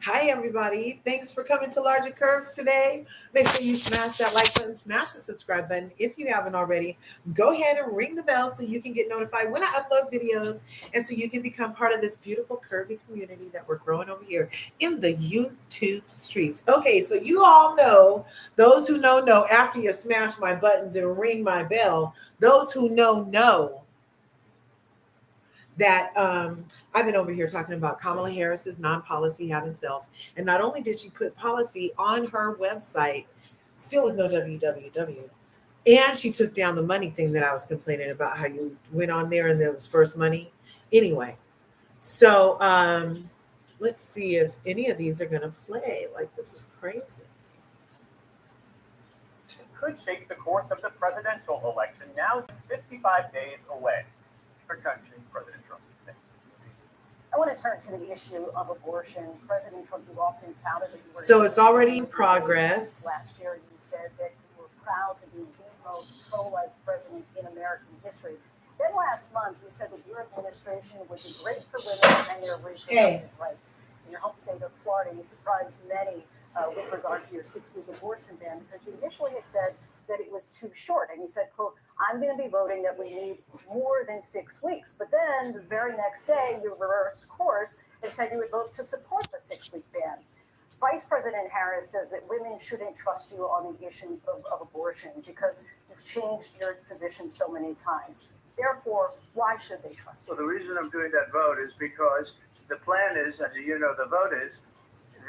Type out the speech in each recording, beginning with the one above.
Hi, everybody. Thanks for coming to LRGA Curves today. Make sure you smash that like button, smash the subscribe button if you haven't already. Go ahead and ring the bell so you can get notified when I upload videos and so you can become part of this beautiful curvy community that we're growing over here in the YouTube streets. Okay, so you all know, those who know, after you smash my buttons and ring my bell, those who know that I've been over here talking about Kamala Harris's non-policy having self. And not only did she put policy on her website, still with no www, and she took down the money thing that I was complaining about, how you went on there and there was first money. Anyway, so let's see if any of these are going to play. Like, this is crazy. Could shape the course of the presidential election now just 55 days away. Our country, President Trump. I want to turn to the issue of abortion. President Trump, you often touted that you were... So it's already in progress. Last year, you said that you were proud to be the most pro-life president in American history. Then last month, you said that your administration would be great for women and their reproductive rights. In your home state of Florida, you surprised many with regard to your 6-week abortion ban, because you initially had said that it was too short. And you said, quote, I'm going to be voting that we need more than 6 weeks. But then the very next day, you reversed course and said you would vote to support the 6-week ban. Vice President Harris says that women shouldn't trust you on the issue of abortion because you've changed your position so many times. Therefore, why should they trust you? Well, the reason I'm doing that vote is because the plan is, as you know, the vote is,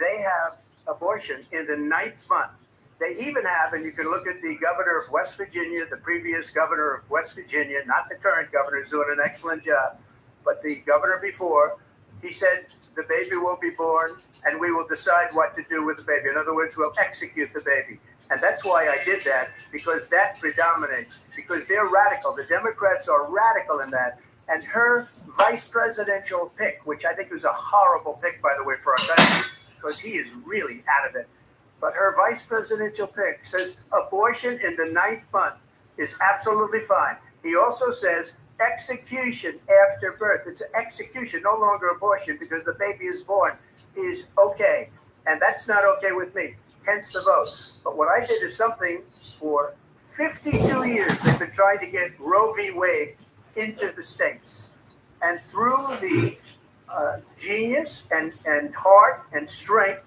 they have abortion in the 9th month. They even have, and you can look at the governor of West Virginia, the previous governor of West Virginia, not the current governor, who's doing an excellent job, but the governor before, he said the baby will be born and we will decide what to do with the baby. In other words, we'll execute the baby. And that's why I did that, because that predominates, because they're radical. The Democrats are radical in that. And her vice presidential pick, which I think was a horrible pick, by the way, for our country, because he is really out of it. But her vice presidential pick says abortion in the 9th month is absolutely fine. He also says execution after birth. It's execution, no longer abortion, because the baby is born, is okay. And that's not okay with me, hence the vote. But what I did is something for 52 years. They've been trying to get Roe v. Wade into the states. And through the genius and heart and strength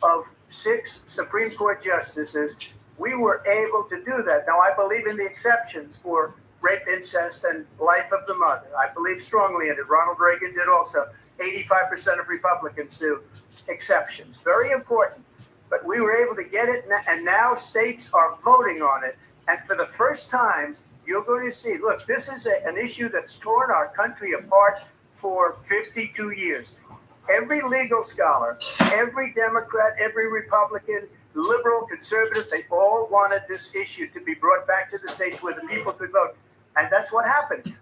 of 6 Supreme Court justices, we were able to do that. Now, I believe in the exceptions for rape, incest, and life of the mother. I believe strongly in it. Ronald Reagan did also. 85% of Republicans do exceptions. Very important. But we were able to get it, and now states are voting on it. And for the first time, you're going to see, look, this is an issue that's torn our country apart for 52 years. Every legal scholar, every Democrat, every Republican, liberal, conservative, they all wanted this issue to be brought back to the states where the people could vote. And that's what happened.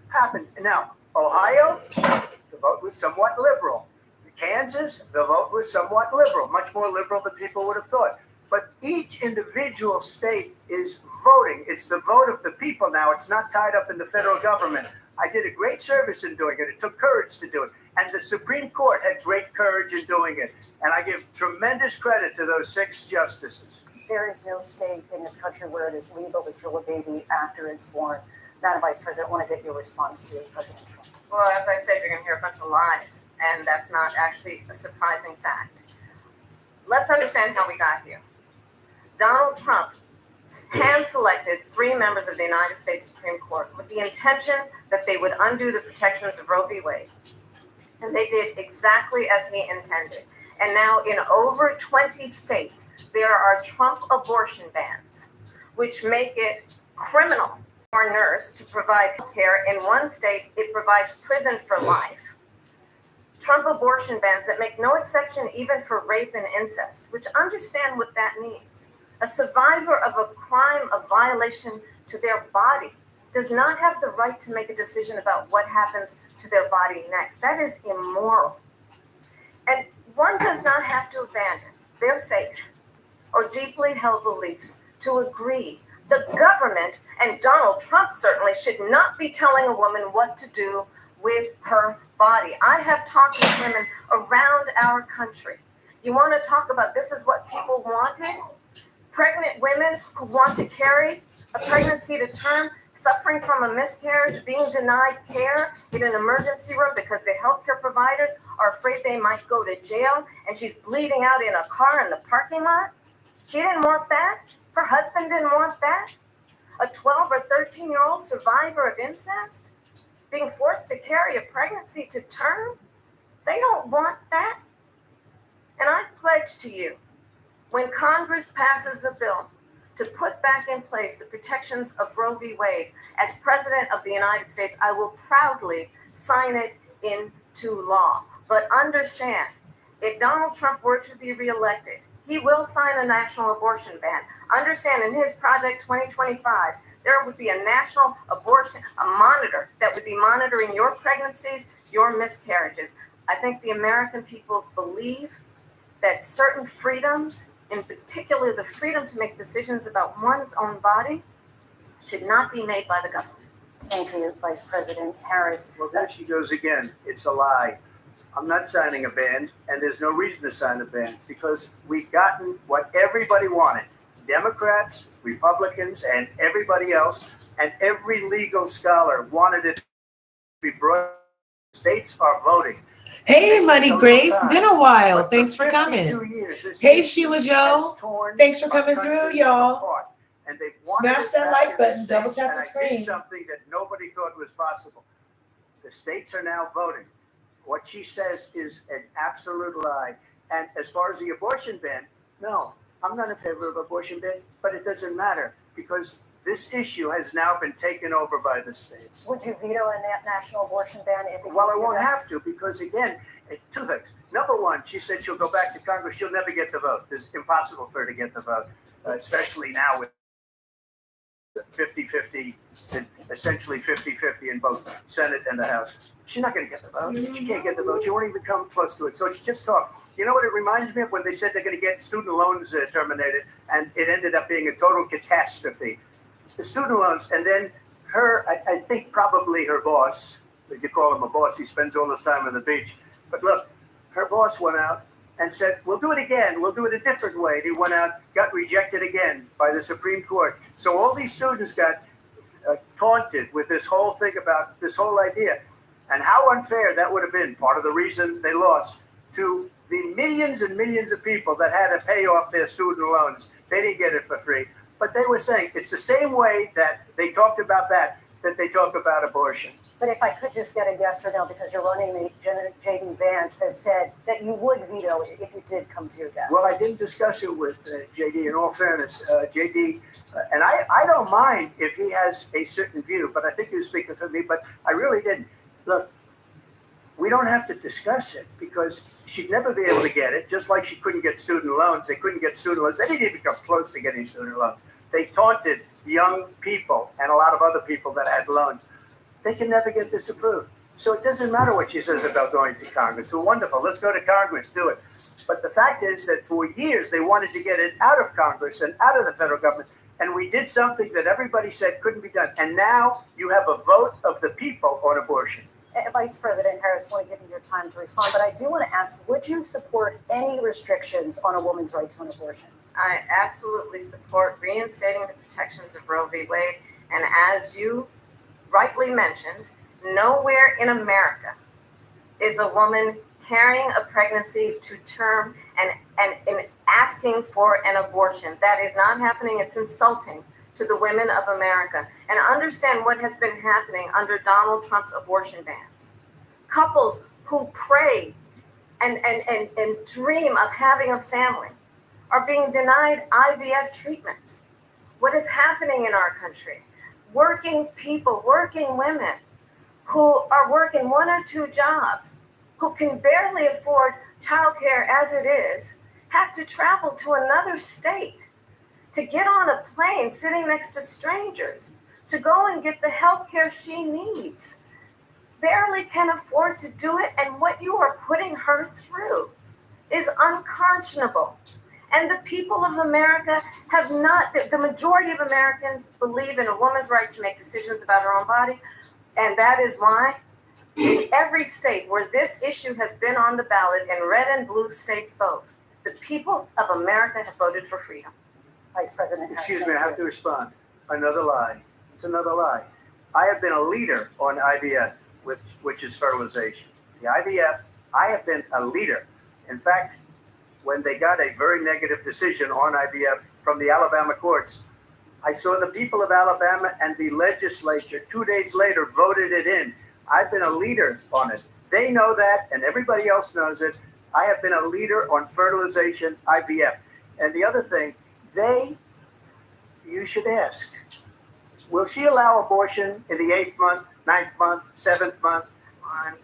Now, Ohio, the vote was somewhat liberal. Kansas, the vote was somewhat liberal, much more liberal than people would have thought. But each individual state is voting. It's the vote of the people now. It's not tied up in the federal government. I did a great service in doing it. It took courage to do it. And the Supreme Court had great courage in doing it. And I give tremendous credit to those 6 justices. There is no state in this country where it is legal to kill a baby after it's born. Madam Vice President, I want to get your response to President Trump. Well, as I said, you're going to hear a bunch of lies, and that's not actually a surprising fact. Let's understand how we got here. Donald Trump hand-selected 3 members of the United States Supreme Court with the intention that they would undo the protections of Roe v. Wade. And they did exactly as he intended. And now in over 20 states, there are Trump abortion bans, which make it criminal for a nurse to provide care. In one state, it provides prison for life. Trump abortion bans that make no exception even for rape and incest, which understand what that means. A survivor of a crime of violation to their body does not have the right to make a decision about what happens to their body next. That is immoral. And one does not have to abandon their faith or deeply held beliefs to agree. The government, and Donald Trump certainly, should not be telling a woman what to do with her body. I have talked with women around our country. You want to talk about this is what people wanted? Pregnant women who want to carry a pregnancy to term, suffering from a miscarriage, being denied care in an emergency room because the healthcare providers are afraid they might go to jail, and she's bleeding out in a car in the parking lot. She didn't want that. Her husband didn't want that. A 12 or 13-year-old survivor of incest being forced to carry a pregnancy to term. They don't want that. And I pledge to you, when Congress passes a bill to put back in place the protections of Roe v. Wade, as President of the United States, I will proudly sign it into law. But understand, if Donald Trump were to be reelected, he will sign a national abortion ban. Understand, in his Project 2025, there would be a national abortion, a monitor that would be monitoring your pregnancies, your miscarriages. I think the American people believe that certain freedoms, in particular the freedom to make decisions about one's own body, should not be made by the government. Thank you, Vice President Harris. Well, there she goes again. It's a lie. I'm not signing a ban, and there's no reason to sign a ban because we've gotten what everybody wanted. Democrats, Republicans, and everybody else, and every legal scholar wanted it to be brought. States are voting. Hey, Money Grace, been a while. Thanks for 52 coming. years, Hey, Sheila Joe. Thanks for coming through, y'all. And they Smash that like button, double tap the screen. Something that nobody thought was possible. The states are now voting. What she says is an absolute lie. And as far as the abortion ban, no, I'm not in favor of abortion ban, but it doesn't matter because this issue has now been taken over by the states. Would you veto a national abortion ban if it Well, I came to won't your have to because, again, two things. Number one, she said she'll go back to Congress. She'll never get the vote. It's impossible for her to get the vote, especially now with 50-50, essentially 50-50 in both Senate and the House. She's not going to get the vote. She can't get the vote. She won't even come close to it. So it's just talk. You know what it reminds me of when they said they're going to get student loans terminated, and it ended up being a total catastrophe. The student loans, and then her, I think probably her boss, if you call him a boss, he spends all his time on the beach. But look, her boss went out and said, we'll do it again. We'll do it a different way. And he went out, got rejected again by the Supreme Court. So all these students got taunted with this whole thing about this whole idea. And how unfair that would have been, part of the reason they lost, to the millions and millions of people that had to pay off their student loans. They didn't get it for free. But they were saying it's the same way that they talked about that they talk about abortion. But if I could just get a yes or no, because your running mate, J.D. Vance, has said that you would veto it if it did come to your desk. Well, I didn't discuss it with J.D. in all fairness. J.D., and I don't mind if he has a certain view, but I think he was speaking for me, but I really didn't. Look, we don't have to discuss it because she'd never be able to get it, just like she couldn't get student loans. They couldn't get student loans. They didn't even come close to getting student loans. They taunted young people and a lot of other people that had loans. They can never get this approved. So it doesn't matter what she says about going to Congress. Well, wonderful. Let's go to Congress, do it. But the fact is that for years, they wanted to get it out of Congress and out of the federal government. And we did something that everybody said couldn't be done. And now you have a vote of the people on abortion. Vice President Harris, I want to give you your time to respond, but I do want to ask, would you support any restrictions on a woman's right to an abortion? I absolutely support reinstating the protections of Roe v. Wade. And as you rightly mentioned, nowhere in America is a woman carrying a pregnancy to term and asking for an abortion. That is not happening. It's insulting to the women of America. And understand what has been happening under Donald Trump's abortion bans. Couples who pray and dream of having a family are being denied IVF treatments. What is happening in our country? Working people, working women who are working one or two jobs, who can barely afford childcare as it is, have to travel to another state to get on a plane sitting next to strangers, to go and get the health care she needs, barely can afford to do it. And what you are putting her through is unconscionable. And the people of America have not, the majority of Americans believe in a woman's right to make decisions about her own body. And that is why in every state where this issue has been on the ballot, in red and blue states both, The people of America have voted for freedom. Vice President Harris. Excuse me, I have to respond. Another lie. It's another lie. I have been a leader on IVF, which is fertilization. The IVF, I have been a leader. In fact, when they got a very negative decision on IVF from the Alabama courts, I saw the people of Alabama and the legislature 2 days later voted it in. I've been a leader on it. They know that, and everybody else knows it. I have been a leader on fertilization, IVF. And the other thing, you should ask, will she allow abortion in the 8th month, 9th month, 7th month?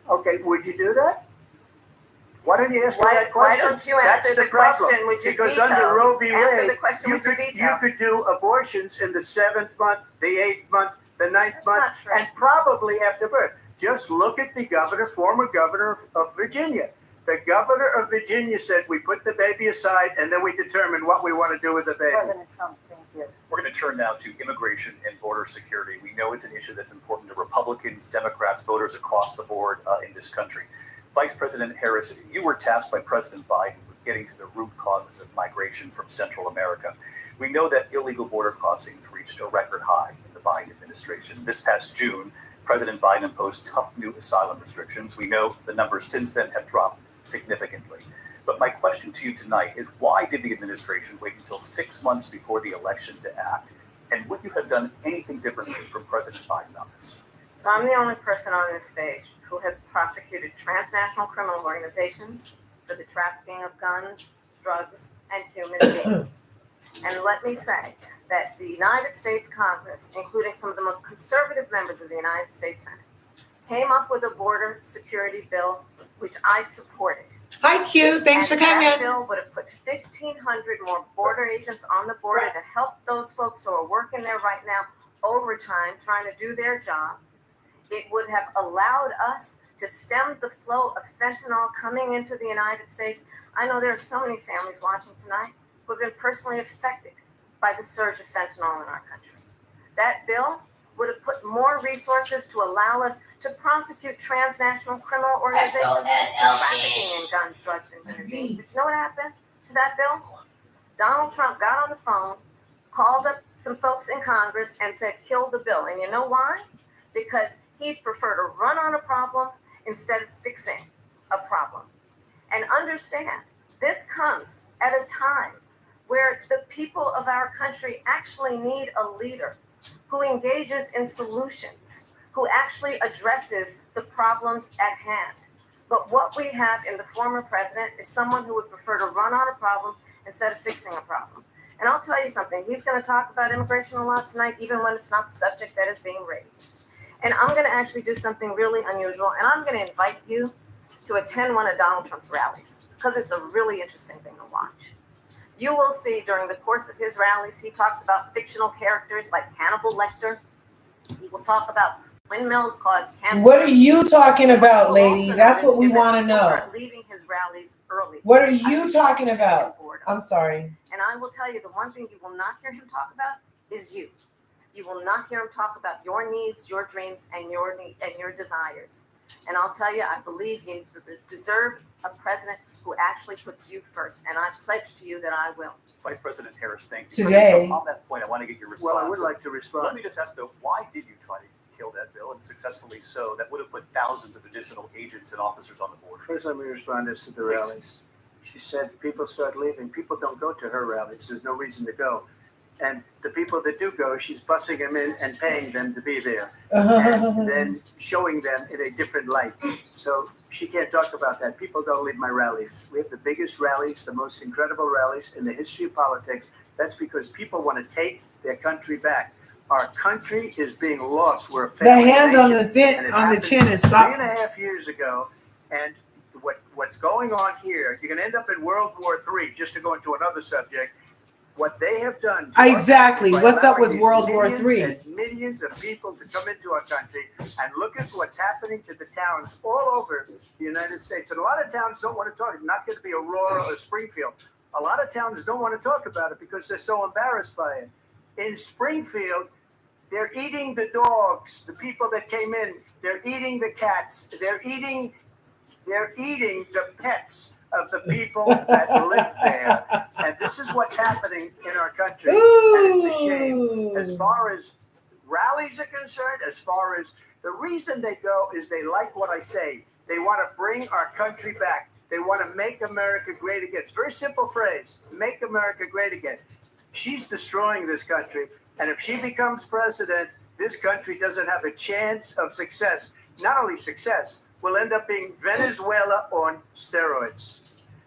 Okay, would you do that? Why don't you ask her that question? Why don't you answer the question? Would you because veto? under Roe v. Answer Wade, the question, you would you veto? could do abortions in the 7th month, the 8th month, the 9th That's month, not true. and probably after birth. Just look at the former governor of Virginia. The governor of Virginia said, we put the baby aside and then we determine what we want to do with the baby. President Trump, thank you. We're going to turn now to immigration and border security. We know it's an issue that's important to Republicans, Democrats, voters across the board in this country. Vice President Harris, you were tasked by President Biden with getting to the root causes of migration from Central America. We know that illegal border crossings reached a record high in the Biden administration. This past June, President Biden imposed tough new asylum restrictions. We know the numbers since then have dropped significantly. But my question to you tonight is, why did the administration wait until 6 months before the election to act? And would you have done anything differently from President Biden on this? So I'm the only person on this stage who has prosecuted transnational criminal organizations for the trafficking of guns, drugs, and human beings. And let me say that the United States Congress, including some of the most conservative members of the United States Senate, came up with a border security bill, which I supported. Hi, Q. Thanks for coming. That bill would have put 1,500 more border agents on the border to help those folks who are working there right now overtime, trying to do their job. It would have allowed us to stem the flow of fentanyl coming into the United States. I know there are so many families watching tonight who have been personally affected by the surge of fentanyl in our country. That bill would have put more resources to allow us to prosecute transnational criminal organizations for trafficking in guns, drugs, and human beings. But you know what happened to that bill? Donald Trump got on the phone, called up some folks in Congress, and said, kill the bill. And you know why? Because he'd prefer to run on a problem instead of fixing a problem. And understand, this comes at a time where the people of our country actually need a leader who engages in solutions, who actually addresses the problems at hand. But what we have in the former president is someone who would prefer to run on a problem instead of fixing a problem. And I'll tell you something, he's going to talk about immigration a lot tonight, even when it's not the subject that is being raised. And I'm going to actually do something really unusual, and I'm going to invite you to attend one of Donald Trump's rallies, because it's a really interesting thing to watch. You will see during the course of his rallies, he talks about fictional characters like Hannibal Lecter. He will talk about windmills cause cancer. What are you talking about, lady? That's what we want to know. Start leaving his rallies early. What are you talking about? I'm sorry. And I will tell you, the one thing you will not hear him talk about is you. You will not hear him talk about your needs, your dreams, and your desires. And I'll tell you, I believe you deserve a president who actually puts you first. And I pledge to you that I will. Vice President Harris, thank you. Today. On that point, I want to get your response. Well, I would like to respond. Let me just ask, though, why did you try to kill that bill, and successfully so? That would have put thousands of additional agents and officers on the board. First, let me respond as to the Please. rallies. She said people start leaving. People don't go to her rallies. There's no reason to go. And the people that do go, she's bussing them in and paying them to be there. And then showing them in a different light. So she can't talk about that. People don't leave my rallies. We have the biggest rallies, the most incredible rallies in the history of politics. That's because people want to take their country back. Our country is being lost. We're a The failing hand on nation, the and it on the happened chin is stop. 3.5 years ago. And what's going on here, you're going to end up in World War III, just to go into another subject. What they have done. to Exactly. us by What's up allowing with these World War millions III? and millions of people to come into our country, and look at what's happening to the towns all over the United States. And a lot of towns don't want to talk. It's not going to be Aurora or Springfield. A lot of towns don't want to talk about it because they're so embarrassed by it. In Springfield, they're eating the dogs, the people that came in. They're eating the cats. They're eating the pets of the people that live there. And this is what's happening in our country. Ooh. And it's a shame. As far as rallies are concerned, as far as the reason they go is they like what I say. They want to bring our country back. They want to make America great again. It's a very simple phrase, make America great again. She's destroying this country. And if she becomes president, this country doesn't have a chance of success. Not only success, we'll end up being Venezuela on steroids.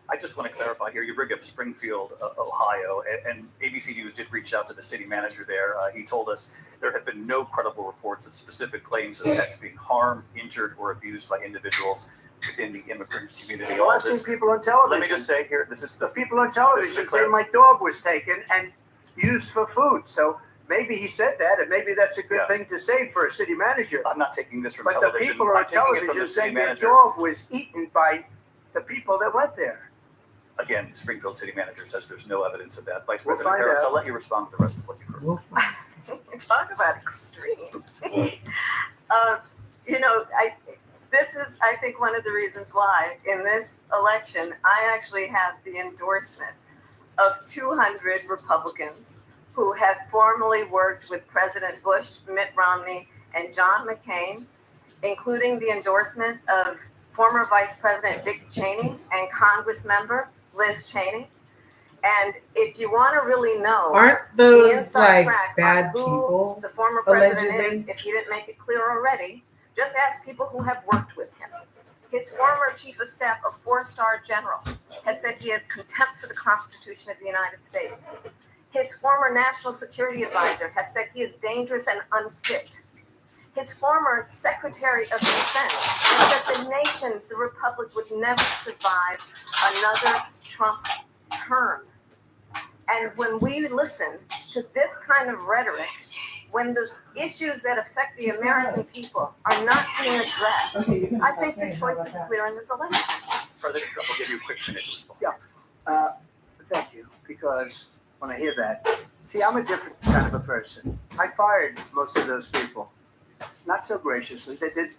I just want to clarify here. You bring up Springfield, Ohio, and ABC News did reach out to the city manager there. He told us there have been no credible reports of specific claims of pets being harmed, injured, or abused by individuals within the immigrant community. Well, I've seen people on television. Let me just say here, this is the people on television say my dog was taken and used for food. So maybe he said that, and maybe that's a good thing to say for a city manager. I'm not taking this from but television. But the people on television saying their dog was eaten by the people that went there. Again, the Springfield city manager says there's no evidence of that. Vice President Harris, I'll let you respond to the rest of what you've heard. Talk about extreme. This is, I think, one of the reasons why in this election, I actually have the endorsement of 200 Republicans who have formerly worked with President Bush, Mitt Romney, and John McCain, including the endorsement of former Vice President Dick Cheney and Congress member Liz Cheney. And if you want to really know, aren't those like bad people? The former president allegedly? is, if he didn't make it clear already, just ask people who have worked with him. His former chief of staff, a 4-star general, has said he has contempt for the Constitution of the United States. His former national security advisor has said he is dangerous and unfit. His former Secretary of Defense has said the nation, the Republic, would never survive another Trump term. And when we listen to this kind of rhetoric, when the issues that affect the American people are not being addressed, I think the choice is clear in this election. President Trump, will give you a quick minute to respond. Thank you, because when I hear that, see, I'm a different kind of a person. I fired most of those people. Not so graciously. They did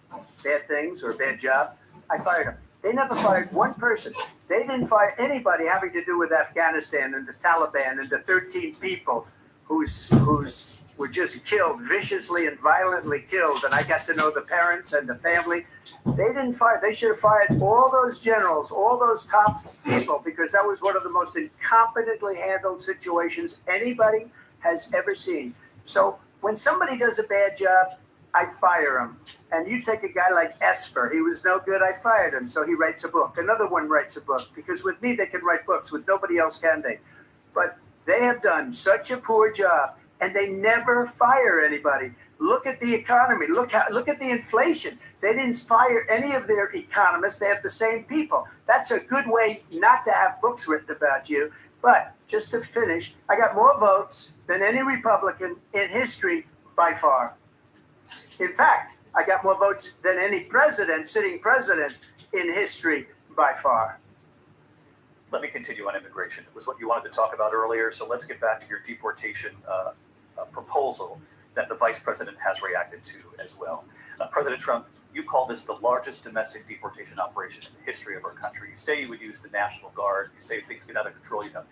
bad things or a bad job. I fired them. They never fired one person. They didn't fire anybody having to do with Afghanistan and the Taliban and the 13 people who's were just killed, viciously and violently killed. And I got to know the parents and the family. They didn't fire. They should have fired all those generals, all those top people, because that was one of the most incompetently handled situations anybody has ever seen. So when somebody does a bad job, I fire him. And you take a guy like Esper, he was no good, I fired him. So he writes a book. Another one writes a book, because with me, they can write books. With nobody else can they? But they have done such a poor job, and they never fire anybody. Look at the economy. Look at the inflation. They didn't fire any of their economists. They have the same people. That's a good way not to have books written about you. But just to finish, I got more votes than any Republican in history by far. In fact, I got more votes than any president, sitting president in history by far. Let me continue on immigration. It was what you wanted to talk about earlier. So let's get back to your deportation proposal that the vice president has reacted to as well. President Trump, you call this the largest domestic deportation operation in the history of our country. You say you would use the National Guard. You say if things get out of control, you have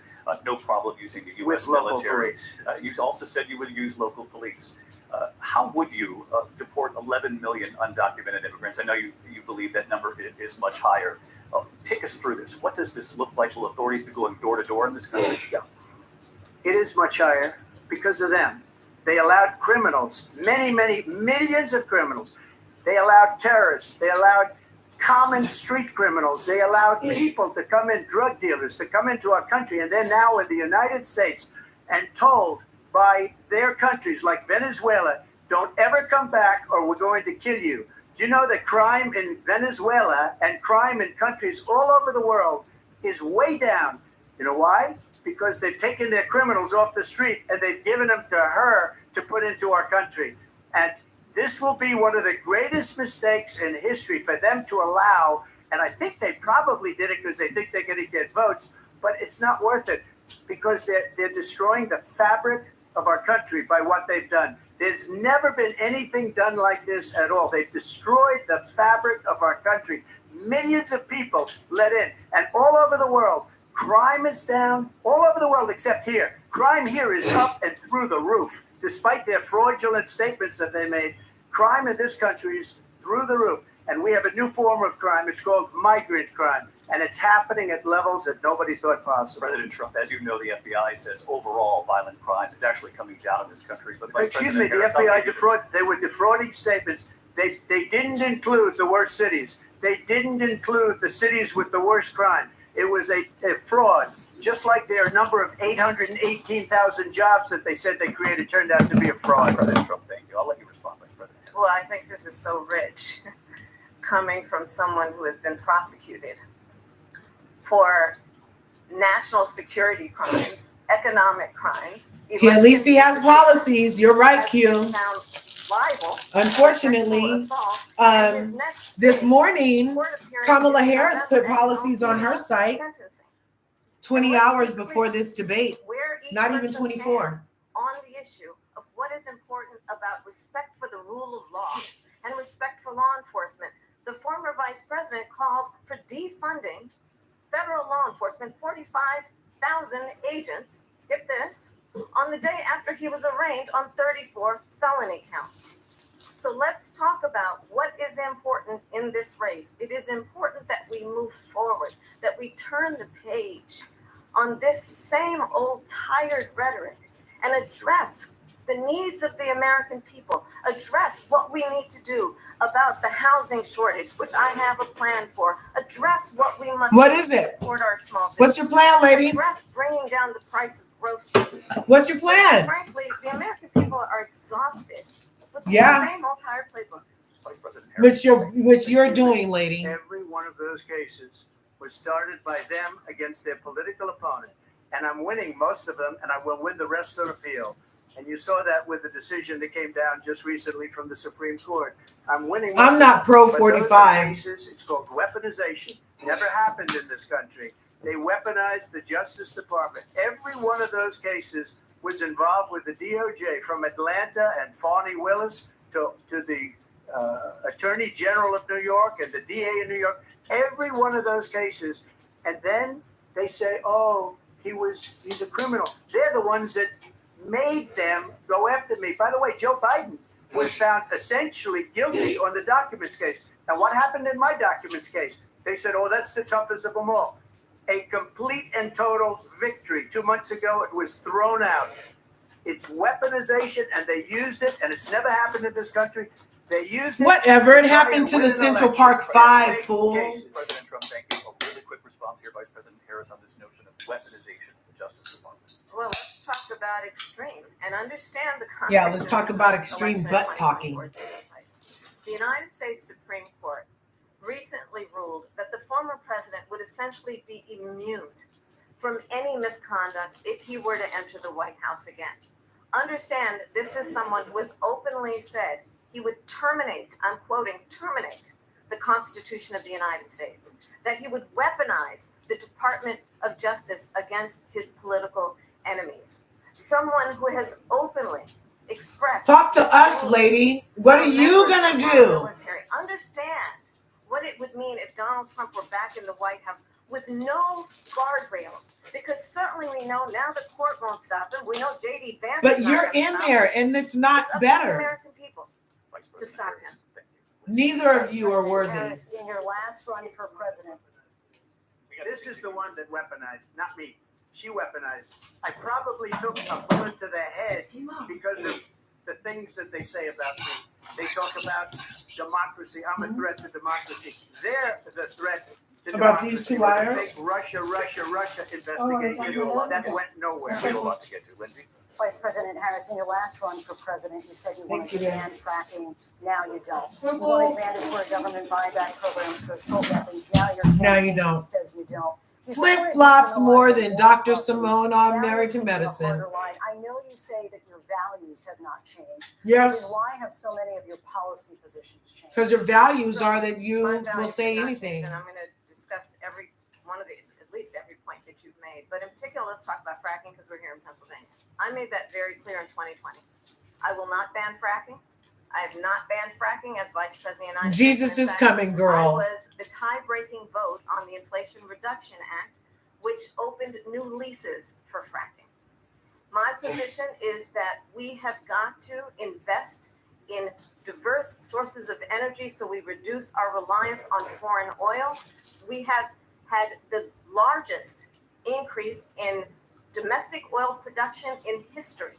no problem using the U.S. military. You also said you would use local police. How would you deport 11 million undocumented immigrants? I know you believe that number is much higher. Take us through this. What does this look like? Will authorities be going door to door in this country? Yeah. It is much higher because of them. They allowed criminals, many millions of criminals. They allowed terrorists. They allowed common street criminals. They allowed people to come in, drug dealers, to come into our country. And they're now in the United States and told by their countries like Venezuela, don't ever come back or we're going to kill you. Do you know that crime in Venezuela and crime in countries all over the world is way down? You know why? Because they've taken their criminals off the street and they've given them to her to put into our country. And this will be one of the greatest mistakes in history for them to allow. And I think they probably did it because they think they're going to get votes, but it's not worth it because they're destroying the fabric of our country by what they've done. There's never been anything done like this at all. They've destroyed the fabric of our country. millions of people let in. And all over the world, crime is down. All over the world except here. Crime here is up and through the roof. Despite their fraudulent statements that they made, crime in this country is through the roof. And we have a new form of crime. It's called migrant crime. And it's happening at levels that nobody thought possible. President Trump, as you know, the FBI says overall violent crime is actually coming down in this country. But Excuse me, the FBI they were defrauding statements. They didn't include the worst cities. They didn't include the cities with the worst crime. It was a fraud. Just like their number of 818,000 jobs that they said they created turned out to be a fraud. President Trump, thank you. I'll let you respond, Vice President. Well, I think this is so rich coming from someone who has been prosecuted for national security crimes, economic crimes. At least he has policies. You're right, Q. Liable, Unfortunately, this morning, Kamala Harris put policies on her site 20 hours before this debate. Not even 24. On the issue of what is important about respect for the rule of law and respect for law enforcement. The former vice president called for defunding federal law enforcement, 45,000 agents, get this, on the day after he was arraigned on 34 felony counts. So let's talk about what is important in this race. It is important that we move forward, that we turn the page on this same old tired rhetoric and address the needs of the American people, address what we need to do about the housing shortage, which I have a plan for, address what we must What do is to it? support our small business. What's your plan, lady? Address bringing down the price of groceries. What's your plan? Frankly, the American people are exhausted with the same old tired playbook. Vice President Harris. Which you're doing, lady. Every one of those cases was started by them against their political opponent. And I'm winning most of them, and I will win the rest on appeal. And you saw that with the decision that came down just recently from the Supreme Court. I'm winning. I'm not pro 45. It's called weaponization. Never happened in this country. They weaponized the Justice Department. Every one of those cases was involved with the DOJ, from Atlanta and Fani Willis to the Attorney General of New York and the DA in New York. Every one of those cases. And then they say, oh, he's a criminal. They're the ones that made them go after me. By the way, Joe Biden was found essentially guilty on the documents case. And what happened in my documents case? They said, oh, that's the toughest of them all. A complete and total victory. 2 months ago, it was thrown out. It's weaponization, and they used it, and it's never happened in this country. They used it. Whatever. It happened to the Central Park 5, fool. President Trump, thank you. A really quick response here, Vice President Harris, on this notion of weaponization of the Justice Department. Well, let's talk about extreme and understand the context. Yeah, let's of talk this about extreme election butt in talking. 2024 is taking place. The United States Supreme Court recently ruled that the former president would essentially be immune from any misconduct if he were to enter the White House again. Understand, this is someone who has openly said he would terminate, I'm quoting, terminate the Constitution of the United States, that he would weaponize the Department of Justice against his political enemies. Someone who has openly expressed. Talk to us, lady. What are you going to do? Understand what it would mean if Donald Trump were back in the White House with no guardrails. Because certainly we know now the court won't stop him. We know J.D. Vance. But you're in there, and it's not better. The American people Vice to President stop Harris, him. thank you. Neither of you are worthy. Harris, in your last run for president. This is the one that weaponized, not me. She weaponized. I probably took a bullet to the head because of the things that they say about me. They talk about democracy. I'm a threat to democracy. They're the threat to About democracy. these two With the liars? big Russia investigation that went nowhere. We have a lot to get to. Lindsay? Vice President Harris, in your last run for president, you said you wanted to ban fracking. Now you don't. You wanted mandatory government buyback programs for assault weapons. Now your campaign don't. says you don't. You Flip-flops supported more criminalizing than war Dr. crimes. Simone Now on you're Married to taking a Medicine. harder line. I know you say that your values have not changed. Yes. So then why have so many of your policy positions changed? Because your values are that My you will values say have not anything. changed, And I'm going to discuss every one of at least every point that you've made. But in particular, let's talk about fracking because we're here in Pennsylvania. I made that very clear in 2020. I will not ban fracking. I have not banned fracking as Vice President. Jesus is coming, I girl. was the tie-breaking vote on the Inflation Reduction Act, which opened new leases for fracking. My position is that we have got to invest in diverse sources of energy so we reduce our reliance on foreign oil. We have had the largest increase in domestic oil production in history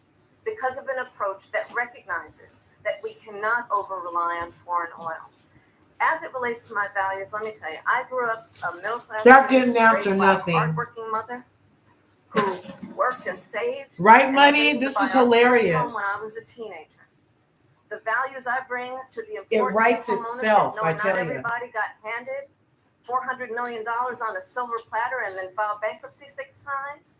because of an approach that recognizes that we cannot over-rely on foreign oil. As it relates to my values, let me tell you, I grew up a middle-class That family, didn't answer raised by a nothing. hardworking mother who worked and saved. Right, and Money? was able to This buy is our first home hilarious. when I was a teenager. The values I bring to the It importance writes of homeownership, itself, I knowing tell not you. everybody got handed $400 million on a silver platter and then filed bankruptcy 6 times,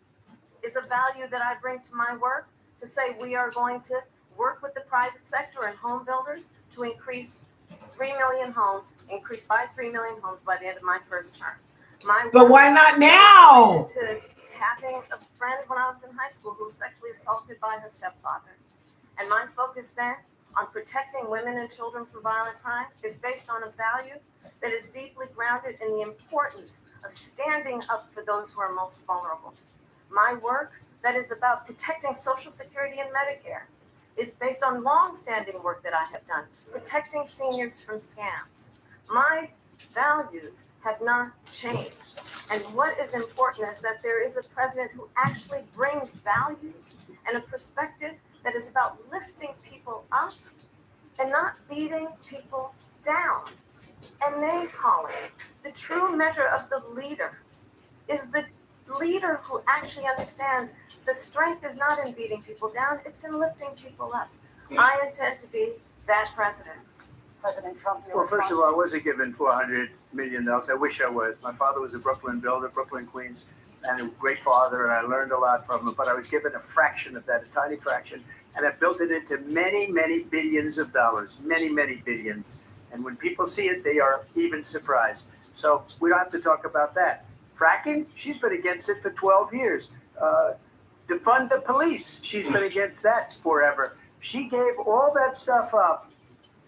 is a value that I bring to my work, to say we are going to work with the private sector and home builders to increase 3 million homes, increase by 3 million homes by the end of my first term. But why not now? To having a friend when I was in high school who was sexually assaulted by her stepfather. And my focus then on protecting women and children from violent crime is based on a value that is deeply grounded in the importance of standing up for those who are most vulnerable. My work that is about protecting Social Security and Medicare is based on long-standing work that I have done, protecting seniors from scams. My values have not changed. And what is important is that there is a president who actually brings values and a perspective that is about lifting people up and not beating people down and name calling. The true measure of the leader is the leader who actually understands the strength is not in beating people down, it's in lifting people up. I intend to be that president. President Trump, your Well, first of response? all, I wasn't given $400 million. I wish I was. My father was a Brooklyn builder, Brooklyn, Queens, and a great father, and I learned a lot from him. But I was given a fraction of that, a tiny fraction, and I built it into many, many billions of dollars, many, many billions. And when people see it, they are even surprised. So we don't have to talk about that. Fracking, she's been against it for 12 years. Defund the police, she's been against that forever. She gave all that stuff up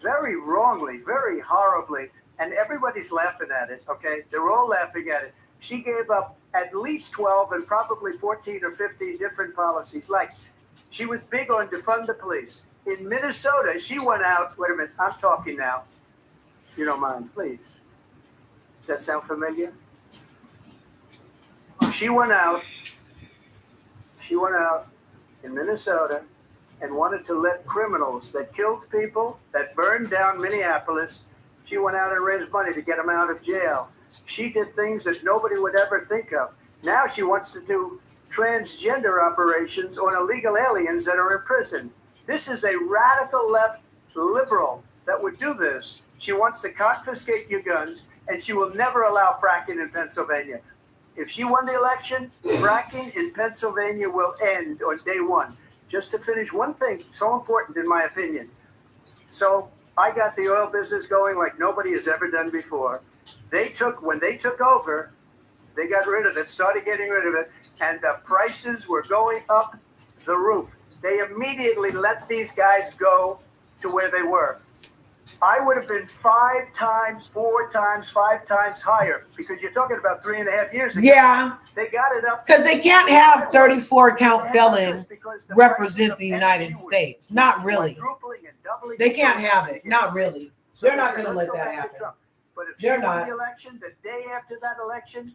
very wrongly, very horribly, and everybody's laughing at it, okay? They're all laughing at it. She gave up at least 12 and probably 14 or 15 different policies. Like, she was big on defund the police. In Minnesota, she went out, wait a minute, I'm talking now. If you don't mind, please. Does that sound familiar? She went out in Minnesota and wanted to let criminals that killed people, that burned down Minneapolis, she went out and raised money to get them out of jail. She did things that nobody would ever think of. Now she wants to do transgender operations on illegal aliens that are in prison. This is a radical left liberal that would do this. She wants to confiscate your guns, and she will never allow fracking in Pennsylvania. If she won the election, fracking in Pennsylvania will end on day one. Just to finish one thing, so important in my opinion. So I got the oil business going like nobody has ever done before. When they took over, they got rid of it, started getting rid of it, and the prices were going up the roof. They immediately let these guys go to where they were. I would have been 5 times, 4 times, 5 times higher, because you're talking about 3.5 years ago. Yeah, They got it up. because they can't have 34 count felon represent the United States. Not really. They can't have it. Not really. They're not going to let that happen. But if she won the election, the day after that election,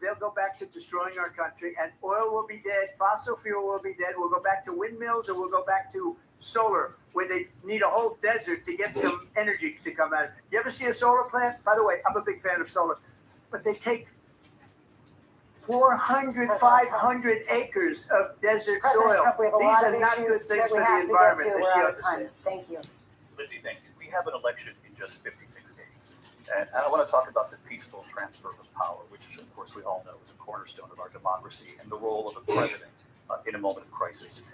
they'll go back to destroying our country, and oil will be dead, fossil fuel will be dead, we'll go back to windmills, and we'll go back to solar, where they need a whole desert to get some energy to come out. You ever see a solar plant? By the way, I'm a big fan of solar, but they take 400, 500 acres of desert President soil. Trump, we have a These lot are of not good issues things that for we the have to get environment. to. That she We're out of time. understands. Thank you. Lindsay, thank you. We have an election in just 56 days. And I want to talk about the peaceful transfer of power, which, of course, we all know is a cornerstone of our democracy, and the role of a president in a moment of crisis.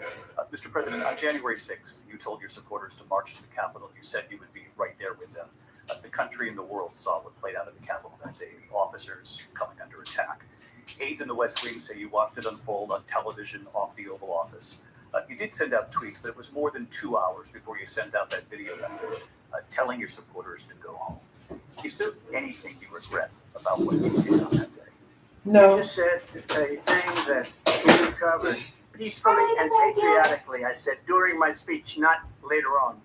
Mr. President, on January 6th, you told your supporters to march to the Capitol. You said you would be right there with them. The country and the world saw what played out at the Capitol that day, the officers coming under attack. Aides in the West Wing say you watched it unfold on television off the Oval Office. You did send out tweets, but it was more than 2 hours before you sent out that video message telling your supporters to go home. Is there anything you regret about what you did on that day? No. You just said a thing that we covered peacefully and patriotically. I said during my speech, not later on.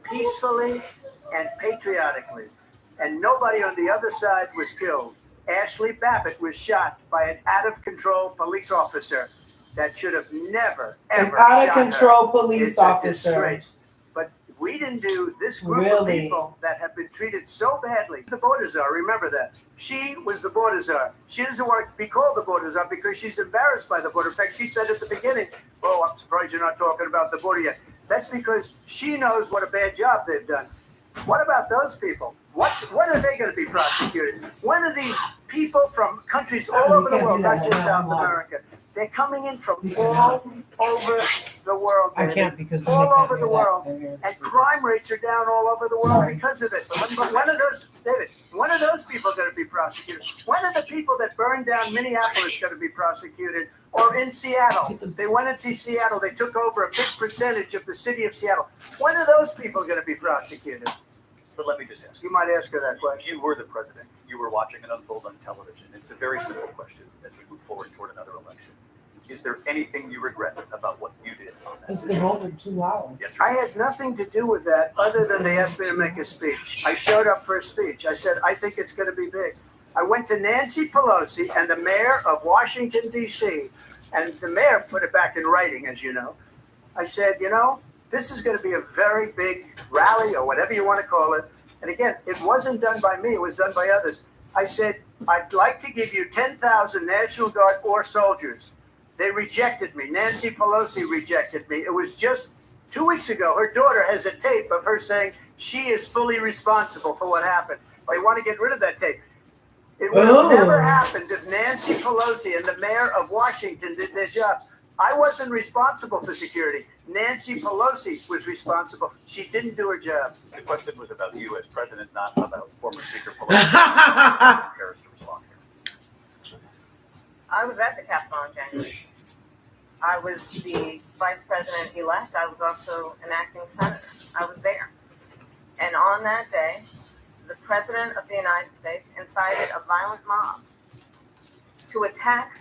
Peacefully and patriotically. And nobody on the other side was killed. Ashley Babbitt was shot by an out-of-control police officer that should have never, ever An out of shot control her. police It's officer. a disgrace. But we didn't do this group of people that have been treated so badly. The border czar, remember that. She was the border czar. She doesn't want to be called the border czar because she's embarrassed by the border. In fact, she said at the beginning, "Oh, I'm surprised you're not talking about the border yet." That's because she knows what a bad job they've done. What about those people? When are they going to be prosecuted? When are these people from countries all over the world, not just South America? They're coming in from all over the world. I can't because all over the world, and crime rates are down all over the world because of this. But when are those, David? When are those people going to be prosecuted? When are the people that burned down Minneapolis going to be prosecuted? Or in Seattle, they went into Seattle. They took over a big percentage of the city of Seattle. When are those people going to be prosecuted? But let me just ask You might ask her that question. You were the president. You were watching it unfold on television. It's a very simple question as we move forward toward another election. Is there anything you regret about what you did on that It's day? been over 2 hours. Yes, sir. I had nothing to do with that other than they asked me to make a speech. I showed up for a speech. I said, I think it's going to be big. I went to Nancy Pelosi and the mayor of Washington, D.C., and the mayor put it back in writing, as you know. I said, this is going to be a very big rally or whatever you want to call it. And again, it wasn't done by me. It was done by others. I said, I'd like to give you 10,000 National Guard or soldiers. They rejected me. Nancy Pelosi rejected me. It was just 2 weeks ago. Her daughter has a tape of her saying she is fully responsible for what happened. They want to get rid of that tape. It would have never happened if Nancy Pelosi and the mayor of Washington did their jobs. I wasn't responsible for security. Nancy Pelosi was responsible. She didn't do her job. The question was about you as president, not about former Speaker Pelosi. Harris to respond here. I was at the Capitol on January 6th. I was the vice president-elect. I was also an acting senator. I was there. And on that day, the president of the United States incited a violent mob to attack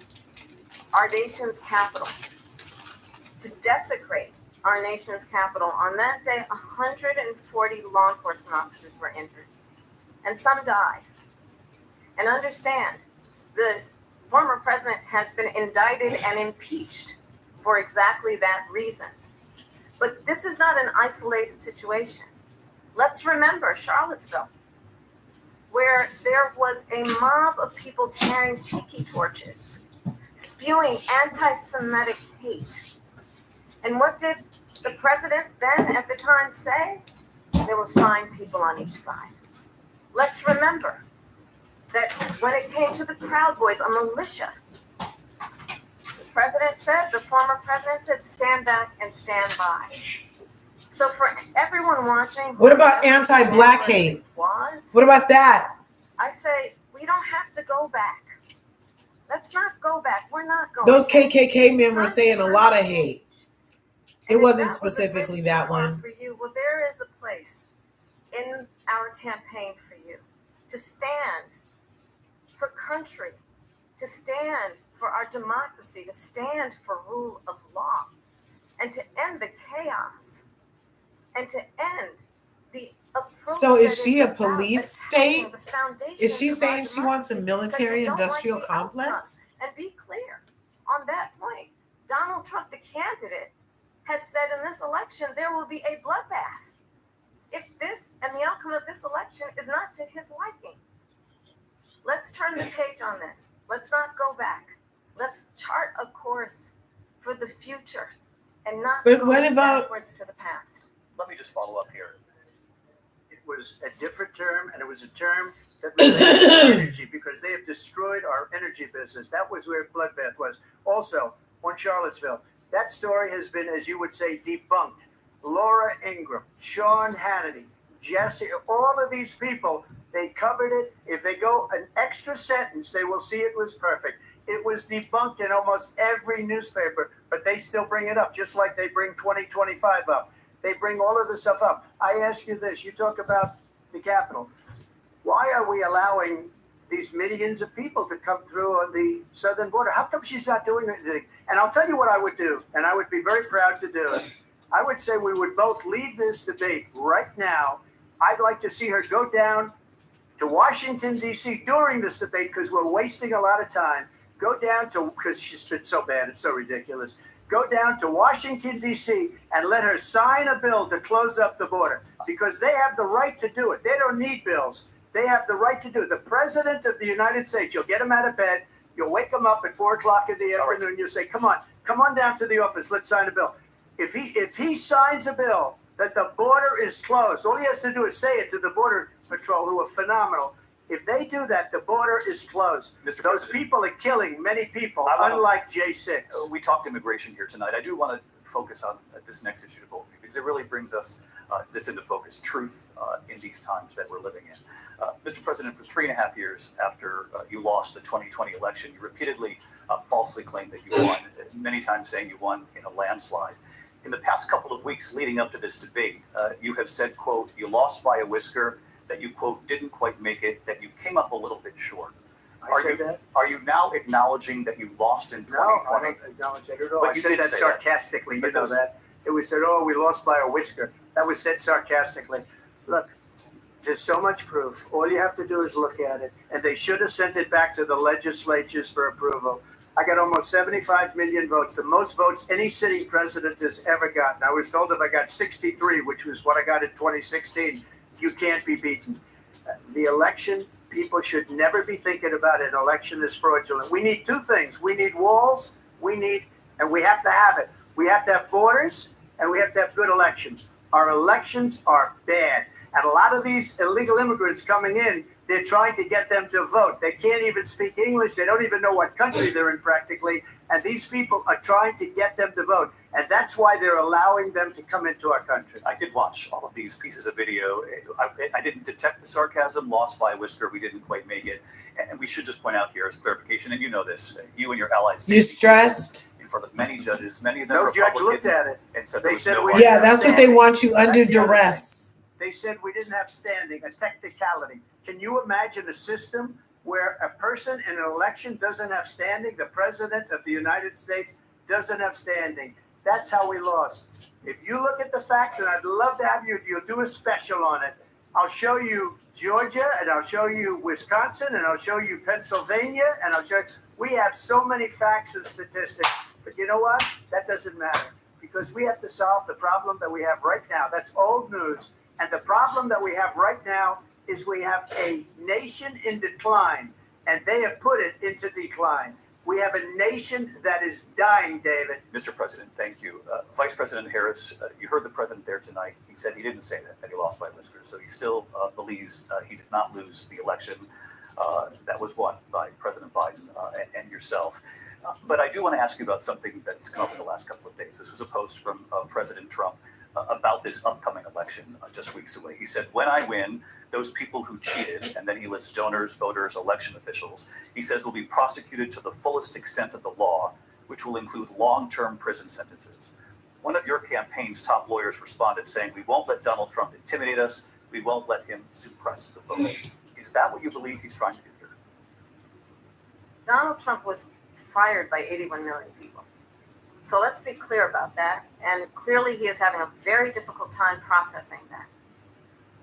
our nation's capital, to desecrate our nation's capital. On that day, 140 law enforcement officers were injured, and some died. And understand, the former president has been indicted and impeached for exactly that reason. But this is not an isolated situation. Let's remember Charlottesville, where there was a mob of people carrying tiki torches, spewing anti-Semitic hate. And what did the president then at the time say? There were fine people on each side. Let's remember that when it came to the Proud Boys, a militia, the former president said, stand back and stand by. So for everyone watching, What about anti-black hate? What about that? I say, we don't have to go back. Let's not go back. We're not going Those back. KKK men were saying a lot of hate. It And if wasn't that was a specifically bridge that too far one. for you, well, there is a place in our campaign for you to stand for country, to stand for our democracy, to stand for rule of law, and to end the chaos, and to end the approach. So is that she a about police attacking state? the foundations Is she of our saying she wants a democracy, military because they don't industrial like the complex? outcomes. And be clear on that point. Donald Trump, the candidate, has said in this election there will be a bloodbath if this and the outcome of this election is not to his liking. Let's turn the page on this. Let's not go back. Let's chart a course for the future and not But go what about- backwards to the past. Let me just follow up here. It was a different term, and it was a term that related to energy because they have destroyed our energy business. That was where bloodbath was. Also, on Charlottesville, that story has been, as you would say, debunked. Laura Ingraham, Sean Hannity, Jesse, all of these people, they covered it. If they go an extra sentence, they will see it was perfect. It was debunked in almost every newspaper, but they still bring it up, just like they bring 2025 up. They bring all of this stuff up. I ask you this, you talk about the Capitol. Why are we allowing these millions of people to come through on the southern border? How come she's not doing anything? And I'll tell you what I would do, and I would be very proud to do it. I would say we would both leave this debate right now. I'd like to see her go down to Washington, D.C. during this debate because we're wasting a lot of time. Go down to, because she's been so bad, it's so ridiculous. Go down to Washington, D.C. and let her sign a bill to close up the border because they have the right to do it. They don't need bills. They have the right to do it. The President of the United States, you'll get him out of bed. You'll wake him up at 4 o'clock in the afternoon. You'll say, come on down to the office. Let's sign a bill. If he signs a bill that the border is closed, all he has to do is say it to the Border Patrol, who are phenomenal. If they do that, the border is closed. Mr. Those President, people are killing many people, unlike J6. we talked immigration here tonight. I do want to focus on this next issue to both of you because it really brings us this into focus, truth in these times that we're living in. Mr. President, for 3.5 years after you lost the 2020 election, you repeatedly falsely claimed that you won, many times saying you won in a landslide. In the past couple of weeks leading up to this debate, you have said, quote, you lost by a whisker, that you, quote, didn't quite make it, that you came up a little bit short. Are you now acknowledging that you lost in 2020? No, I don't acknowledge that at all. But I you said did that say sarcastically. But You know that. It was said, oh, we lost by a whisker. That was said sarcastically. Look, there's so much proof. All you have to do is look at it. And they should have sent it back to the legislatures for approval. I got almost 75 million votes, the most votes any sitting president has ever gotten. I was told if I got 63, which was what I got in 2016, you can't be beaten. The election, people should never be thinking about an election as fraudulent. We need two things. We need walls, and we have to have it. We have to have borders, and we have to have good elections. Our elections are bad. And a lot of these illegal immigrants coming in, they're trying to get them to vote. They can't even speak English. They don't even know what country they're in practically. And these people are trying to get them to vote. And that's why they're allowing them to come into our country. I did watch all of these pieces of video. I didn't detect the sarcasm, lost by a whisker. We didn't quite make it. And we should just point out here as clarification, and you know this, you and your allies. You stressed? In front of many judges, many of them No judge Republican, looked at it. and said They there was said no we- way. Yeah, that's what they want you under That's the other duress. They said we didn't have standing, a technicality. Can you imagine a system where a person in an election doesn't have standing? The president of the United States doesn't have standing. That's how we lost. If you look at the facts, and I'd love to have you'll do a special on it. I'll show you Georgia, and I'll show you Wisconsin, and I'll show you Pennsylvania, and I'll show you. We have so many facts and statistics. But you know what? That doesn't matter because we have to solve the problem that we have right now. That's old news. And the problem that we have right now is we have a nation in decline, and they have put it into decline. We have a nation that is dying, David. Mr. President, thank you. Vice President Harris, you heard the president there tonight. He said he didn't say that he lost by whiskers. So he still believes he did not lose the election that was won by President Biden and yourself. But I do want to ask you about something that's come up in the last couple of days. This was a post from President Trump about this upcoming election just weeks away. He said, when I win, those people who cheated, and then he lists donors, voters, election officials, he says will be prosecuted to the fullest extent of the law, which will include long-term prison sentences. One of your campaign's top lawyers responded saying, we won't let Donald Trump intimidate us. We won't let him suppress the vote. Is that what you believe he's trying to do here? Donald Trump was fired by 81 million people. So let's be clear about that. And clearly he is having a very difficult time processing that.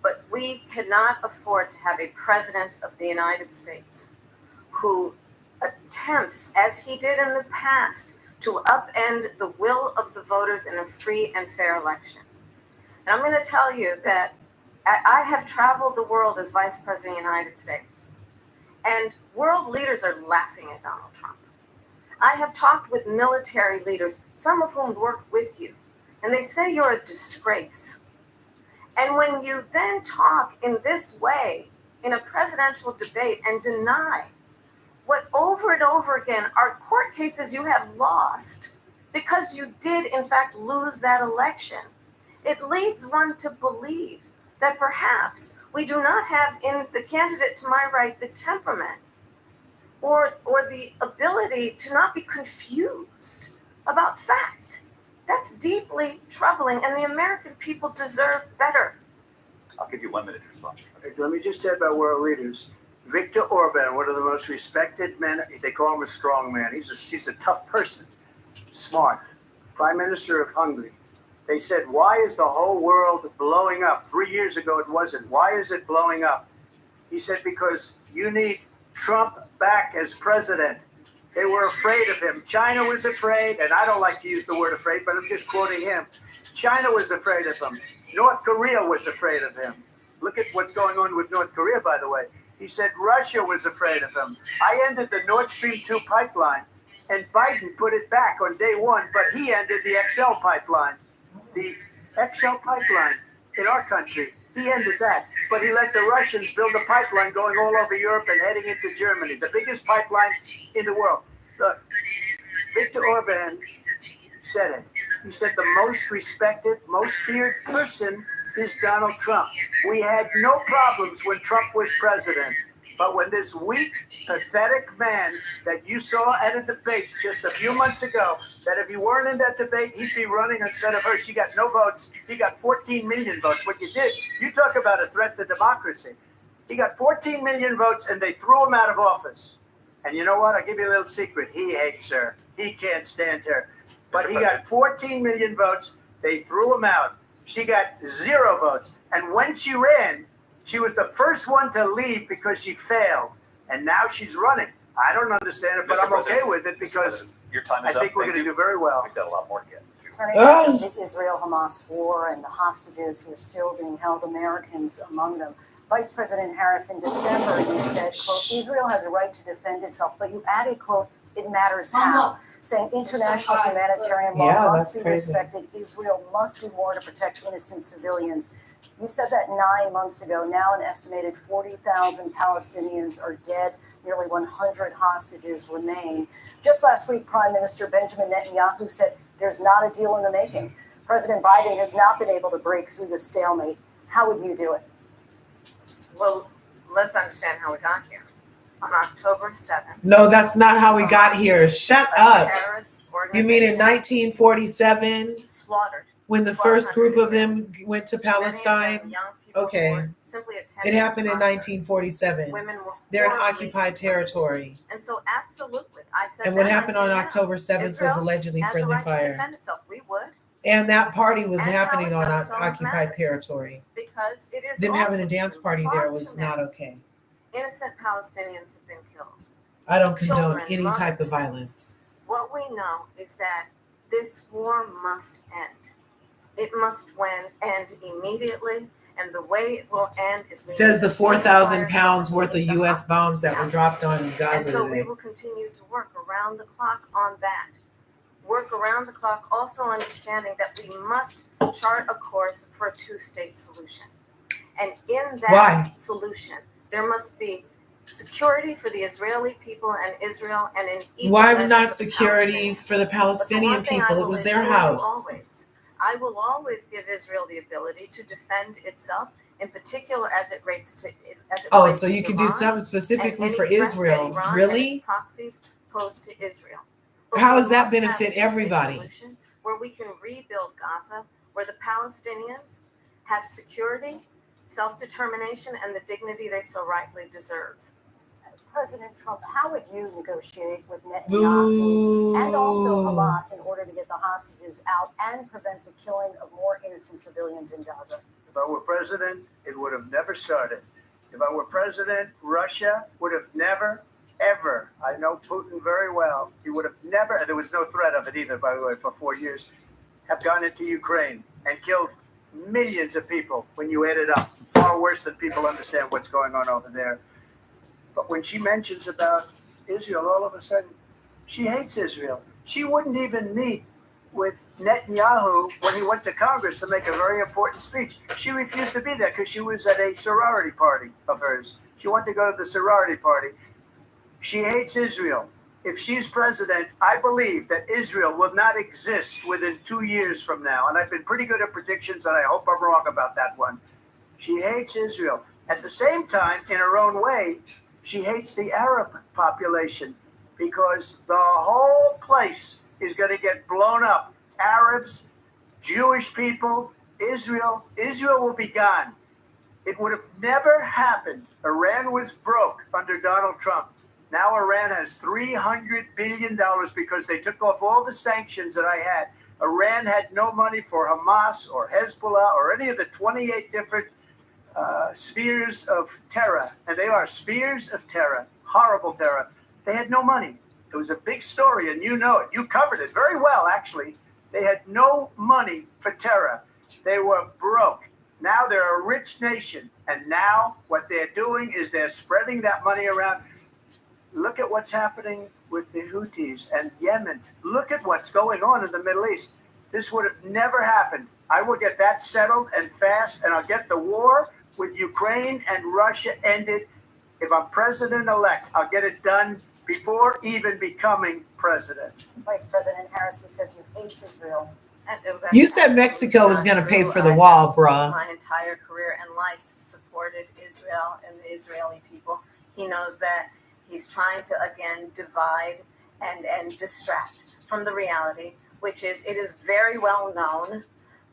But we cannot afford to have a president of the United States who attempts, as he did in the past, to upend the will of the voters in a free and fair election. And I'm going to tell you that I have traveled the world as vice president of the United States. And world leaders are laughing at Donald Trump. I have talked with military leaders, some of whom work with you, and they say you're a disgrace. And when you then talk in this way in a presidential debate and deny what over and over again are court cases you have lost because you did in fact lose that election, it leads one to believe that perhaps we do not have in the candidate to my right the temperament or the ability to not be confused about fact. That's deeply troubling, and the American people deserve better. I'll give you 1 minute to respond. Let me just say about world leaders. Viktor Orban, one of the most respected men, they call him a strong man. He's a tough person, smart. Prime Minister of Hungary. They said, why is the whole world blowing up? 3 years ago it wasn't. Why is it blowing up? He said, because you need Trump back as president. They were afraid of him. China was afraid, and I don't like to use the word afraid, but I'm just quoting him. China was afraid of him. North Korea was afraid of him. Look at what's going on with North Korea, by the way. He said Russia was afraid of him. I ended the Nord Stream 2 pipeline, and Biden put it back on day one, but he ended the XL pipeline. The XL pipeline in our country, he ended that. But he let the Russians build a pipeline going all over Europe and heading into Germany, the biggest pipeline in the world. Look, Viktor Orban said it. He said the most respected, most feared person is Donald Trump. We had no problems when Trump was president. But when this weak, pathetic man that you saw at a debate just a few months ago, that if you weren't in that debate, he'd be running instead of her. She got no votes. He got 14 million votes. What you did, you talk about a threat to democracy. He got 14 million votes, and they threw him out of office. And you know what? I'll give you a little secret. He hates her. He can't stand her. But he got 14 million votes. They threw him out. She got 0 votes. And when she ran, she was the first one to leave because she failed. And now she's running. I don't understand it, but I'm okay with it because your time I is up. think we're going to do very well. We've got a lot more to get to. Turning back to the Israel-Hamas war and the hostages who are still being held, Americans among them. Vice President Harris, in December, you said, quote, Israel has a right to defend itself, but you added, quote, it matters how, saying international humanitarian law must be respected. Israel must do more to protect innocent civilians. You said that 9 months ago. Now an estimated 40,000 Palestinians are dead. Nearly 100 hostages remain. Just last week, Prime Minister Benjamin Netanyahu said there's not a deal in the making. President Biden has not been able to break through the stalemate. How would you do it? Well, let's understand how we got here. On October 7th. No, that's not how we got here. Shut up. You mean in 1947? Slaughtered. When the first group of them went to Palestine? Okay. It happened in 1947. They're in occupied territory. And so absolutely. I said and what happened on October 7th was allegedly friendly fire. We would. And that party was happening on occupied territory. Because it is them having a dance party there was not okay. Innocent Palestinians have been killed. I don't condone any type of violence. What we know is that this war must end. It must end immediately, and the way it will end is... Says the 4,000 pounds worth of U.S. bombs that were dropped on Gaza And so today. we will continue to work around the clock on that. Work around the clock, also understanding that we must chart a course for a two-state solution. And in that solution, there must be security for the Israeli people and Israel, and in equal why not security for the Palestinian people? It was their house. I will always give Israel the ability to defend itself, in particular as it relates to so you can do something specifically for Israel. Really? Proxies posed to Israel. How does that benefit everybody? Where we can rebuild Gaza, where the Palestinians have security, self-determination, and the dignity they so rightly deserve. President Trump, how would you negotiate with Netanyahu and also Hamas in order to get the hostages out and prevent the killing of more innocent civilians in Gaza? If I were president, it would have never started. If I were president, Russia would have never, ever, I know Putin very well, he would have never, and there was no threat of it either, by the way, for 4 years, have gone into Ukraine and killed millions of people when you add it up. Far worse than people understand what's going on over there. But when she mentions about Israel, all of a sudden, she hates Israel. She wouldn't even meet with Netanyahu when he went to Congress to make a very important speech. She refused to be there because she was at a sorority party of hers. She wanted to go to the sorority party. She hates Israel. If she's president, I believe that Israel will not exist within 2 years from now. And I've been pretty good at predictions, and I hope I'm wrong about that one. She hates Israel. At the same time, in her own way, She hates the Arab population because the whole place is going to get blown up. Arabs, Jewish people, Israel will be gone. It would have never happened. Iran was broke under Donald Trump. Now Iran has $300 billion because they took off all the sanctions that I had. Iran had no money for Hamas or Hezbollah or any of the 28 different spheres of terror. And they are spheres of terror, horrible terror. They had no money. It was a big story, and you know it. You covered it very well, actually. They had no money for terror. They were broke. Now they're a rich nation. And now what they're doing is they're spreading that money around. Look at what's happening with the Houthis and Yemen. Look at what's going on in the Middle East. This would have never happened. I will get that settled and fast, and I'll get the war with Ukraine and Russia ended. If I'm president-elect, I'll get it done before even becoming president. Vice President Harris, he says you hate Israel. You said Mexico was going to pay for the wall, bruh. My entire career and life supported Israel and the Israeli people. He knows that he's trying to, again, divide and distract from the reality, which is it is very well known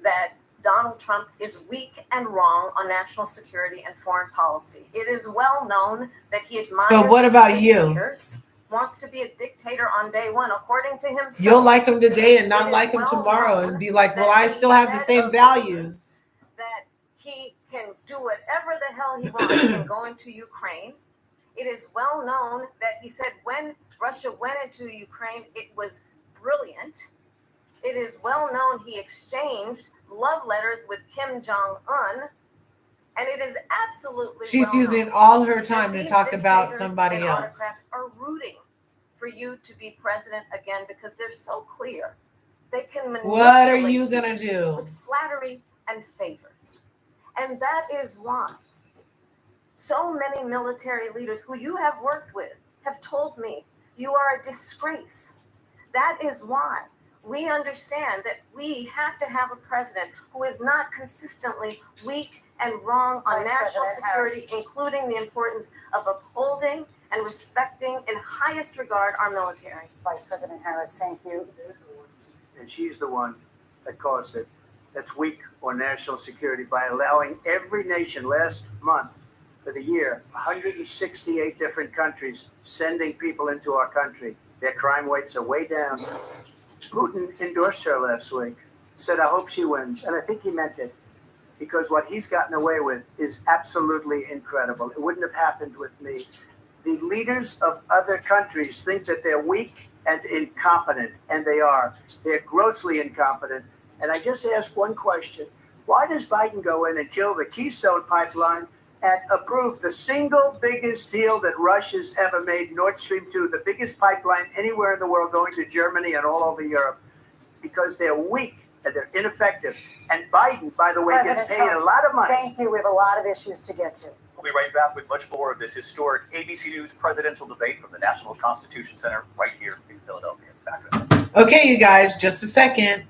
that Donald Trump is weak and wrong on national security and foreign policy. It is well known that he admires But what about you? dictators, wants to be a dictator on day one, according to himself. You'll like him today and not like him tomorrow and be like, well, I still have the same values. That he can do whatever the hell he wants in going to Ukraine. It is well known that he said when Russia went into Ukraine, it was brilliant. It is well known he exchanged love letters with Kim Jong-un. And it is absolutely She's well using known all her that time to these talk about dictators somebody and else. autocrats are rooting for you to be president again because they're so clear. They can manipulate What are you going to do? with flattery and favors. And that is why so many military leaders who you have worked with have told me you are a disgrace. That is why we understand that we have to have a president who is not consistently weak and wrong on Vice national President security, Harris. including the importance of upholding and respecting in highest regard our military. Vice President Harris, thank you. And she's the one that caused it. That's weak on national security by allowing every nation last month for the year, 168 different countries sending people into our country. Their crime rates are way down. Putin endorsed her last week, said, I hope she wins. And I think he meant it because what he's gotten away with is absolutely incredible. It wouldn't have happened with me. The leaders of other countries think that they're weak and incompetent, and they are. They're grossly incompetent. And I just ask one question. Why does Biden go in and kill the Keystone Pipeline and approve the single biggest deal that Russia's ever made, Nord Stream 2, the biggest pipeline anywhere in the world going to Germany and all over Europe? Because they're weak and they're ineffective. And Biden, by the way, President gets paid Trump, a lot of money. Thank you. We have a lot of issues to get to. We'll be right back with much more of this historic ABC News presidential debate from the National Constitution Center right here in Philadelphia. Back in a minute. Okay, you guys, just a second.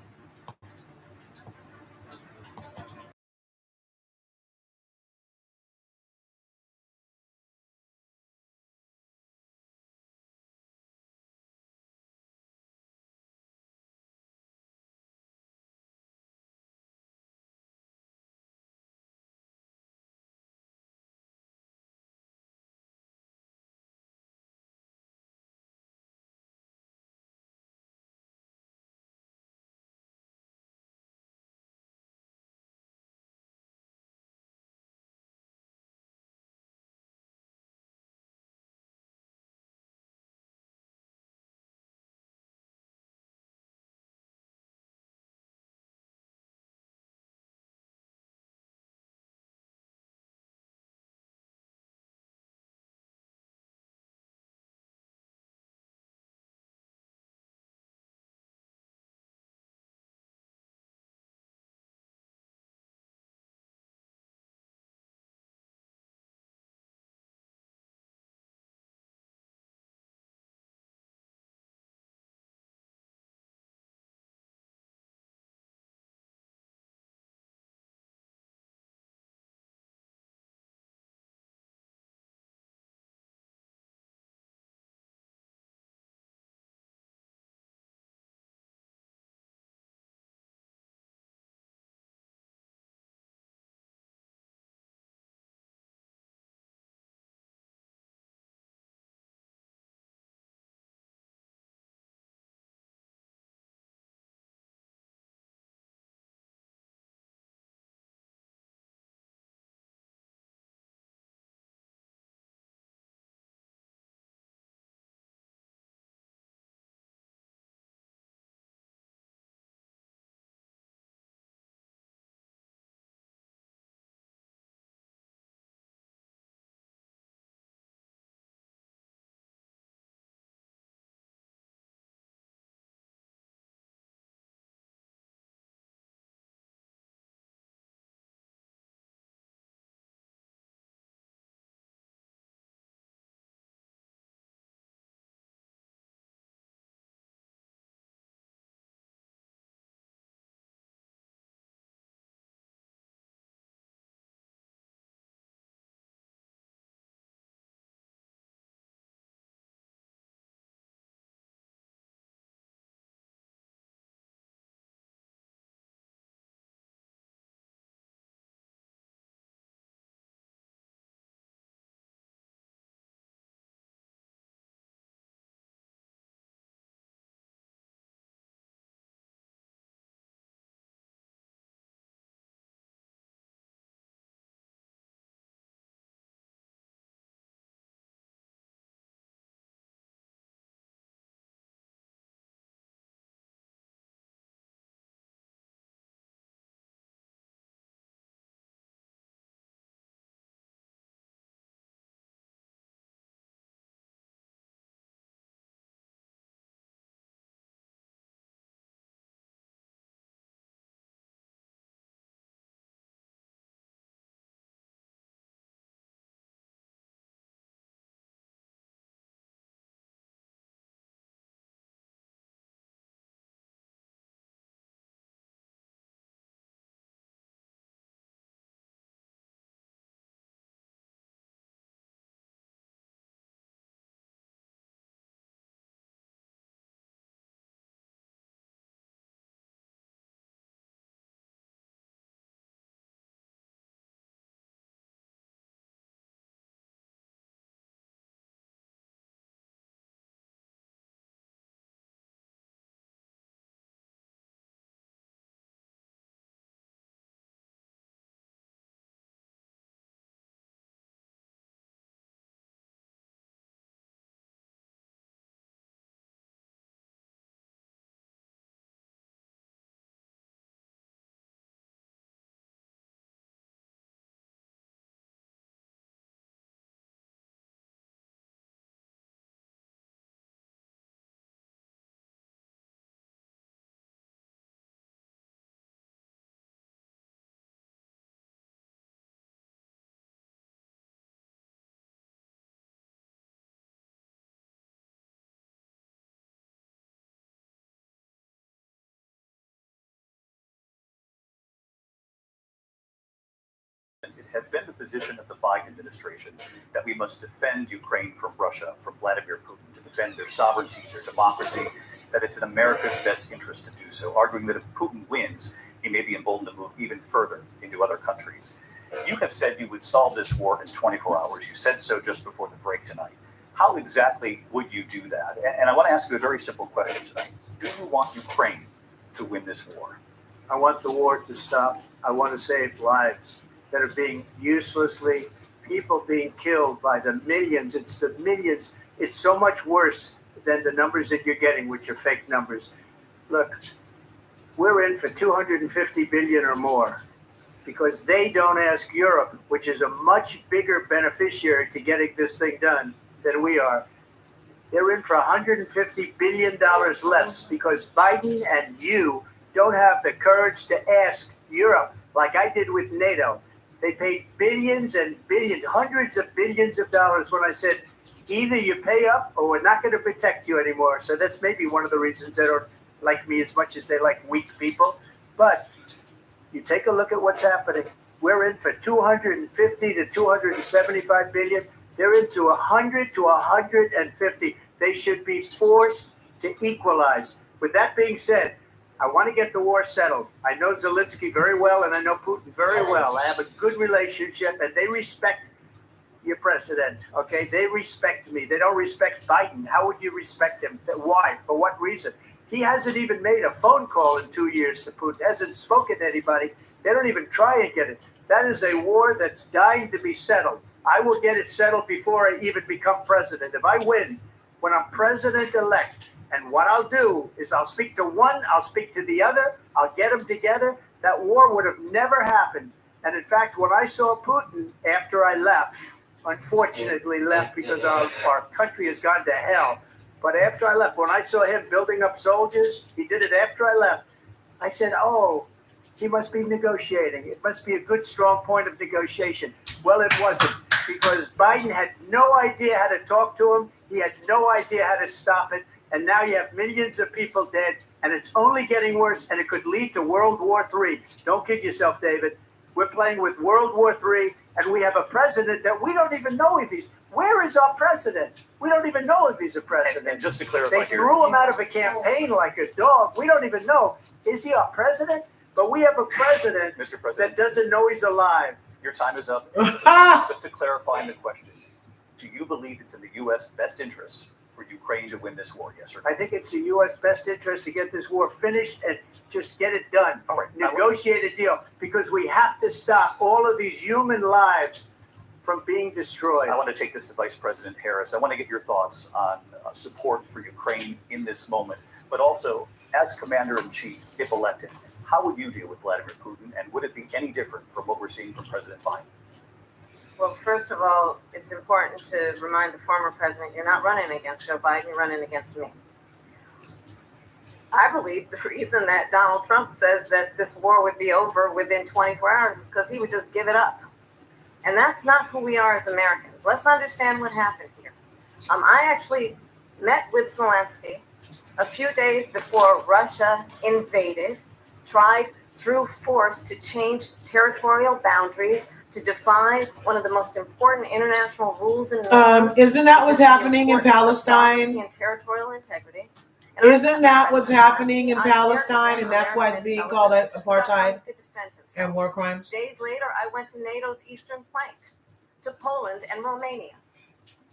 has been the position of the Biden administration that we must defend Ukraine from Russia, from Vladimir Putin, to defend their sovereignty, their democracy, that it's in America's best interest to do so, arguing that if Putin wins, he may be emboldened to move even further into other countries. You have said you would solve this war in 24 hours. You said so just before the break tonight. How exactly would you do that? And I want to ask you a very simple question tonight. Do you want Ukraine to win this war? I want the war to stop. I want to save lives that are being uselessly, people being killed by the millions. It's the millions. It's so much worse than the numbers that you're getting, which are fake numbers. Look, we're in for 250 billion or more because they don't ask Europe, which is a much bigger beneficiary to getting this thing done than we are. They're in for $150 billion less because Biden and you don't have the courage to ask Europe like I did with NATO. They paid billions and billions, hundreds of billions of dollars when I said, either you pay up or we're not going to protect you anymore. So that's maybe one of the reasons they don't like me as much as they like weak people. But you take a look at what's happening. We're in for 250 to 275 billion. They're into 100 to 150. They should be forced to equalize. With that being said, I want to get the war settled. I know Zelensky very well, and I know Putin very well. I have a good relationship, and they respect your president, okay? They respect me. They don't respect Biden. How would you respect him? Why? For what reason? He hasn't even made a phone call in 2 years to Putin, hasn't spoken to anybody. They don't even try and get it. That is a war that's dying to be settled. I will get it settled before I even become president. If I win, when I'm president-elect, and what I'll do is I'll speak to one, I'll speak to the other, I'll get them together. That war would have never happened. And in fact, when I saw Putin after I left, unfortunately left because our country has gone to hell. But after I left, when I saw him building up soldiers, he did it after I left. I said, oh, he must be negotiating. It must be a good, strong point of negotiation. Well, it wasn't, because Biden had no idea how to talk to him. He had no idea how to stop it. And now you have millions of people dead, and it's only getting worse, and it could lead to World War III. Don't kid yourself, David. We're playing with World War III, and we have a president that we don't even know if he's... Where is our president? We don't even know if he's a president. And just to clarify They threw him out of a campaign like a dog. We don't even know. Is he our president? But we have a president, Mr. President, that doesn't know he's alive. your time is up. Just to clarify the question, do you believe it's in the U.S. best interest for Ukraine to win this war, yes or no? I think it's the U.S. best interest to get this war finished and just get it done. All right. Negotiate a deal, because we have to stop all of these human lives from being destroyed. I want to take this to Vice President Harris. I want to get your thoughts on support for Ukraine in this moment, but also as Commander-in-Chief, if elected, how would you deal with Vladimir Putin, and would it be any different from what we're seeing from President Biden? Well, first of all, it's important to remind the former president, you're not running against Joe Biden, you're running against me. I believe the reason that Donald Trump says that this war would be over within 24 hours is because he would just give it up. And that's not who we are as Americans. Let's understand what happened here. I actually met with Zelensky a few days before Russia invaded, tried through force to change territorial boundaries, to define one of the most important international rules and norms. Isn't that what's happening in Palestine? And territorial integrity. And Isn't that what's happening in Palestine? And that's why it's being called apartheid and war crimes? Days later, I went to NATO's eastern flank, to Poland and Romania.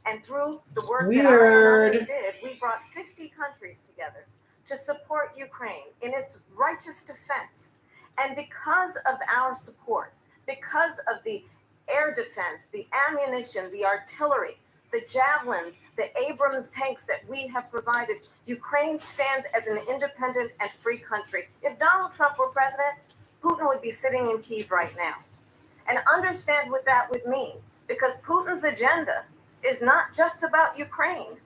And through the work that our others did, we brought 50 countries together to support Ukraine in its righteous defense. And because of our support, because of the air defense, the ammunition, the artillery, the javelins, the Abrams tanks that we have provided, Ukraine stands as an independent and free country. If Donald Trump were president, Putin would be sitting in Kyiv right now. And understand what that would mean, because Putin's agenda is not just about Ukraine.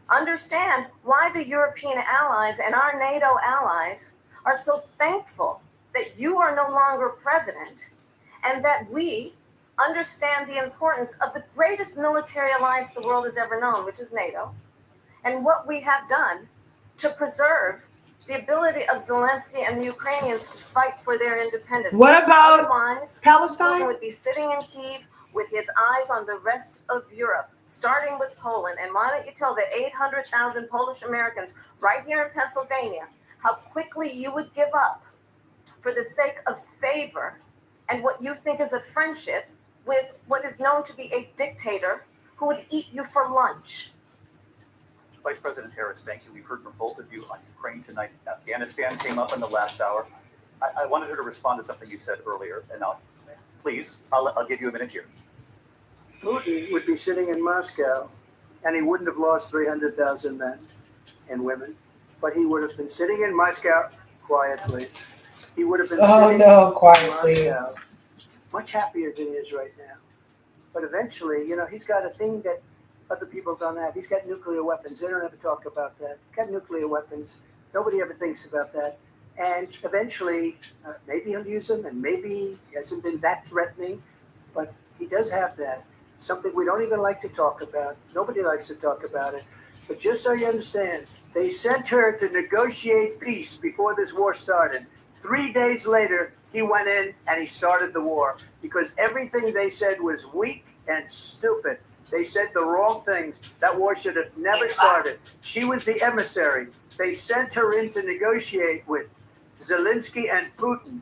Understand why the European allies and our NATO allies are so thankful that you are no longer president, and that we understand the importance of the greatest military alliance the world has ever known, which is NATO, and what we have done to preserve the ability of Zelensky and the Ukrainians to fight for their independence. What about Otherwise, Palestine? Putin would be sitting in Kyiv with his eyes on the rest of Europe, starting with Poland. And why don't you tell the 800,000 Polish Americans right here in Pennsylvania how quickly you would give up for the sake of favor and what you think is a friendship with what is known to be a dictator who would eat you for lunch. Vice President Harris, thank you. We've heard from both of you on Ukraine tonight. Afghanistan came up in the last hour. I wanted her to respond to something you said earlier, and I'll give you a minute here. Putin would be sitting in Moscow, and he wouldn't have lost 300,000 men and women, but he would have been sitting in Moscow, quiet please. He would have been sitting quiet in Moscow, please. much happier than he is right now. But eventually, he's got a thing that other people don't have. He's got nuclear weapons. They don't ever talk about that. He's got nuclear weapons. Nobody ever thinks about that. And eventually, maybe he'll use them, and maybe he hasn't been that threatening, but he does have that. Something we don't even like to talk about. Nobody likes to talk about it. But just so you understand, they sent her to negotiate peace before this war started. 3 days later, he went in and he started the war because everything they said was weak and stupid. They said the wrong things. That war should have never started. She was the emissary. They sent her in to negotiate with Zelensky and Putin,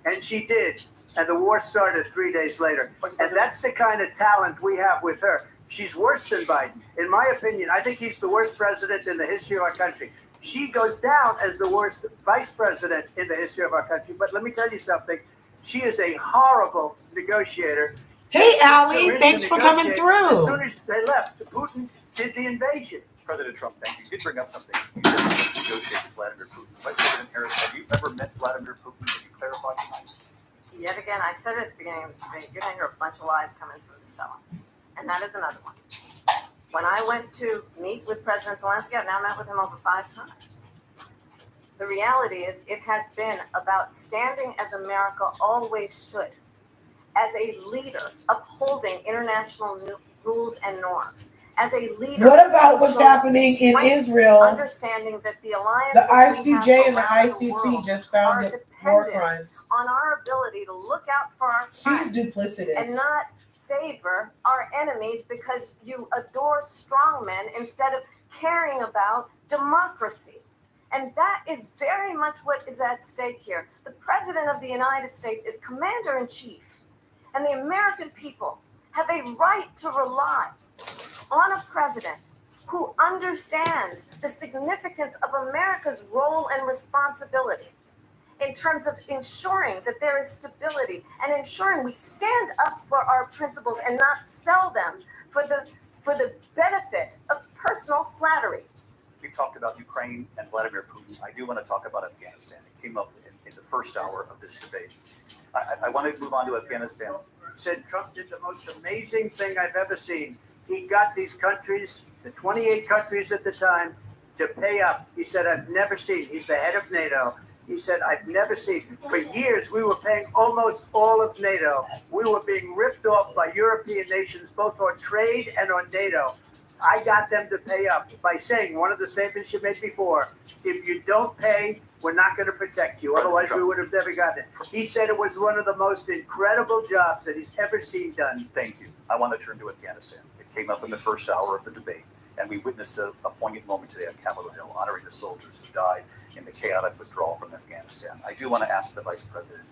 and she did. And the war started 3 days later. And that's the kind of talent we have with her. She's worse than Biden. In my opinion, I think he's the worst president in the history of our country. She goes down as the worst vice president in the history of our country. But let me tell you something. She is a horrible negotiator. Hey, Allie, thanks for coming through. As soon as they left, Putin did the invasion. President Trump, thank you. You did bring up something. You said you went to negotiate with Vladimir Putin. Vice President Harris, have you ever met Vladimir Putin? Can you clarify tonight? Yet again, I said at the beginning of this debate, you're going to hear a bunch of lies coming from this fellow. And that is another one. When I went to meet with President Zelensky, I've now met with him over 5 times. The reality is it has been about standing as America always should, as a leader upholding international rules and norms, as a leader. What about what's happening in Israel? Understanding that the alliance, the ICJ and the ICC just found war crimes on our ability to look out for our friends. She's duplicitous. And not favor our enemies because you adore strongmen instead of caring about democracy. And that is very much what is at stake here. The President of the United States is Commander-in-Chief, and the American people have a right to rely on a president who understands the significance of America's role and responsibility in terms of ensuring that there is stability and ensuring we stand up for our principles and not sell them for the benefit of personal flattery. We talked about Ukraine and Vladimir Putin. I do want to talk about Afghanistan. It came up in the first hour of this debate. I want to move on to Afghanistan. Said Trump did the most amazing thing I've ever seen. He got these countries, the 28 countries at the time, to pay up. He said, I've never seen. He's the head of NATO. He said, I've never seen. For years, we were paying almost all of NATO. We were being ripped off by European nations, both on trade and on NATO. I got them to pay up by saying one of the statements you made before, if you don't pay, we're not going to protect you. Otherwise, we would have never gotten it. He said it was one of the most incredible jobs that he's ever seen done. Thank you. I want to turn to Afghanistan. It came up in the first hour of the debate, and we witnessed a poignant moment today on Capitol Hill, honoring the soldiers who died in the chaotic withdrawal from Afghanistan. I do want to ask the Vice President,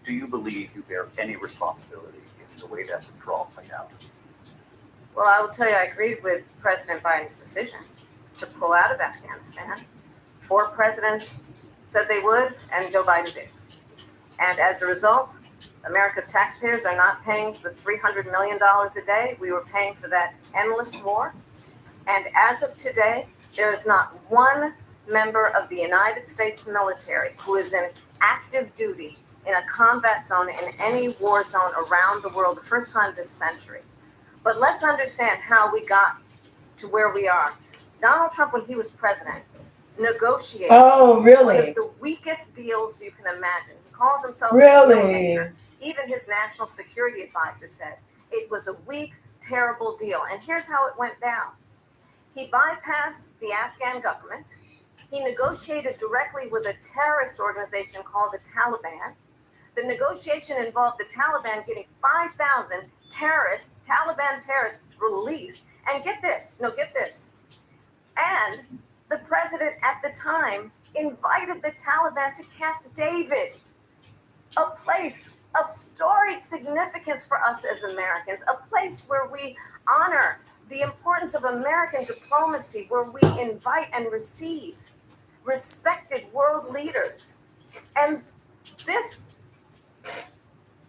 do you believe you bear any responsibility in the way that withdrawal played out? Well, I will tell you, I agreed with President Biden's decision to pull out of Afghanistan. 4 presidents said they would, and Joe Biden did. And as a result, America's taxpayers are not paying the $300 million a day we were paying for that endless war. And as of today, there is not one member of the United States military who is in active duty in a combat zone in any war zone around the world, the first time this century. But let's understand how we got to where we are. Donald Trump, when he was president, negotiated one of the weakest deals you can imagine. He calls himself a deal. Even his national security advisor said it was a weak, terrible deal. And here's how it went down. He bypassed the Afghan government. He negotiated directly with a terrorist organization called the Taliban. The negotiation involved the Taliban getting 5,000 Taliban terrorists released. And get this. And the president at the time invited the Taliban to Camp David, a place of storied significance for us as Americans, a place where we honor the importance of American diplomacy, where we invite and receive respected world leaders. And this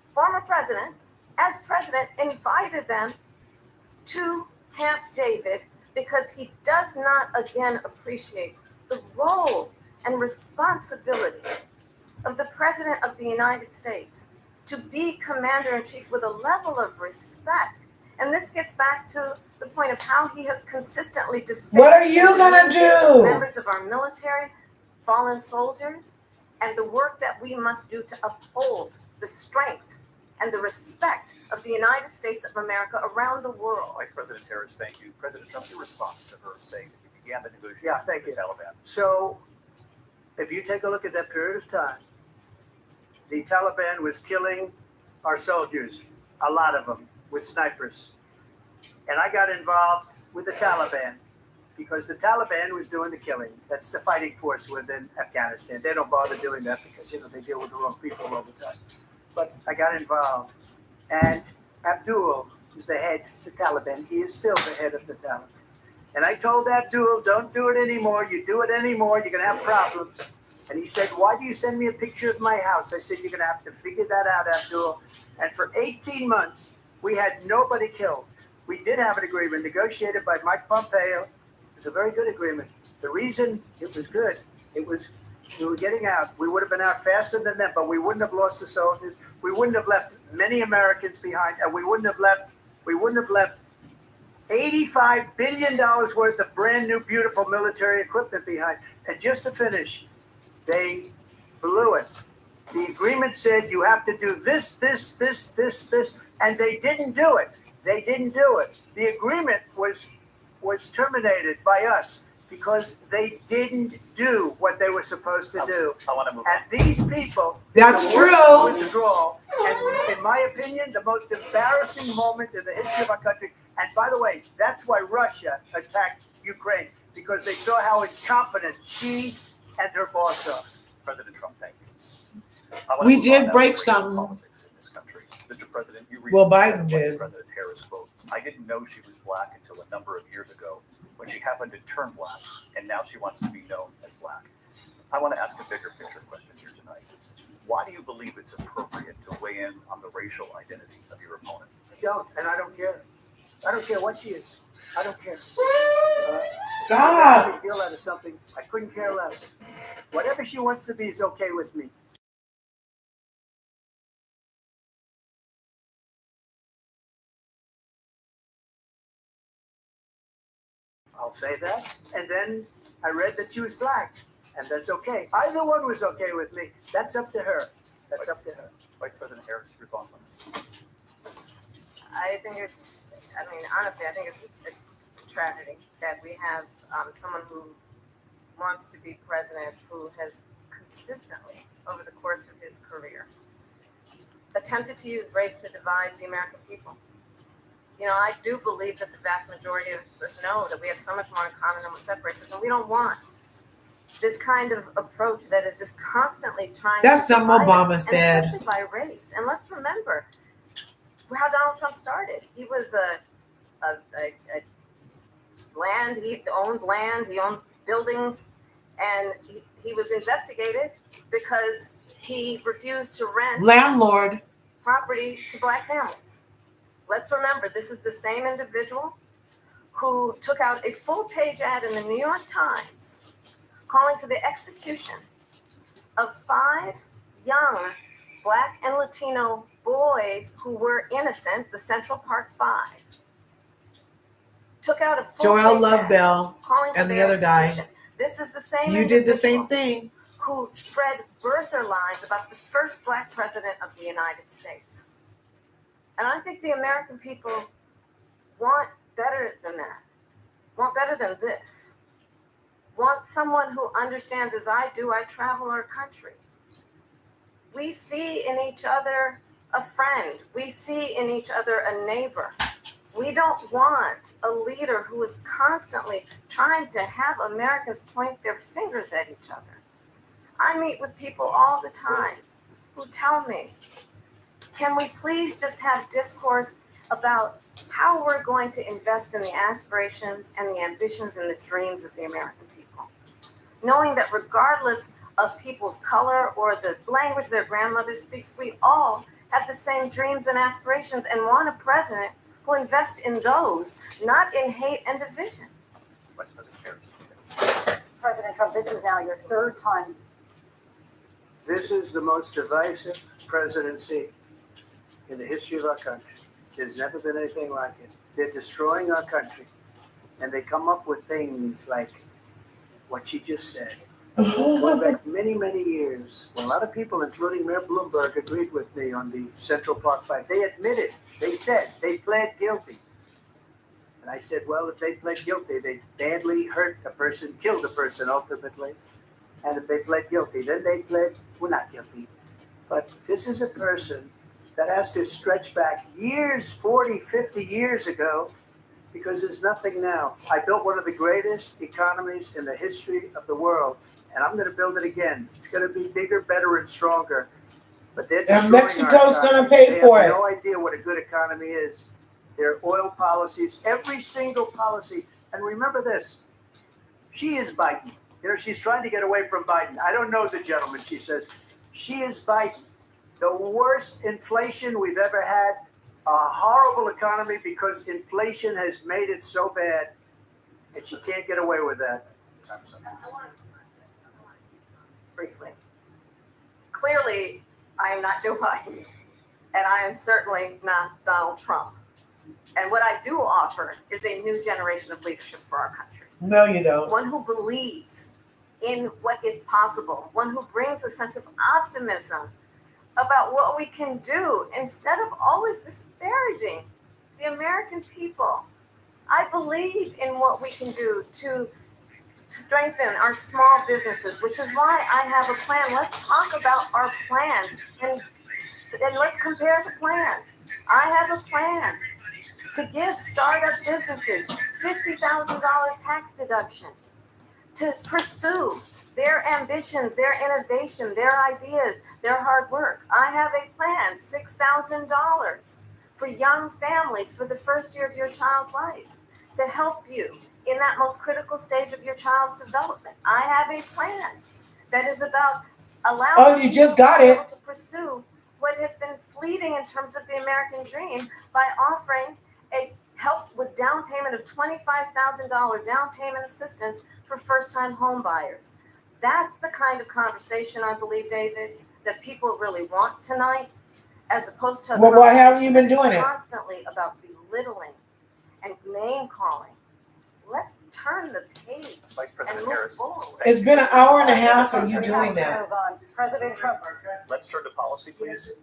former president, as president, invited them to Camp David because he does not again appreciate the role and responsibility of the President of the United States to be commander-in-chief with a level of respect. And this gets back to the point of how he has consistently displayed. What are you gonna do? Members of our military, fallen soldiers, and the work that we must do to uphold the strength and the respect of the United States of America around the world. Vice President Harris, thank you. President Trump, your response to her saying that you began the negotiations Yeah, thank with the Taliban. So, if you take a look at that period of time, the Taliban was killing our soldiers, a lot of them, with snipers. And I got involved with the Taliban because the Taliban was doing the killing. That's the fighting force within Afghanistan. They don't bother doing that because, they deal with the wrong people all the time. But I got involved. And Abdul is the head of the Taliban. He is still the head of the Taliban. And I told Abdul, don't do it anymore. You do it anymore, you're going to have problems. And he said, why do you send me a picture of my house? I said, you're going to have to figure that out, Abdul. And for 18 months, we had nobody killed. We did have an agreement negotiated by Mike Pompeo. It was a very good agreement. The reason it was good, we were getting out. We would have been out faster than them, but we wouldn't have lost the soldiers. We wouldn't have left many Americans behind, and we wouldn't have left $85 billion worth of brand new, beautiful military equipment behind. And just to finish, they blew it. The agreement said you have to do this, and they didn't do it. The agreement was terminated by us because they didn't do what they were supposed to do. I want to move And on. these people, That's the worst true. withdrawal, and in my opinion, the most embarrassing moment in the history of our country. And by the way, that's why Russia attacked Ukraine, because they saw how incompetent she and her boss are. President Trump, thank you. I wanna We move did on now break to racial something. politics in this country. Mr. President, you Well, recently Biden said of did. Vice President Harris, quote, I didn't know she was black until a number of years ago when she happened to turn black, and now she wants to be known as black. I want to ask a bigger picture question here tonight. Why do you believe it's appropriate to weigh in on the racial identity of your opponent? I don't, and I don't care. I don't care what she is. I don't care. Stop. I feel that is something I couldn't care less. Whatever she wants to be is okay with me. I'll say that. And then I read that she was black, and that's okay. Either one was okay with me. That's up to her. That's up to her. Vice President Harris, your thoughts on this? I think honestly, I think it's a tragedy that we have someone who wants to be president who has consistently, over the course of his career, attempted to use race to divide the American people. I do believe that the vast majority of us know that we have so much more in common than what separates us, and we don't want this kind of approach that is just constantly trying That's to something divide Obama us, said. and especially by race. And let's remember how Donald Trump started. He was he owned buildings, and he was investigated because he refused to rent Landlord. property to black families. Let's remember, this is the same individual who took out a full-page ad in the New York Times calling for the execution of 5 young Black and Latino boys who were innocent, the Central Park 5. Took out a full-page Joel ad Lovebell calling for and the their other guy. execution. This is the same You did the same individual thing. who spread birther lies about the first black president of the United States. And I think the American people want better than that, want better than this. want someone who understands, as I do. I travel our country. We see in each other a friend. We see in each other a neighbor. We don't want a leader who is constantly trying to have Americans point their fingers at each other. I meet with people all the time who tell me, can we please just have discourse about how we're going to invest in the aspirations and the ambitions and the dreams of the American people? Knowing that regardless of people's color or the language their grandmother speaks, we all have the same dreams and aspirations and want a president who invests in those, not in hate and division. Vice President Harris. President Trump, this is now your third time. This is the most divisive presidency in the history of our country. There's never been anything like it. They're destroying our country, and they come up with things like what she just said. Going back many, many years, when a lot of people, including Mayor Bloomberg, agreed with me on the Central Park fight, they admitted, they said they pled guilty. And I said, well, if they pled guilty, they badly hurt a person, killed a person ultimately. And if they pled guilty, then they pled, we're not guilty. But this is a person that has to stretch back years, 40, 50 years ago, because there's nothing now. I built one of the greatest economies in the history of the world, and I'm going to build it again. It's going to be bigger, better, and stronger. But they're destroying And Mexico's going to pay they for have it. no idea what a good economy is. Their oil policies, every single policy. And remember this, she is Biden. You know, she's trying to get away from Biden. I don't know the gentleman, she says. She is Biden. The worst inflation we've ever had, a horrible economy because inflation has made it so bad, and she can't get away with that. Briefly. Clearly, I am not Joe Biden, and I am certainly not Donald Trump. And what I do offer is a new generation of leadership for our country. No, you don't. One who believes in what is possible, one who brings a sense of optimism about what we can do instead of always disparaging the American people. I believe in what we can do to strengthen our small businesses, which is why I have a plan. Let's talk about our plans and let's compare the plans. I have a plan to give startup businesses $50,000 tax deduction to pursue their ambitions, their innovation, their ideas, their hard work. I have a plan, $6,000 for young families for the first year of your child's life to help you in that most critical stage of your child's development. I have a plan that is about allowing you just got people it. to pursue what has been fleeting in terms of the American dream by offering a help with down payment of $25,000 down payment assistance for first-time home buyers. That's the kind of conversation, I believe, David, that people really want tonight, as opposed to Well, why haven't you been doing it? Constantly about belittling and name calling. Let's turn the page Vice and President move Harris. forward. It's been an hour and a half of you We doing have to that. move on. President Trump. Let's turn to policy, please.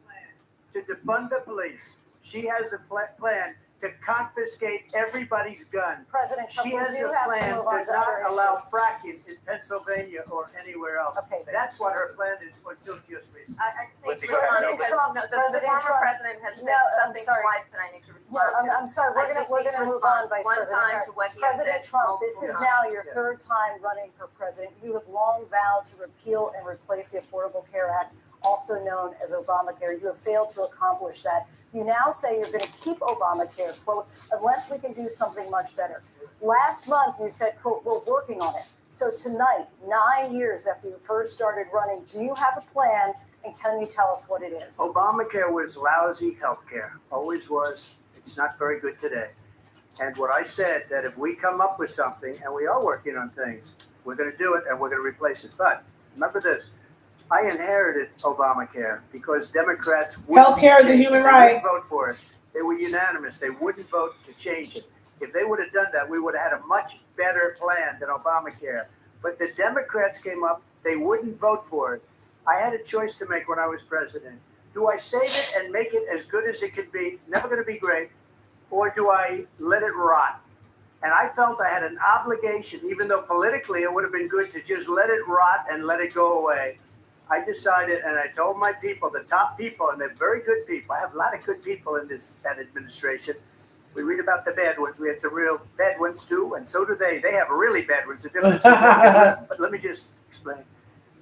To defund the police, she has a plan to confiscate everybody's gun. President Trump, She we has do a have to plan move on to to not other allow issues. fracking in Pennsylvania or anywhere else. Okay. That's what her plan is until just recently. I just need Lindsay, to go ahead. respond because Trump, the President former Trump. president has said No, I'm something sorry. twice that I need to No, respond to. I'm sorry. I We're just gonna need to move respond on, Vice one President time Harris. to what he has President said Trump, this multiple is times. now your third time running for president. You have long vowed to repeal and replace the Affordable Care Act, also known as Obamacare. You have failed to accomplish that. You now say you're going to keep Obamacare, quote, unless we can do something much better. Last month, you said, quote, we're working on it. So tonight, 9 years after you first started running, do you have a plan, and can you tell us what it is? Obamacare was lousy health care, always was. It's not very good today. And what I said, that if we come up with something, and we are working on things, we're going to do it and we're going to replace it. But remember this, I inherited Obamacare because Democrats Healthcare is a human right. wouldn't vote for it. They were unanimous. They wouldn't vote to change it. If they would have done that, we would have had a much better plan than Obamacare. But the Democrats came up, they wouldn't vote for it. I had a choice to make when I was president. Do I save it and make it as good as it could be, never going to be great, or do I let it rot? And I felt I had an obligation, even though politically it would have been good to just let it rot and let it go away. I decided, and I told my people, the top people, and they're very good people. I have a lot of good people in that administration. We read about the bad ones. We had some real bad ones too, and so do they. They have really bad ones. The difference is but let me just explain.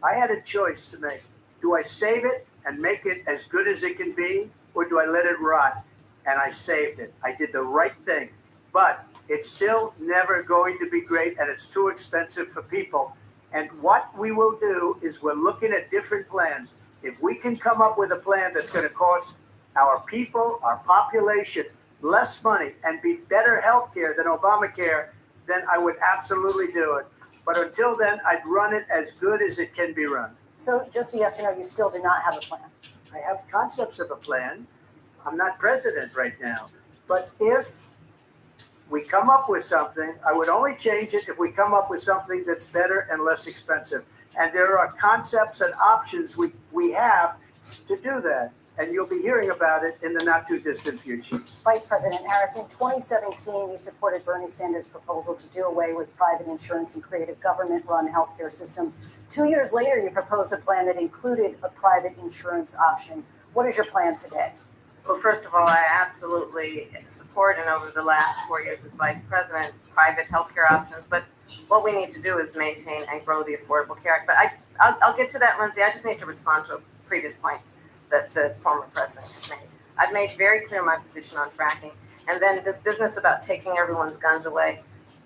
I had a choice to make. Do I save it and make it as good as it can be, or do I let it rot? And I saved it. I did the right thing. But it's still never going to be great, and it's too expensive for people. And what we will do is we're looking at different plans. If we can come up with a plan that's going to cost our people, our population, less money and be better health care than Obamacare, then I would absolutely do it. But until then, I'd run it as good as it can be run. So just a yes or no, you still do not have a plan? I have concepts of a plan. I'm not president right now. But if we come up with something, I would only change it if we come up with something that's better and less expensive. And there are concepts and options we have to do that. And you'll be hearing about it in the not too distant future. Vice President Harris, in 2017, you supported Bernie Sanders' proposal to do away with private insurance and create a government-run healthcare system. 2 years later, you proposed a plan that included a private insurance option. What is your plan today? Well, first of all, I absolutely support, and over the last 4 years as vice president, private healthcare options. But what we need to do is maintain and grow the Affordable Care Act. But I'll get to that, Lindsay. I just need to respond to a previous point that the former president has made. I've made very clear my position on fracking. And then this business about taking everyone's guns away.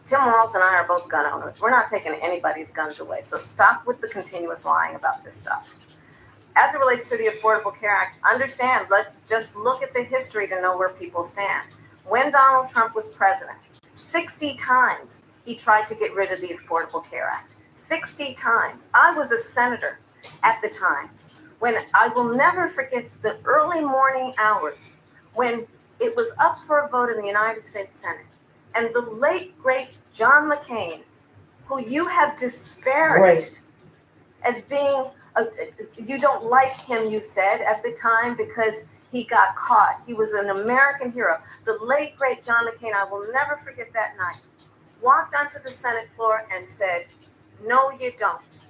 Tim Walz and I are both gun owners. We're not taking anybody's guns away. So stop with the continuous lying about this stuff. As it relates to the Affordable Care Act, understand, just look at the history to know where people stand. When Donald Trump was president, 60 times he tried to get rid of the Affordable Care Act. 60 times. I was a senator at the time. When I will never forget the early morning hours when it was up for a vote in the United States Senate. And the late, great John McCain, who you have disparaged as being, you don't like him, you said at the time, because he got caught. He was an American hero. The late, great John McCain, I will never forget that night, walked onto the Senate floor and said, no, you don't.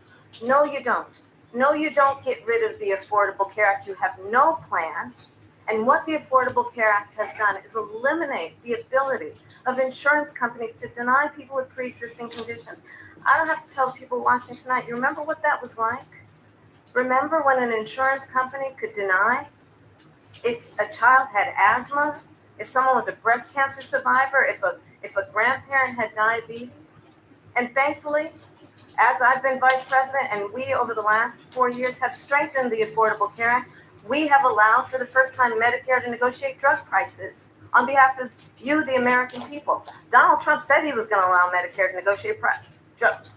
No, you don't. No, you don't get rid of the Affordable Care Act. You have no plan. And what the Affordable Care Act has done is eliminate the ability of insurance companies to deny people with pre-existing conditions. I don't have to tell people watching tonight, you remember what that was like? Remember when an insurance company could deny if a child had asthma, if someone was a breast cancer survivor, if a grandparent had diabetes? And thankfully, as I've been vice president and we over the last 4 years have strengthened the Affordable Care Act, we have allowed for the first time Medicare to negotiate drug prices on behalf of you, the American people. Donald Trump said he was going to allow Medicare to negotiate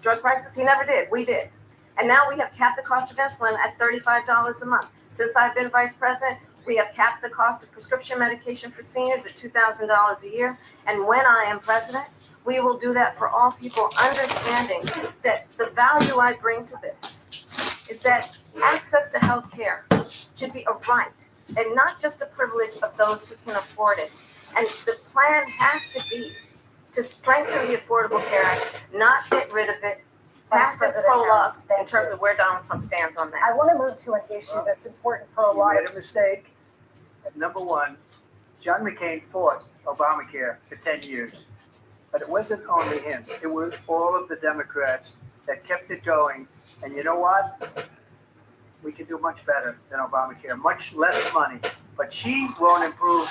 drug prices. He never did. We did. And now we have capped the cost of insulin at $35 a month. Since I've been vice president, we have capped the cost of prescription medication for seniors at $2,000 a year. And when I am president, we will do that for all people, understanding that the value I bring to this is that access to health care should be a right and not just a privilege of those who can afford it. And the plan has to be to strengthen the Affordable Care Act, not get rid of it. Vice That's President Harris, in terms of where Donald Trump stands on that. I want to move to an issue that's important for a You lot made of a mistake. Number one, John McCain fought Obamacare for 10 years. But it wasn't only him. It was all of the Democrats that kept it going. And you know what? We can do much better than Obamacare, much less money. But she won't improve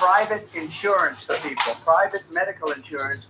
private insurance for people, private medical insurance.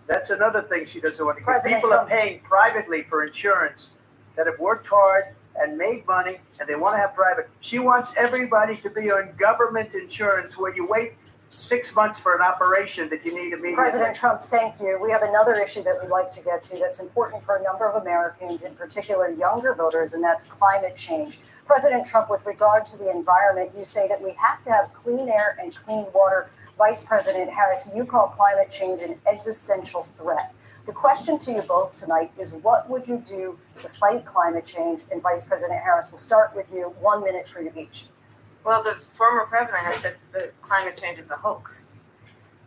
That's another thing she doesn't want to do. People are paying privately for insurance that have worked hard and made money, and they want to have private. She wants everybody to be on government insurance where you wait 6 months for an operation that you need immediately. President Trump, thank you. We have another issue that we'd like to get to that's important for a number of Americans, in particular younger voters, and that's climate change. President Trump, with regard to the environment, you say that we have to have clean air and clean water. Vice President Harris, you call climate change an existential threat. The question to you both tonight is, what would you do to fight climate change? And Vice President Harris, we'll start with you. 1 minute for you each. Well, the former president has said that climate change is a hoax.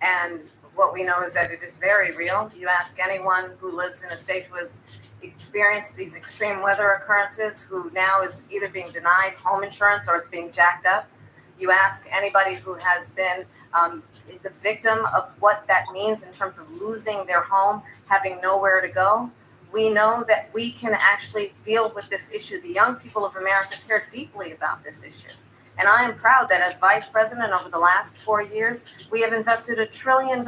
And what we know is that it is very real. You ask anyone who lives in a state who has experienced these extreme weather occurrences, who now is either being denied home insurance or it's being jacked up. You ask anybody who has been the victim of what that means in terms of losing their home, having nowhere to go. We know that we can actually deal with this issue. The young people of America care deeply about this issue. And I am proud that as vice president over the last 4 years, we have invested $1 trillion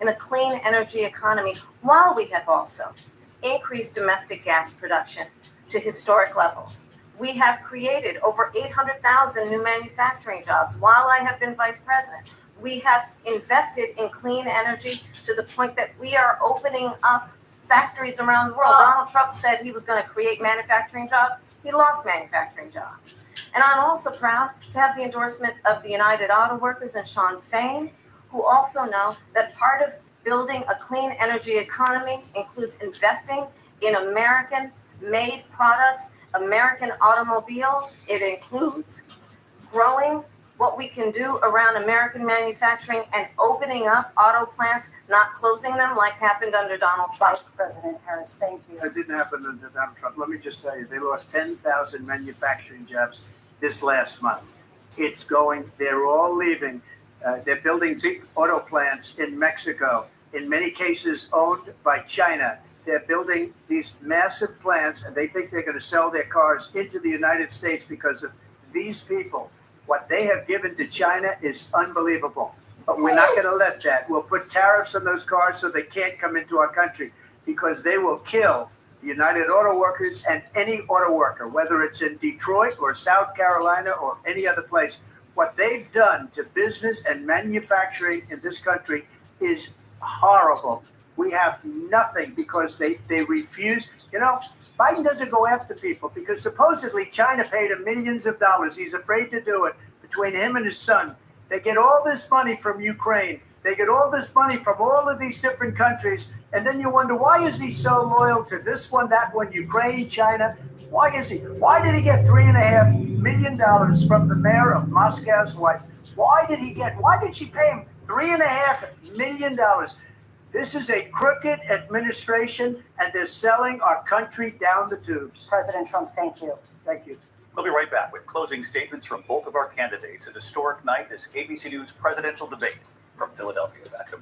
in a clean energy economy, while we have also increased domestic gas production to historic levels. We have created over 800,000 new manufacturing jobs while I have been vice president. We have invested in clean energy to the point that we are opening up factories around the world. Donald Trump said he was going to create manufacturing jobs. He lost manufacturing jobs. And I'm also proud to have the endorsement of the United Auto Workers and Sean Fain, who also know that part of building a clean energy economy includes investing in American-made products, American automobiles. It includes growing what we can do around American manufacturing and opening up auto plants, not closing them like happened under Donald Trump. Vice President Harris, thank you. That didn't happen under Donald Trump. Let me just tell you, they lost 10,000 manufacturing jobs this last month. It's going, they're all leaving. They're building big auto plants in Mexico, in many cases owned by China. They're building these massive plants, and they think they're going to sell their cars into the United States because of these people. What they have given to China is unbelievable. But we're not going to let that. We'll put tariffs on those cars so they can't come into our country, because they will kill the United Auto Workers and any auto worker, whether it's in Detroit or South Carolina or any other place. What they've done to business and manufacturing in this country is horrible. We have nothing because they refuse. You know, Biden doesn't go after people because supposedly China paid him millions of dollars. He's afraid to do it. Between him and his son, they get all this money from Ukraine. They get all this money from all of these different countries. And then you wonder, why is he so loyal to this one, that one, Ukraine, China? Why is he? Why did he get $3.5 million from the mayor of Moscow's wife? Why did she pay him $3.5 million? This is a crooked administration, and they're selling our country down the tubes. President Trump, thank you. Thank you. We'll be right back with closing statements from both of our candidates. An historic night, this ABC News presidential debate from Philadelphia. Back to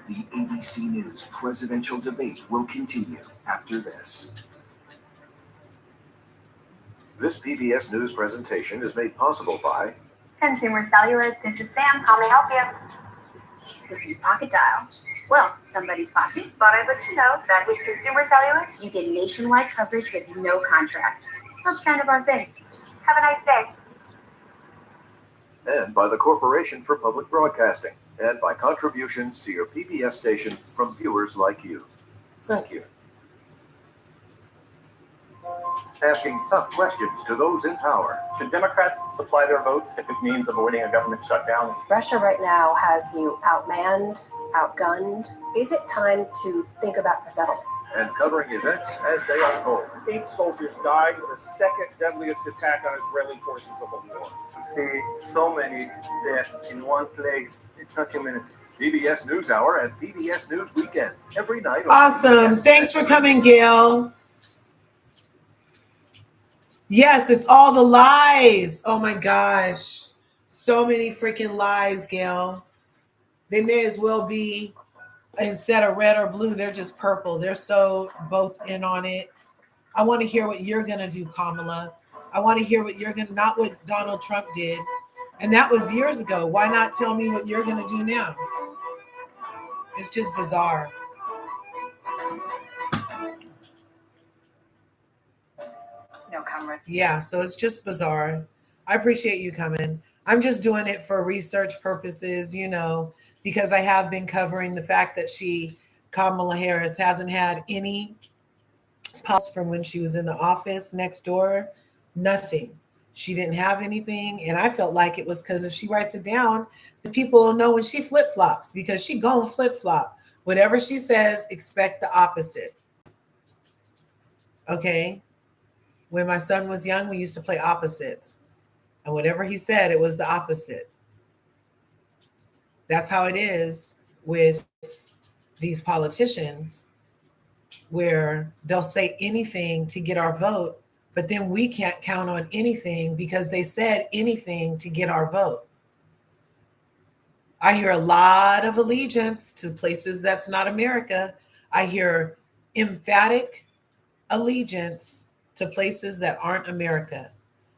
The ABC News presidential debate will continue after this. This PBS News presentation is made possible by Consumer Cellular. This is Sam. How may I help you? This is Pocket Dial. Well, somebody's pocket. Thought I'd let you know that with Consumer Cellular, you get nationwide coverage with no contract. That's kind of our thing. Have a nice day. and by the Corporation for Public Broadcasting, and by contributions to your PBS station from viewers like you. Thank you. Asking tough questions to those in power. Should Democrats supply their votes if it means avoiding a government shutdown? Russia right now has you outmanned, outgunned. Is it time to think about a settlement? And covering events as they unfold. 8 soldiers died in the second deadliest attack on Israeli forces of the war. To see so many deaths in one place, it's not humanity. PBS NewsHour and PBS News Weekend every night. Awesome. Thanks for coming, Gail. Yes, it's all the lies. Oh my gosh. So many freaking lies, Gail. They may as well be, instead of red or blue, they're just purple. They're so both in on it. I want to hear what you're going to do, Kamala. I want to hear what you're going to, not what Donald Trump did. And that was years ago. Why not tell me what you're going to do now? It's just bizarre. No comment. Yeah, so it's just bizarre. I appreciate you coming. I'm just doing it for research purposes, you know, because I have been covering the fact that Kamala Harris, hasn't had any pulse from when she was in the office next door. Nothing. She didn't have anything. And I felt like it was because if she writes it down, the people will know when she flip-flops, because she gonna flip-flop. Whatever she says, expect the opposite. Okay? When my son was young, we used to play opposites. And whatever he said, it was the opposite. That's how it is with these politicians, where they'll say anything to get our vote, but then we can't count on anything because they said anything to get our vote. I hear a lot of allegiance to places that's not America. I hear emphatic allegiance to places that aren't America.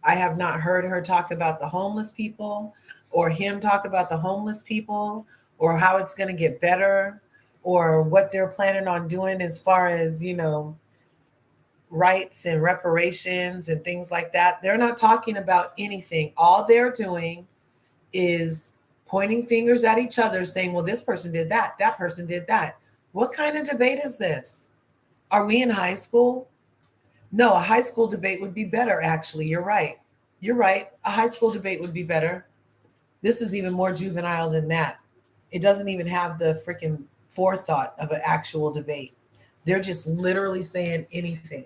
I have not heard her talk about the homeless people or him talk about the homeless people or how it's going to get better or what they're planning on doing as far as, rights and reparations and things like that. They're not talking about anything. All they're doing is pointing fingers at each other saying, well, this person did that. That person did that. What kind of debate is this? Are we in high school? No, a high school debate would be better, actually. You're right. You're right. A high school debate would be better. This is even more juvenile than that. It doesn't even have the freaking forethought of an actual debate. They're just literally saying anything.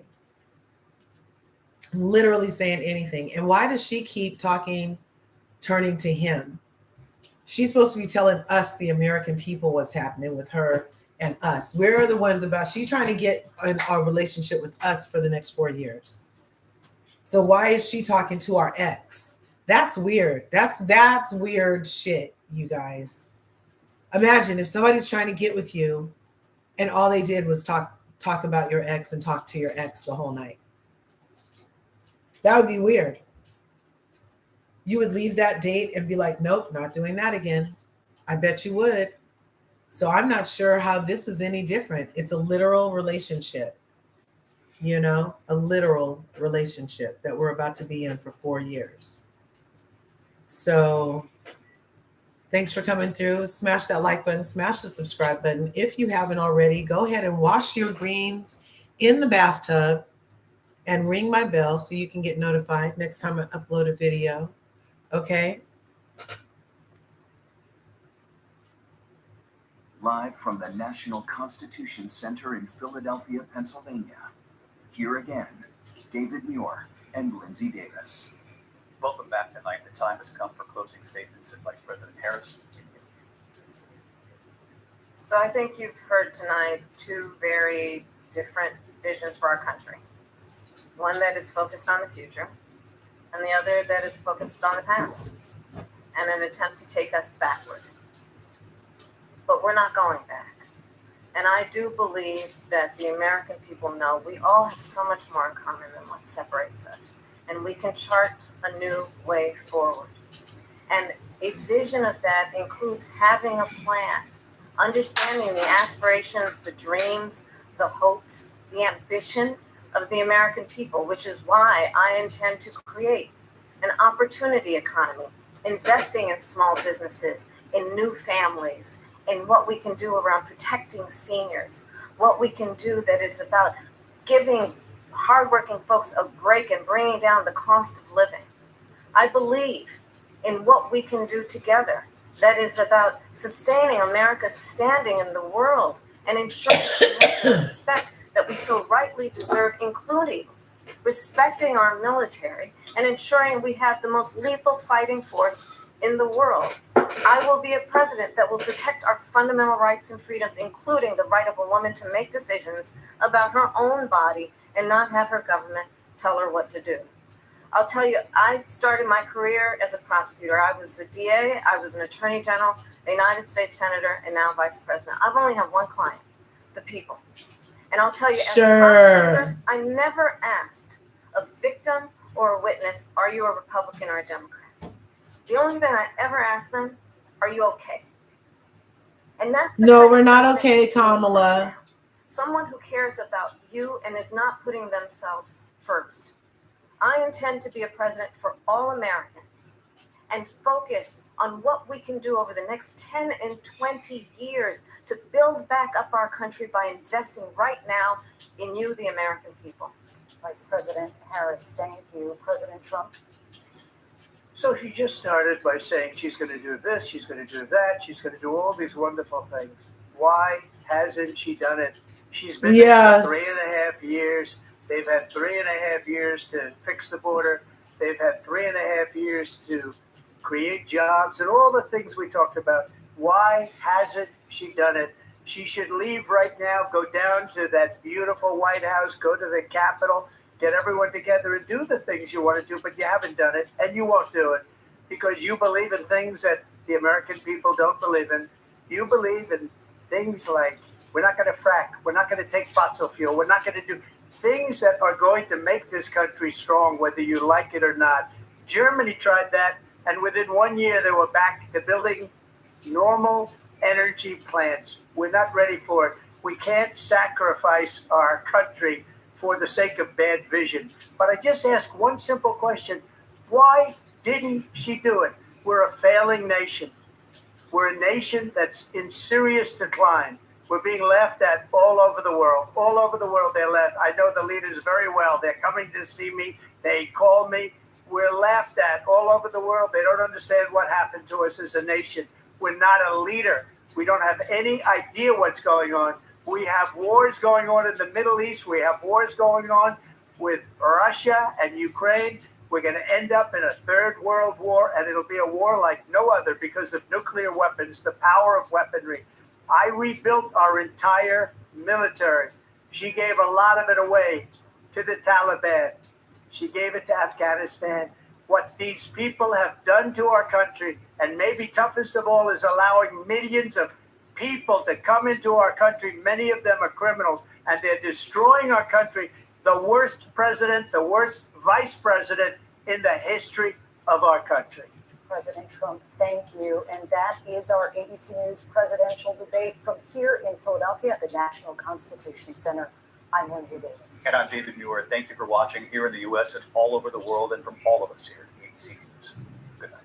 Literally saying anything. And why does she keep talking, turning to him? She's supposed to be telling us, the American people, what's happening with her and us. We're the ones about, she's trying to get in our relationship with us for the next 4 years. So why is she talking to our ex? That's weird. That's weird shit, you guys. Imagine if somebody's trying to get with you and all they did was talk about your ex and talk to your ex the whole night. That would be weird. You would leave that date and be like, nope, not doing that again. I bet you would. So I'm not sure how this is any different. It's a literal relationship, a literal relationship that we're about to be in for 4 years. So thanks for coming through. Smash that like button, smash the subscribe button. If you haven't already, go ahead and wash your greens in the bathtub and ring my bell so you can get notified next time I upload a video. Okay? Live from the National Constitution Center in Philadelphia, Pennsylvania. Here again, David Muir and Lindsay Davis. Welcome back tonight. The time has come for closing statements, and Vice President Harris. So I think you've heard tonight two very different visions for our country. One that is focused on the future, and the other that is focused on the past, and an attempt to take us backward. But we're not going back. And I do believe that the American people know we all have so much more in common than what separates us. And we can chart a new way forward. And a vision of that includes having a plan, understanding the aspirations, the dreams, the hopes, the ambition of the American people, which is why I intend to create an opportunity economy, investing in small businesses, in new families, in what we can do around protecting seniors, what we can do that is about giving hardworking folks a break and bringing down the cost of living. I believe in what we can do together that is about sustaining America's standing in the world and ensuring that we have the respect that we so rightly deserve, including respecting our military and ensuring we have the most lethal fighting force in the world. I will be a president that will protect our fundamental rights and freedoms, including the right of a woman to make decisions about her own body and not have her government tell her what to do. I'll tell you, I started my career as a prosecutor. I was a DA, I was an attorney general, a United States senator, and now vice president. I've only had one client, the people. And I'll tell you, as a prosecutor, I never asked a victim or a witness, are you a Republican or a Democrat? The only thing I ever asked them, are you okay? And that's no, we're not okay, Kamala. Someone who cares about you and is not putting themselves first. I intend to be a president for all Americans and focus on what we can do over the next 10 and 20 years to build back up our country by investing right now in you, the American people. Vice President Harris, thank you. President Trump. So she just started by saying she's going to do this, she's going to do that, she's going to do all these wonderful things. Why hasn't she done it? She's been there for 3.5 years. They've had 3.5 years to fix the border. They've had 3.5 years to create jobs and all the things we talked about. Why hasn't she done it? She should leave right now, go down to that beautiful White House, go to the Capitol, get everyone together and do the things you want to do, but you haven't done it and you won't do it because you believe in things that the American people don't believe in. You believe in things like we're not going to frack, we're not going to take fossil fuel, we're not going to do things that are going to make this country strong, whether you like it or not. Germany tried that, and within 1 year they were back to building normal energy plants. We're not ready for it. We can't sacrifice our country for the sake of bad vision. But I just ask one simple question. Why didn't she do it? We're a failing nation. We're a nation that's in serious decline. We're being laughed at all over the world. All over the world they're laughed. I know the leaders very well. They're coming to see me. They call me. We're laughed at all over the world. They don't understand what happened to us as a nation. We're not a leader. We don't have any idea what's going on. We have wars going on in the Middle East. We have wars going on with Russia and Ukraine. We're going to end up in a third world war, and it'll be a war like no other because of nuclear weapons, the power of weaponry. I rebuilt our entire military. She gave a lot of it away to the Taliban. She gave it to Afghanistan. What these people have done to our country, and maybe toughest of all, is allowing millions of people to come into our country. Many of them are criminals, and they're destroying our country. The worst president, the worst vice president in the history of our country. President Trump, thank you. And that is our ABC News presidential debate from here in Philadelphia at the National Constitution Center. I'm Lindsay Davis. And I'm David Muir. Thank you for watching here in the U.S. and all over the world, and from all of us here at ABC News. Good night.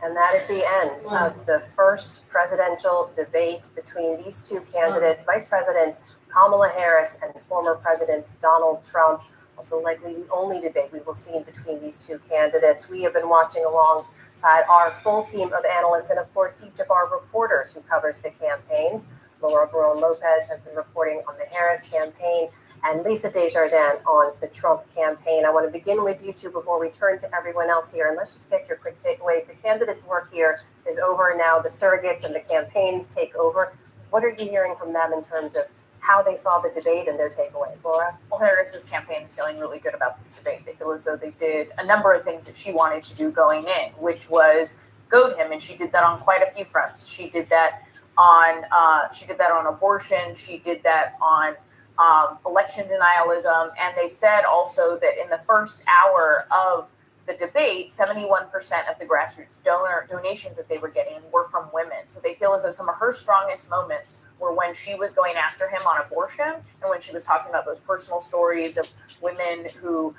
And that is the end of the first presidential debate between these two candidates, Vice President Kamala Harris and former President Donald Trump. Also likely the only debate we will see between these two candidates. We have been watching alongside our full team of analysts and, of course, each of our reporters who covers the campaigns. Laura Barone Lopez has been reporting on the Harris campaign and Lisa Desjardins on the Trump campaign. I want to begin with you two before we turn to everyone else here. And let's just get your quick takeaways. The candidates' work here is over now. The surrogates and the campaigns take over. What are you hearing from them in terms of how they saw the debate and their takeaways? Laura? Well, Harris's campaign is feeling really good about this debate. They feel as though they did a number of things that she wanted to do going in, which was goad him, and she did that on quite a few fronts. She did that on abortion. She did that on election denialism, and they said also that in the first hour of the debate, 71% of the grassroots donations that they were getting were from women. So they feel as though some of her strongest moments were when she was going after him on abortion and when she was talking about those personal stories of women who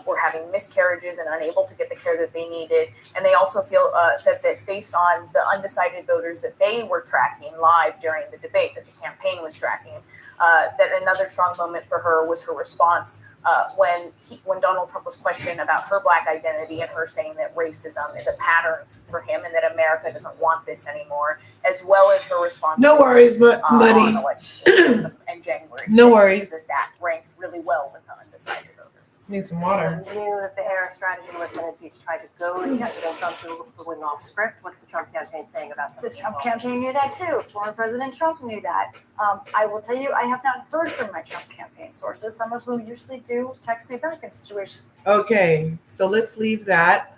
were having miscarriages and unable to get the care that they needed. And they also said that based on the undecided voters that they were tracking live during the debate, that the campaign was tracking, that another strong moment for her was her response when Donald Trump was questioned about her Black identity and her saying that racism is a pattern for him and that America doesn't want this anymore, as well as her response. No worries, but money. On election and January 6th, no worries. That ranked really well with the undecided voters. Need some water. I knew that the Harris strategy was going to be to try to goad President Trump to going off script. What's the Trump campaign saying about that? The Trump campaign knew that too. Former President Trump knew that. I will tell you, I have not heard from my Trump campaign sources, some of whom usually do text me back in situations. Okay, so let's leave that.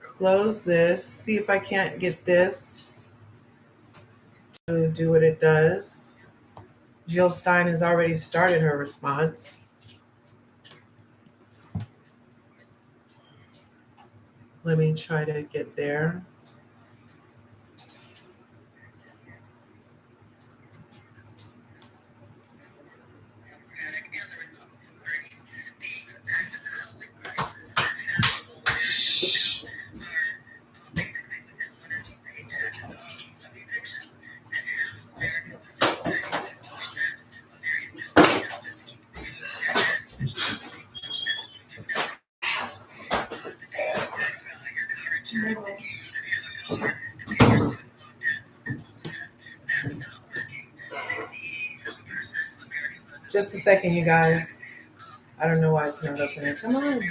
Close this. See if I can't get this to do what it does. Jill Stein has already started her response. Let me try to get there. Just a second, you guys. I don't know why it's not opening. Come on.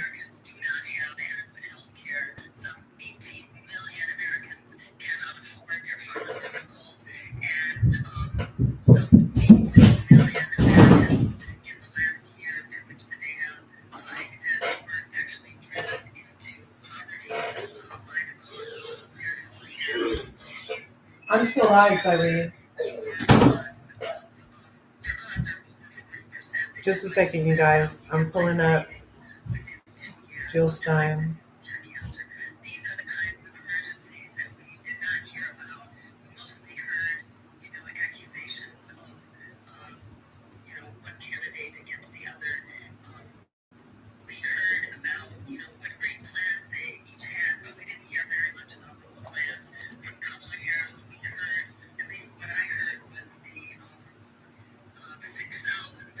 I'm still live, Irene. Just a second, you guys. I'm pulling up Jill Stein.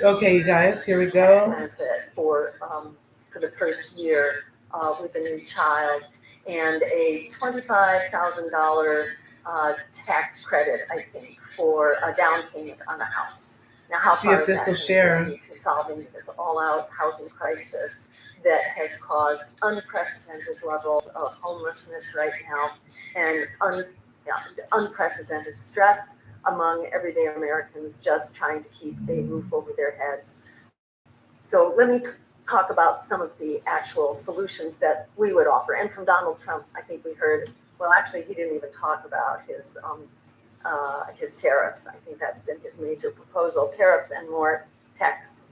Okay, you guys, here we go. Benefit for the first year with a new child, and a $25,000 tax credit, I think, for a down payment on a house. Now, how See far if is this that will share. to solving this all-out housing crisis that has caused unprecedented levels of homelessness right now, and unprecedented stress among everyday Americans just trying to keep a roof over their heads. So let me talk about some of the actual solutions that we would offer. And from Donald Trump, I think we heard, well, actually, he didn't even talk about his tariffs. I think that's been his major proposal, tariffs and more tax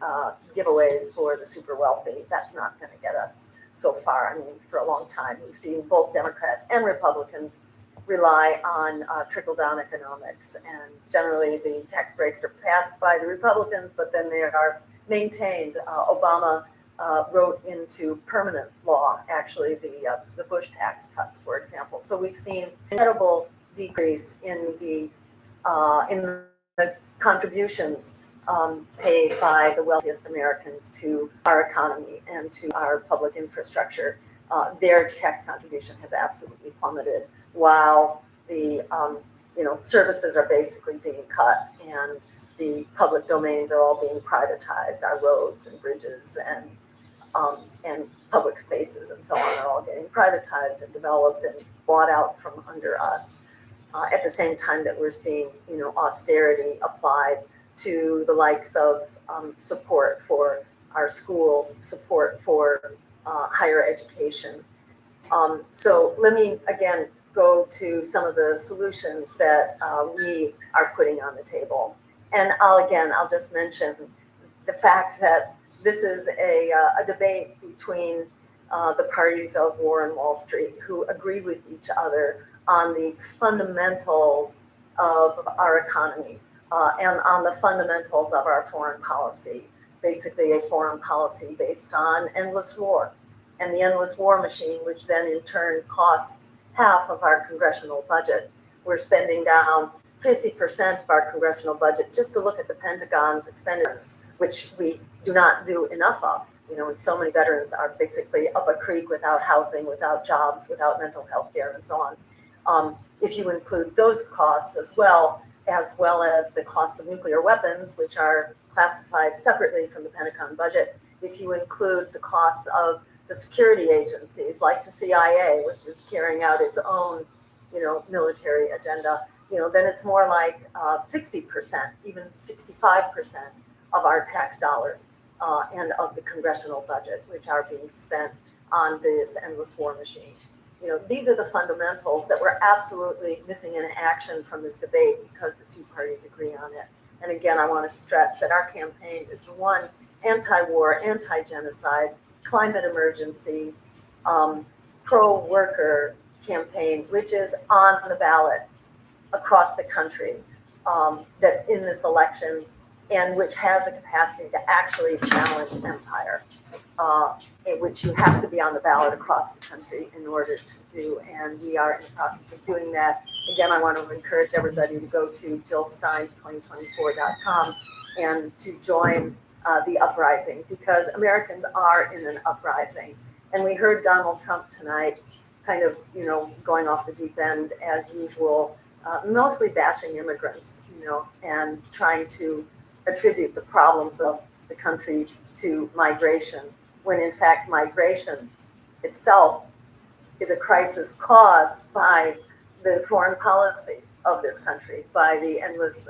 giveaways for the super wealthy. That's not going to get us so far. I mean, for a long time, we've seen both Democrats and Republicans rely on trickle-down economics, and generally the tax breaks are passed by the Republicans, but then they are maintained. Obama wrote into permanent law, actually, the Bush tax cuts, for example. So we've seen incredible decrease in the contributions paid by the wealthiest Americans to our economy and to our public infrastructure. Their tax contribution has absolutely plummeted, while the services are basically being cut and the public domains are all being privatized. Our roads and bridges and public spaces and so on are all getting privatized and developed and bought out from under us. At the same time that we're seeing, austerity applied to the likes of support for our schools, support for higher education. So let me again go to some of the solutions that we are putting on the table. And I'll just mention the fact that this is a debate between the parties of War and Wall Street, who agree with each other on the fundamentals of our economy and on the fundamentals of our foreign policy, basically a foreign policy based on endless war. And the endless war machine, which then in turn costs half of our congressional budget. We're spending down 50% of our congressional budget just to look at the Pentagon's expenditures, which we do not do enough of. And so many veterans are basically up a creek without housing, without jobs, without mental health care, and so on. If you include those costs as well as the costs of nuclear weapons, which are classified separately from the Pentagon budget, if you include the costs of the security agencies like the CIA, which is carrying out its own, military agenda, then it's more like 60%, even 65% of our tax dollars and of the congressional budget, which are being spent on this endless war machine. These are the fundamentals that we're absolutely missing in action from this debate because the two parties agree on it. And again, I want to stress that our campaign is the one anti-war, anti-genocide, climate emergency, pro-worker campaign, which is on the ballot across the country, that's in this election and which has the capacity to actually challenge empire, in which you have to be on the ballot across the country in order to do. And we are in the process of doing that. Again, I want to encourage everybody to go to jillstein2024.com and to join the uprising, because Americans are in an uprising. And we heard Donald Trump tonight kind of, going off the deep end as usual, mostly bashing immigrants, and trying to attribute the problems of the country to migration, when in fact migration itself is a crisis caused by the foreign policies of this country, by the endless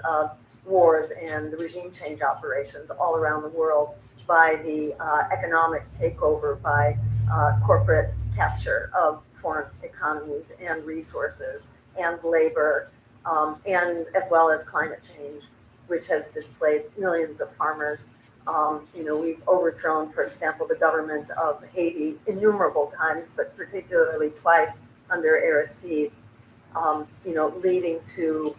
wars and the regime change operations all around the world, by the economic takeover, by corporate capture of foreign economies and resources and labor, and as well as climate change, which has displaced millions of farmers. We've overthrown, for example, the government of Haiti innumerable times, but particularly twice under Aristide, leading to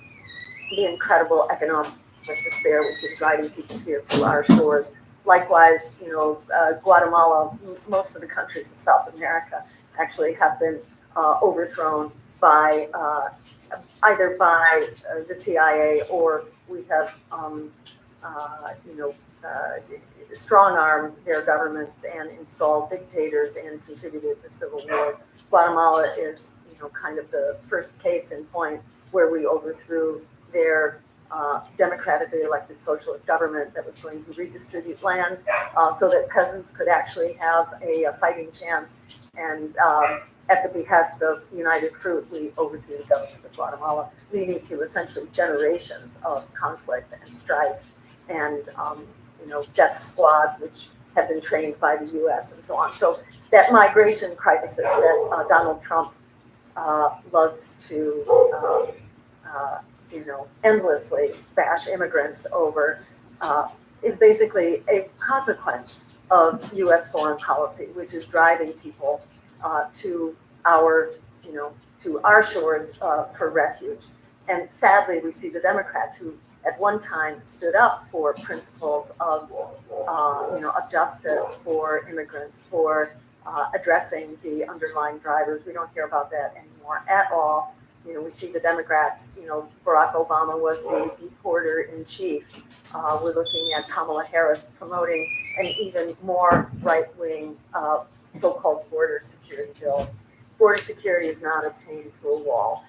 the incredible economic despair, which is driving people here to our shores. Likewise, Guatemala, most of the countries of South America actually have been overthrown by either by the CIA, or we have, strong-armed their governments and installed dictators and contributed to civil wars. Guatemala is, kind of the first case in point where we overthrew their democratically elected socialist government that was going to redistribute land so that peasants could actually have a fighting chance. And at the behest of United Fruit, we overthrew the government of Guatemala, leading to essentially generations of conflict and strife and, death squads, which have been trained by the US and so on. So that migration crisis that Donald Trump loves to, endlessly bash immigrants over is basically a consequence of US foreign policy, which is driving people to our shores for refuge. And sadly, we see the Democrats who at one time stood up for principles of justice for immigrants, for addressing the underlying drivers. We don't hear about that anymore at all. We see the Democrats, Barack Obama was the deporter in chief. We're looking at Kamala Harris promoting an even more right-wing so-called border security bill. Border security is not obtained through a wall.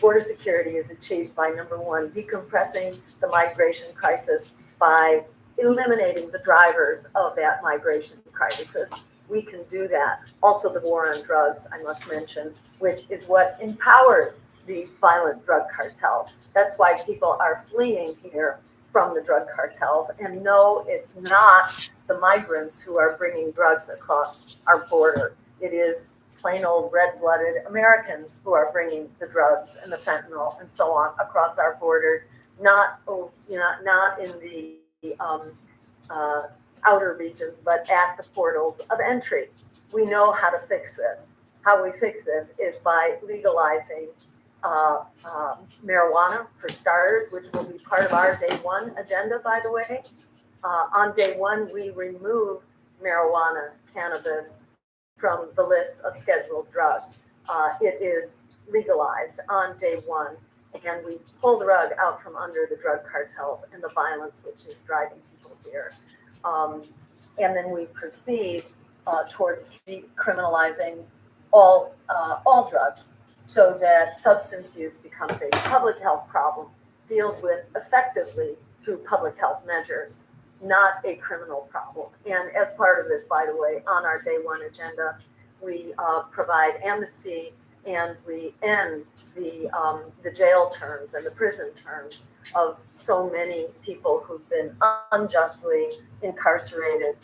Border security is achieved by, number one, decompressing the migration crisis by eliminating the drivers of that migration crisis. We can do that. Also, the war on drugs, I must mention, which is what empowers the violent drug cartels. That's why people are fleeing here from the drug cartels. And no, it's not the migrants who are bringing drugs across our border. It is plain old red-blooded Americans who are bringing the drugs and the fentanyl and so on across our border, not in the outer regions, but at the portals of entry. We know how to fix this. How we fix this is by legalizing marijuana, for starters, which will be part of our day one agenda, by the way. On day one, we remove marijuana, cannabis, from the list of scheduled drugs. It is legalized on day one, and we pull the rug out from under the drug cartels and the violence which is driving people here. And then we proceed towards decriminalizing all drugs, so that substance use becomes a public health problem dealt with effectively through public health measures, not a criminal problem. And as part of this, by the way, on our day one agenda, we provide amnesty and we end the jail terms and the prison terms of so many people who've been unjustly incarcerated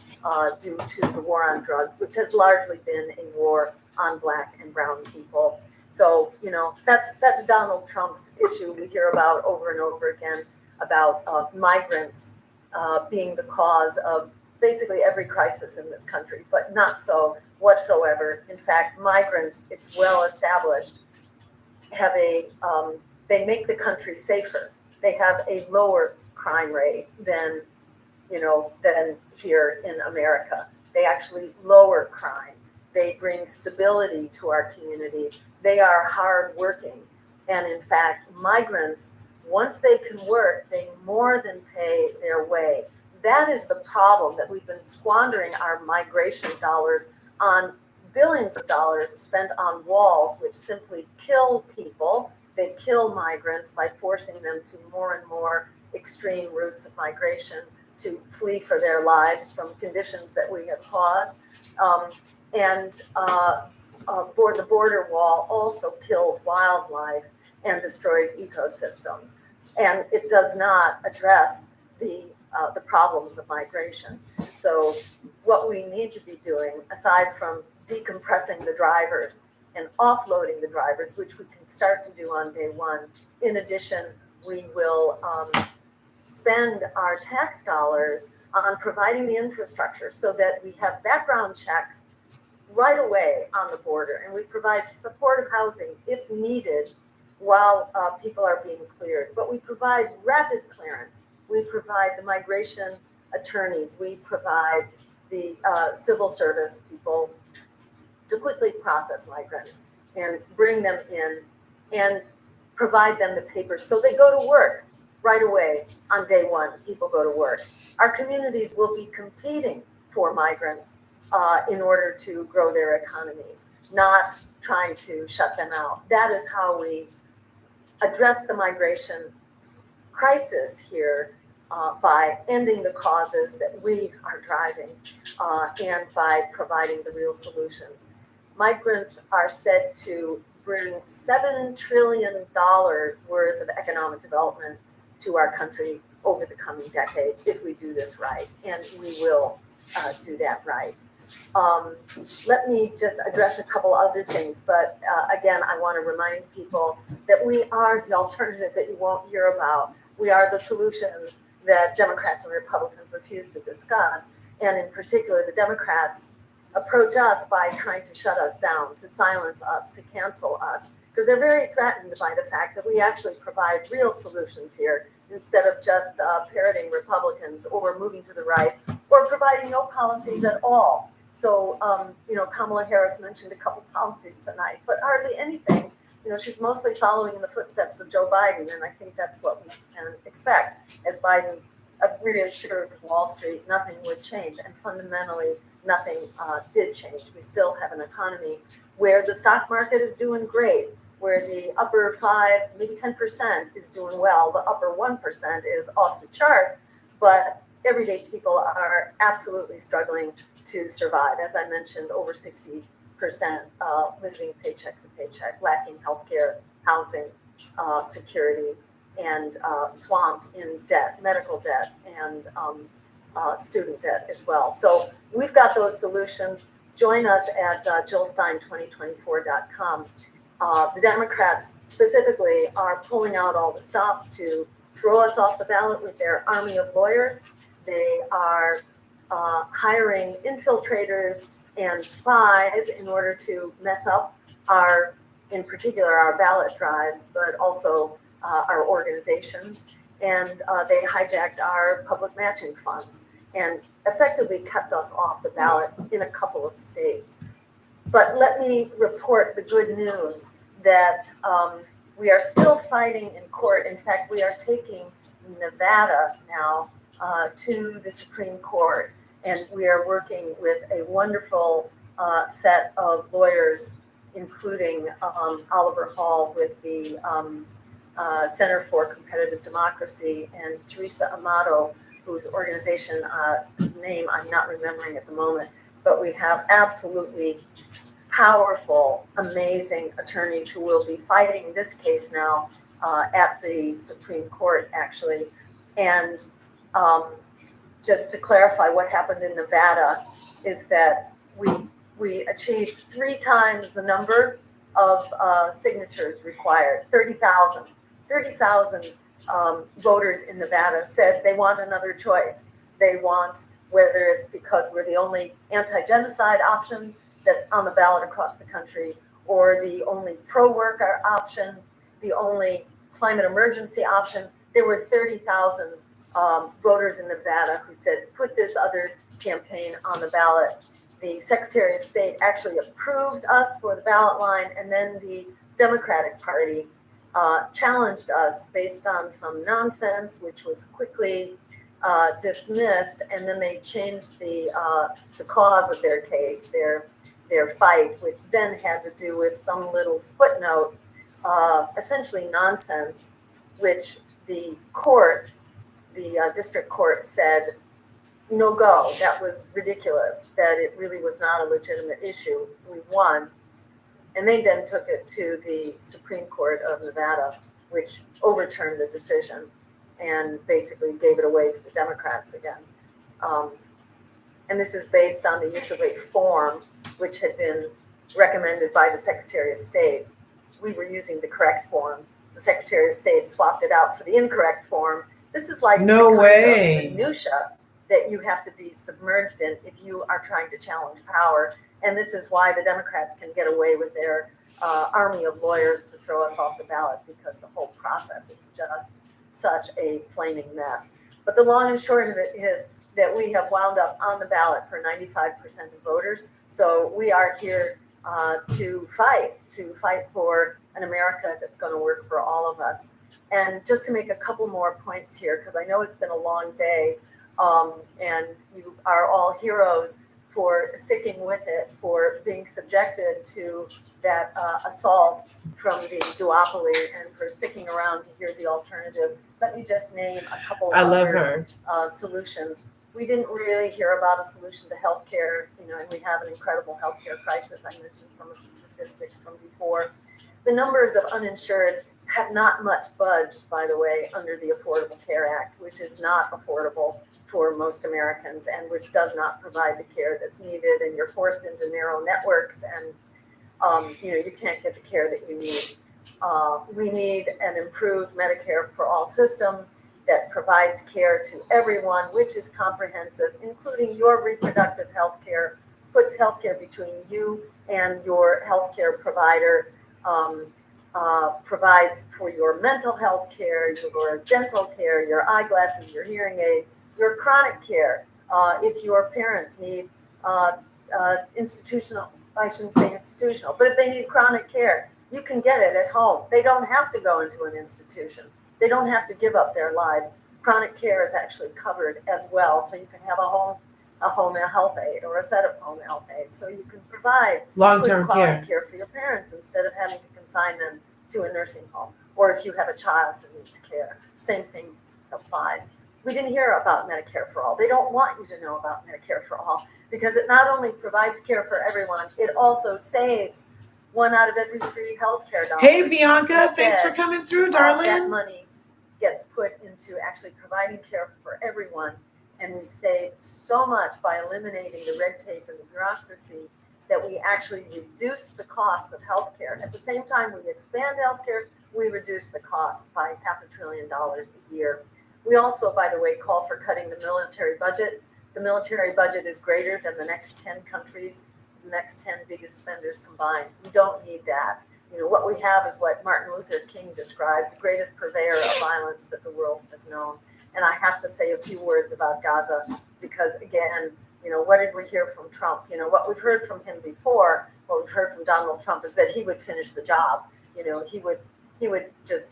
due to the war on drugs, which has largely been a war on Black and brown people. So, that's Donald Trump's issue we hear about over and over again, about migrants being the cause of basically every crisis in this country, but not so whatsoever. In fact, migrants, it's well established, have they make the country safer. They have a lower crime rate than here in America. They actually lower crime. They bring stability to our communities. They are hardworking. And in fact, migrants, once they can work, they more than pay their way. That is the problem, that we've been squandering our migration dollars on billions of dollars spent on walls, which simply kill people. They kill migrants by forcing them to more and more extreme routes of migration to flee for their lives from conditions that we have caused. The border wall also kills wildlife and destroys ecosystems. And it does not address the problems of migration. So what we need to be doing, aside from decompressing the drivers and offloading the drivers, which we can start to do on day one, in addition, we will spend our tax dollars on providing the infrastructure so that we have background checks right away on the border, and we provide supportive housing if needed while people are being cleared. But we provide rapid clearance. We provide the migration attorneys. We provide the civil service people to quickly process migrants and bring them in and provide them the papers so they go to work right away on day one. People go to work. Our communities will be competing for migrants in order to grow their economies, not trying to shut them out. That is how we address the migration crisis here, by ending the causes that we are driving and by providing the real solutions. Migrants are said to bring $7 trillion worth of economic development to our country over the coming decade if we do this right, and we will do that right. Let me just address a couple other things, but again, I want to remind people that we are the alternative that you won't hear about. We are the solutions that Democrats and Republicans refuse to discuss, and in particular, the Democrats approach us by trying to shut us down, to silence us, to cancel us, because they're very threatened by the fact that we actually provide real solutions here instead of just parroting Republicans or moving to the right or providing no policies at all. So, Kamala Harris mentioned a couple policies tonight, but hardly anything. She's mostly following in the footsteps of Joe Biden, and I think that's what we can expect. As Biden reassured Wall Street, nothing would change, and fundamentally, nothing did change. We still have an economy where the stock market is doing great, where the upper 5, maybe 10% is doing well, the upper 1% is off the charts, but everyday people are absolutely struggling to survive. As I mentioned, over 60% living paycheck to paycheck, lacking healthcare, housing, security, and swamped in debt, medical debt, and student debt as well. So we've got those solutions. Join us at JillStein2024.com. The Democrats specifically are pulling out all the stops to throw us off the ballot with their army of lawyers. They are hiring infiltrators and spies in order to mess up in particular, our ballot drives, but also our organizations. And they hijacked our public matching funds and effectively kept us off the ballot in a couple of states. But let me report the good news that we are still fighting in court. In fact, we are taking Nevada now to the Supreme Court, and we are working with a wonderful set of lawyers, including Oliver Hall with the Center for Competitive Democracy, and Teresa Amato, whose organization name I'm not remembering at the moment, but we have absolutely powerful, amazing attorneys who will be fighting this case now at the Supreme Court, actually. And just to clarify, what happened in Nevada is that we achieved 3 times the number of signatures required. 30,000 voters in Nevada said they want another choice. They want, whether it's because we're the only anti-genocide option that's on the ballot across the country, or the only pro-worker option, the only climate emergency option. There were 30,000 voters in Nevada who said, put this other campaign on the ballot. The Secretary of State actually approved us for the ballot line, and then the Democratic Party challenged us based on some nonsense, which was quickly dismissed, and then they changed the cause of their case, their fight, which then had to do with some little footnote, essentially nonsense, which the court the district court said, no go, that was ridiculous, that it really was not a legitimate issue. We won. And they then took it to the Supreme Court of Nevada, which overturned the decision and basically gave it away to the Democrats again. And this is based on the use of a form which had been recommended by the Secretary of State. We were using the correct form. The Secretary of State swapped it out for the incorrect form. This is like No the kind way. of minutia that you have to be submerged in if you are trying to challenge power. And this is why the Democrats can get away with their army of lawyers to throw us off the ballot, because the whole process is just such a flaming mess. But the long and short of it is that we have wound up on the ballot for 95% of voters. So we are here to fight for an America that's going to work for all of us. And just to make a couple more points here, because I know it's been a long day, and you are all heroes for sticking with it, for being subjected to that assault from the duopoly, and for sticking around to hear the alternative. Let me just name a couple of other solutions. We didn't really hear about a solution to healthcare, and we have an incredible healthcare crisis. I mentioned some of the statistics from before. The numbers of uninsured have not much budged, by the way, under the Affordable Care Act, which is not affordable for most Americans and which does not provide the care that's needed, and you're forced into narrow networks, and you can't get the care that you need. We need an improved Medicare for All system that provides care to everyone, which is comprehensive, including your reproductive health care, puts health care between you and your health care provider, provides for your mental health care, your dental care, your eyeglasses, your hearing aid, your chronic care. If your parents need institutional, I shouldn't say institutional, but if they need chronic care, you can get it at home. They don't have to go into an institution. They don't have to give up their lives. Chronic care is actually covered as well, so you can have a home health aide or a set of home health aides, so you can provide long-term quality care for your parents instead of having to consign them to a nursing home, or if you have a child who needs care, same thing applies. We didn't hear about Medicare for All. They don't want you to know about Medicare for All because it not only provides care for everyone, it also saves 1 out of every 3 healthcare dollars. Hey, Bianca, thanks for coming through, darling. That money gets put into actually providing care for everyone, and we save so much by eliminating the red tape and the bureaucracy that we actually reduce the costs of healthcare. At the same time we expand healthcare, we reduce the costs by $500 billion a year. We also, by the way, call for cutting the military budget. The military budget is greater than the next 10 countries, the next 10 biggest spenders combined. We don't need that. What we have is what Martin Luther King described, the greatest purveyor of violence that the world has known. And I have to say a few words about Gaza because, again, what did we hear from Trump? What we've heard from him before, what we've heard from Donald Trump is that he would finish the job. He would just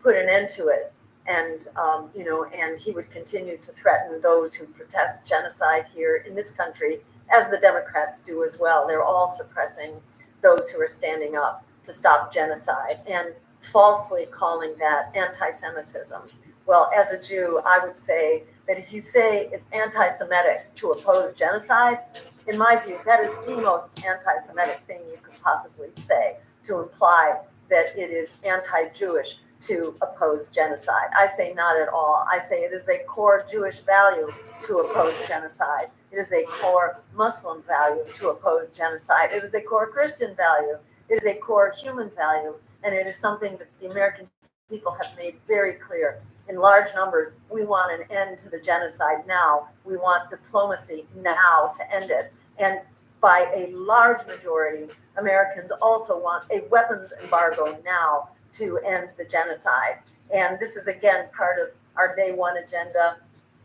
put an end to it. And, and he would continue to threaten those who protest genocide here in this country, as the Democrats do as well. They're all suppressing those who are standing up to stop genocide and falsely calling that anti-Semitism. Well, as a Jew, I would say that if you say it's anti-Semitic to oppose genocide, in my view, that is the most anti-Semitic thing you could possibly say, to imply that it is anti-Jewish to oppose genocide. I say not at all. I say it is a core Jewish value to oppose genocide. It is a core Muslim value to oppose genocide. It is a core Christian value. It is a core human value. And it is something that the American people have made very clear in large numbers. We want an end to the genocide now. We want diplomacy now to end it. And by a large majority, Americans also want a weapons embargo now to end the genocide. And this is, again, part of our day one agenda,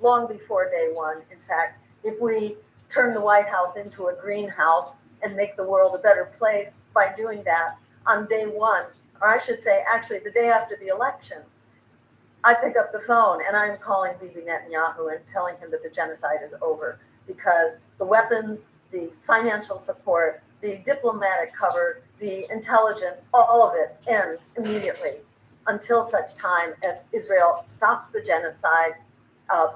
long before day one. In fact, if we turn the White House into a greenhouse and make the world a better place by doing that on day one, or I should say, actually, the day after the election, I pick up the phone and I'm calling Bibi Netanyahu and telling him that the genocide is over, because the weapons, the financial support, the diplomatic cover, the intelligence, all of it ends immediately until such time as Israel stops the genocide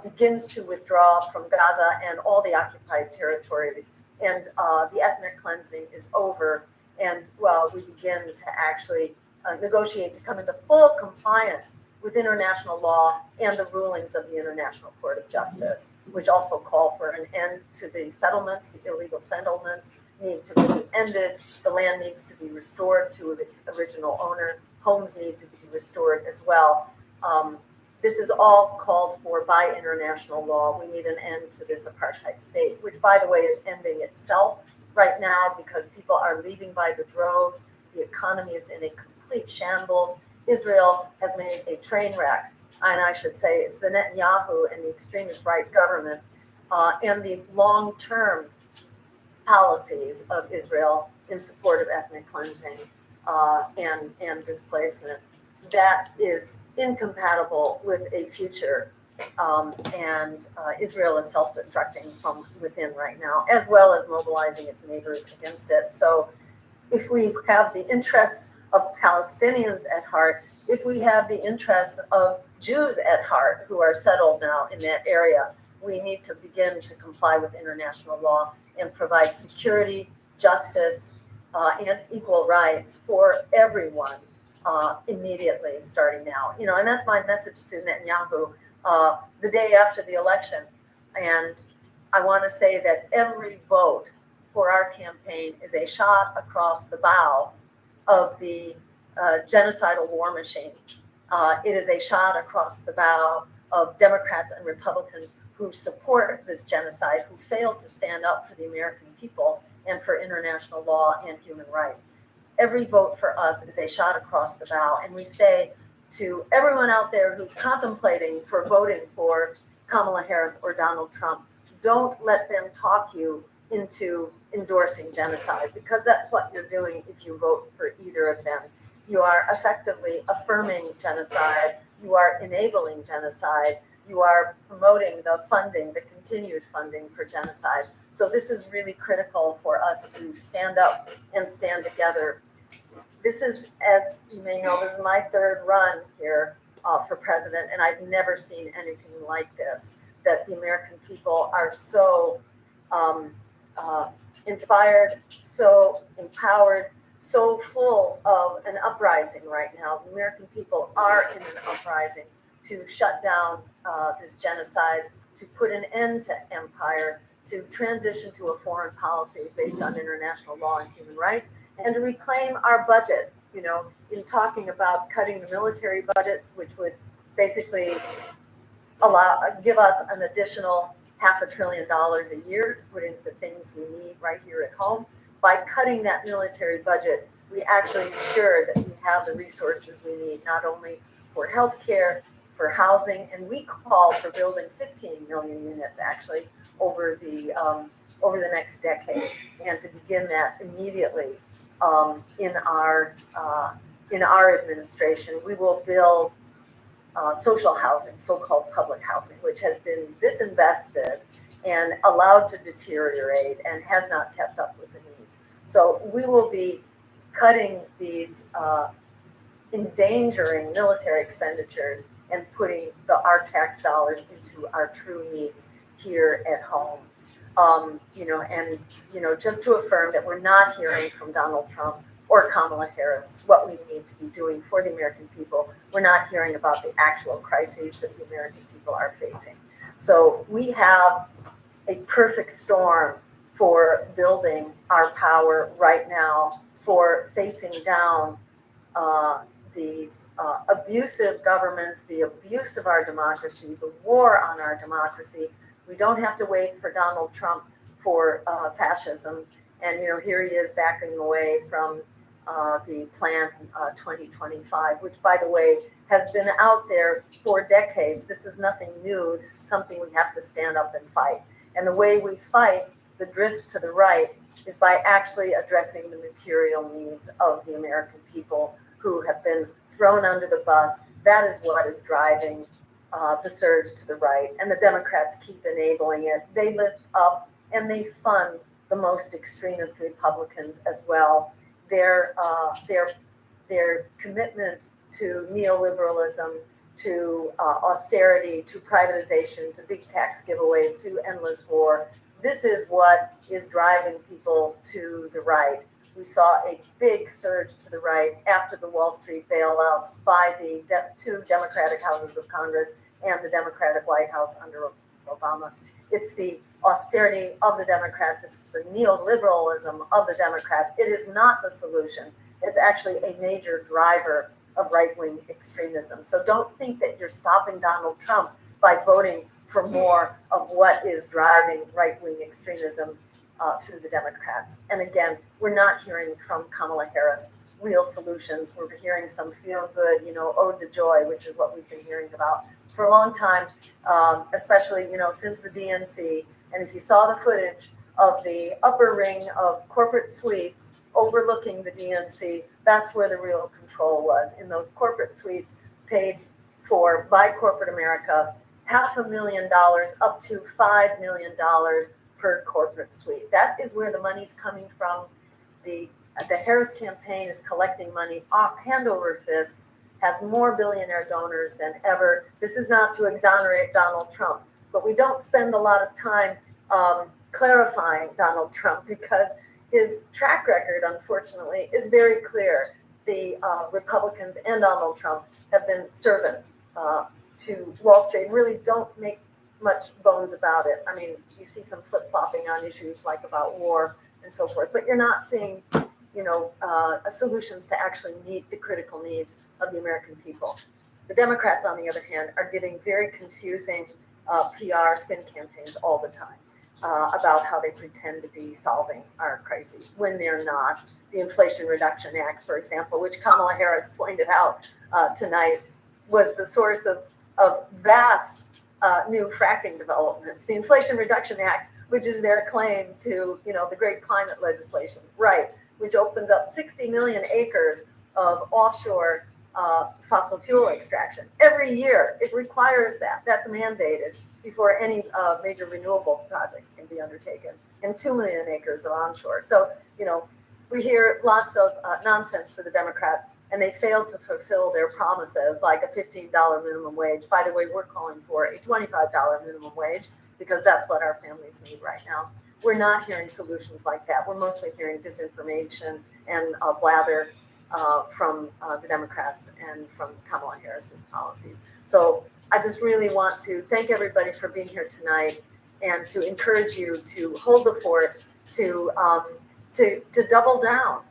begins to withdraw from Gaza and all the occupied territories, and the ethnic cleansing is over, and we begin to actually negotiate to come into full compliance with international law and the rulings of the International Court of Justice, which also call for an end to the settlements. The illegal settlements need to be ended. The land needs to be restored to its original owner. Homes need to be restored as well. This is all called for by international law. We need an end to this apartheid state, which, by the way, is ending itself right now because people are leaving by the droves. The economy is in a complete shambles. Israel has made a train wreck, and I should say it's the Netanyahu and the extremist right government and the long-term policies of Israel in support of ethnic cleansing and displacement. That is incompatible with a future, and Israel is self-destructing from within right now, as well as mobilizing its neighbors against it. So if we have the interests of Palestinians at heart, if we have the interests of Jews at heart who are settled now in that area, we need to begin to comply with international law and provide security, justice, and equal rights for everyone immediately, starting now. And that's my message to Netanyahu the day after the election. And I want to say that every vote for our campaign is a shot across the bow of the genocidal war machine. It is a shot across the bow of Democrats and Republicans who support this genocide, who failed to stand up for the American people and for international law and human rights. Every vote for us is a shot across the bow. And we say to everyone out there who's contemplating for voting for Kamala Harris or Donald Trump, don't let them talk you into endorsing genocide, because that's what you're doing if you vote for either of them. You are effectively affirming genocide. You are enabling genocide. You are promoting the funding, the continued funding for genocide. So this is really critical for us to stand up and stand together. This is, as you may know, this is my third run here for president, and I've never seen anything like this, that the American people are so inspired, so empowered, so full of an uprising right now. The American people are in an uprising to shut down this genocide, to put an end to empire, to transition to a foreign policy based on international law and human rights, and to reclaim our budget. In talking about cutting the military budget, which would basically give us an additional $500 billion a year to put into things we need right here at home. By cutting that military budget, we actually ensure that we have the resources we need, not only for healthcare, for housing, and we call for building 15 million units actually over the next decade, and to begin that immediately in our administration. We will build social housing, so-called public housing, which has been disinvested and allowed to deteriorate and has not kept up with the needs. So we will be cutting these endangering military expenditures and putting our tax dollars into our true needs here at home. Just to affirm that we're not hearing from Donald Trump or Kamala Harris what we need to be doing for the American people. We're not hearing about the actual crises that the American people are facing. So we have a perfect storm for building our power right now, for facing down these abusive governments, the abuse of our democracy, the war on our democracy. We don't have to wait for Donald Trump for fascism. And, here he is backing away from the Plan 2025, which, by the way, has been out there for decades. This is nothing new. This is something we have to stand up and fight. And the way we fight the drift to the right is by actually addressing the material needs of the American people who have been thrown under the bus. That is what is driving the surge to the right. And the Democrats keep enabling it. They lift up and they fund the most extremist Republicans as well. Their commitment to neoliberalism to austerity, to privatization, to big tax giveaways, to endless war. This is what is driving people to the right. We saw a big surge to the right after the Wall Street bailouts by the two Democratic houses of Congress and the Democratic White House under Obama. It's the austerity of the Democrats. It's the neoliberalism of the Democrats. It is not the solution. It's actually a major driver of right-wing extremism. So don't think that you're stopping Donald Trump by voting for more of what is driving right-wing extremism through the Democrats. And again, we're not hearing from Kamala Harris real solutions. We're hearing some feel-good, ode to joy, which is what we've been hearing about for a long time, especially, since the DNC. And if you saw the footage of the upper ring of corporate suites overlooking the DNC, that's where the real control was, in those corporate suites paid for by corporate America, $500,000 up to $5 million per corporate suite. That is where the money's coming from. The Harris campaign is collecting money hand over fist, has more billionaire donors than ever. This is not to exonerate Donald Trump, but we don't spend a lot of time clarifying Donald Trump because his track record, unfortunately, is very clear. The Republicans and Donald Trump have been servants to Wall Street and really don't make much bones about it. I mean, you see some flip-flopping on issues like about war and so forth, but you're not seeing, solutions to actually meet the critical needs of the American people. The Democrats, on the other hand, are giving very confusing PR spin campaigns all the time about how they pretend to be solving our crises when they're not. The Inflation Reduction Act, for example, which Kamala Harris pointed out tonight, was the source of vast new fracking developments. The Inflation Reduction Act, which is their claim to, the great climate legislation, right, which opens up 60 million acres of offshore fossil fuel extraction. Every year, it requires that. That's mandated before any major renewable projects can be undertaken, and 2 million acres of onshore. So, we hear lots of nonsense for the Democrats, and they fail to fulfill their promises, like a $15 minimum wage. By the way, we're calling for a $25 minimum wage because that's what our families need right now. We're not hearing solutions like that. We're mostly hearing disinformation and blather from the Democrats and from Kamala Harris's policies. So I just really want to thank everybody for being here tonight and to encourage you to hold the fort, to double down,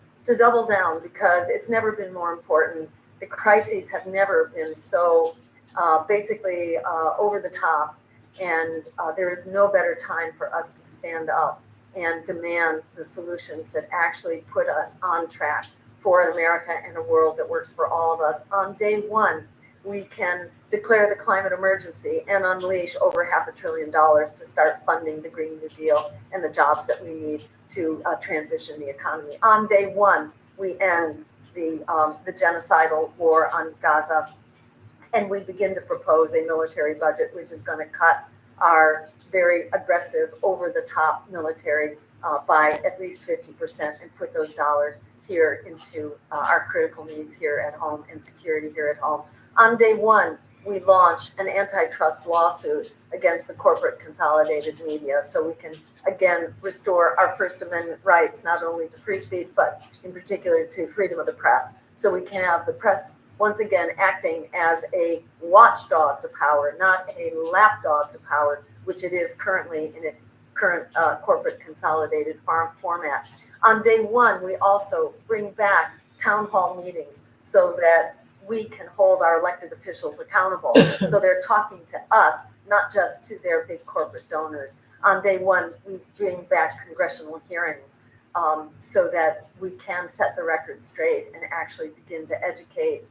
because it's never been more important. The crises have never been so basically over the top, and there is no better time for us to stand up and demand the solutions that actually put us on track for an America and a world that works for all of us. On day one, we can declare the climate emergency and unleash over $500 billion to start funding the Green New Deal and the jobs that we need to transition the economy. On day one, we end the genocidal war on Gaza, and we begin to propose a military budget which is going to cut our very aggressive, over-the-top military by at least 50% and put those dollars here into our critical needs here at home and security here at home. On day one, we launch an antitrust lawsuit against the corporate consolidated media so we can, again, restore our First Amendment rights, not only to free speech, but in particular to freedom of the press. So we can have the press once again acting as a watchdog to power, not a lapdog to power, which it is currently in its current corporate consolidated format. On day one, we also bring back town hall meetings so that we can hold our elected officials accountable. So they're talking to us, not just to their big corporate donors. On day one, we bring back congressional hearings so that we can set the record straight and actually begin to educate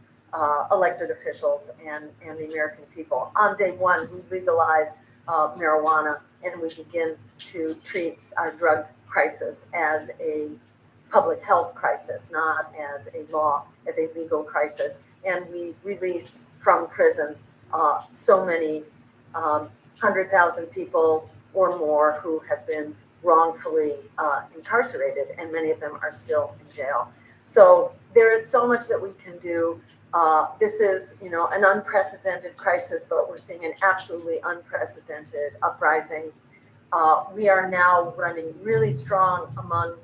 elected officials and the American people. On day one, we legalize marijuana and we begin to treat our drug crisis as a public health crisis, not as a law, as a legal crisis. And we release from prison so many 100,000 people or more who have been wrongfully incarcerated, and many of them are still in jail. So there is so much that we can do. This is, an unprecedented crisis, but we're seeing an absolutely unprecedented uprising. We are now running really strong among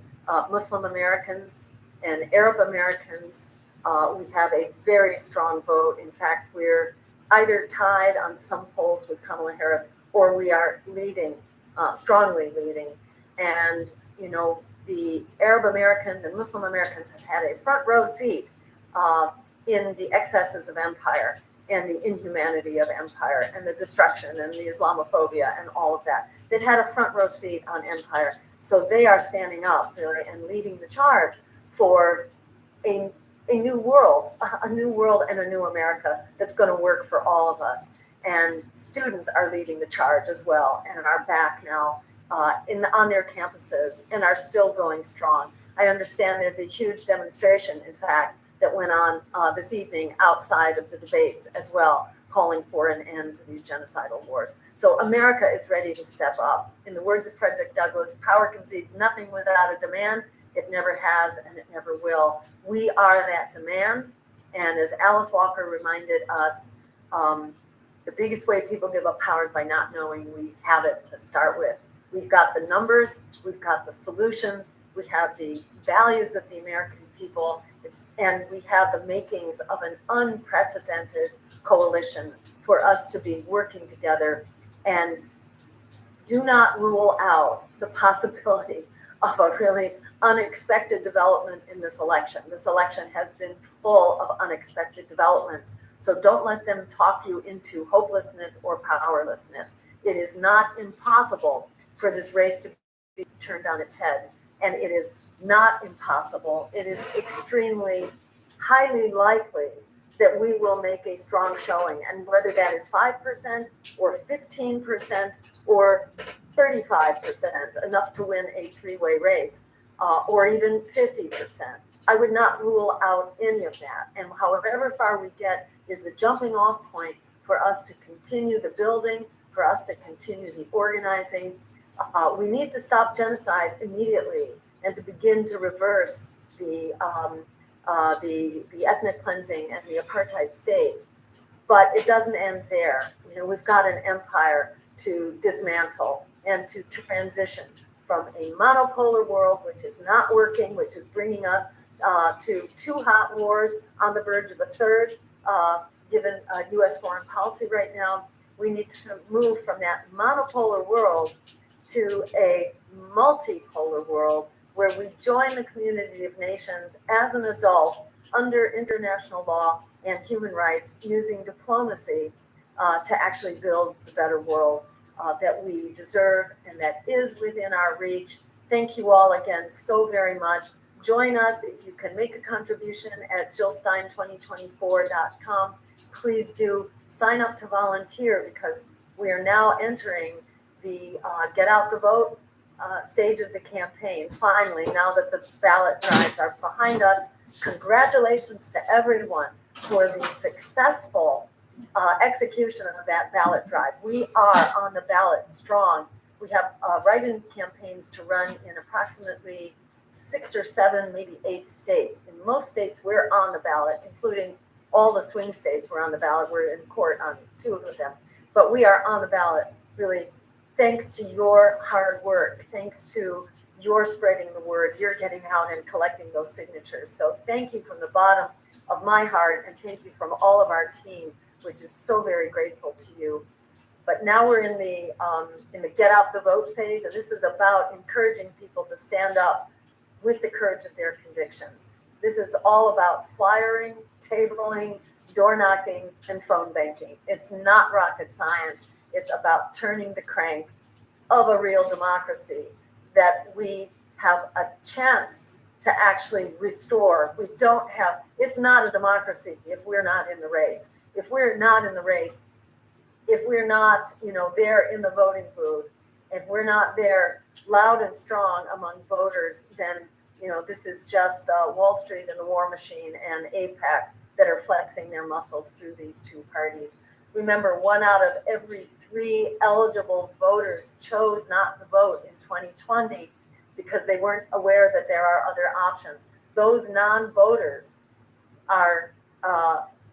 Muslim Americans and Arab Americans. We have a very strong vote. In fact, we're either tied on some polls with Kamala Harris, or we are leading, strongly leading. And, the Arab Americans and Muslim Americans have had a front row seat in the excesses of empire and the inhumanity of empire and the destruction and the Islamophobia and all of that. They've had a front row seat on empire. So they are standing up really and leading the charge for a new world and a new America that's going to work for all of us. And students are leading the charge as well and are back now on their campuses and are still going strong. I understand there's a huge demonstration, in fact, that went on this evening outside of the debates as well, calling for an end to these genocidal wars. So America is ready to step up. In the words of Frederick Douglass, power concedes nothing without a demand. It never has and it never will. We are that demand. And as Alice Walker reminded us, the biggest way people give up power is by not knowing we have it to start with. We've got the numbers, we've got the solutions, we have the values of the American people, and we have the makings of an unprecedented coalition for us to be working together. And do not rule out the possibility of a really unexpected development in this election. This election has been full of unexpected developments. So don't let them talk you into hopelessness or powerlessness. It is not impossible for this race to be turned on its head. And it is not impossible. It is extremely, highly likely that we will make a strong showing. And whether that is 5% or 15% or 35%, enough to win a three-way race, or even 50%. I would not rule out any of that. And however far we get is the jumping off point for us to continue the building, for us to continue the organizing. We need to stop genocide immediately and to begin to reverse the ethnic cleansing and the apartheid state. But it doesn't end there. We've got an empire to dismantle and to transition from a monopolar world, which is not working, which is bringing us to two hot wars on the verge of a third, given U.S. foreign policy right now. We need to move from that monopolar world to a multipolar world where we join the community of nations as an adult under international law and human rights, using diplomacy to actually build the better world that we deserve and that is within our reach. Thank you all again so very much. Join us if you can make a contribution at jillstein2024.com. Please do sign up to volunteer, because we are now entering the get out the vote stage of the campaign. Finally, now that the ballot drives are behind us, congratulations to everyone for the successful execution of that ballot drive. We are on the ballot strong. We have write-in campaigns to run in approximately 6 or 7, maybe 8 states. In most states, we're on the ballot, including all the swing states. We're on the ballot. We're in court on 2 of them. But we are on the ballot, really, thanks to your hard work, thanks to your spreading the word, you're getting out and collecting those signatures. So thank you from the bottom of my heart, and thank you from all of our team, which is so very grateful to you. But now we're in the get out the vote phase, and this is about encouraging people to stand up with the courage of their convictions. This is all about flyering, tabling, door knocking, and phone banking. It's not rocket science. It's about turning the crank of a real democracy that we have a chance to actually restore. We don't have, it's not a democracy if we're not in the race. If we're not in the race, if we're not, there in the voting booth, if we're not there loud and strong among voters, then, this is just Wall Street and the war machine and AIPAC that are flexing their muscles through these two parties. Remember, 1 out of every 3 eligible voters chose not to vote in 2020 because they weren't aware that there are other options. Those non-voters are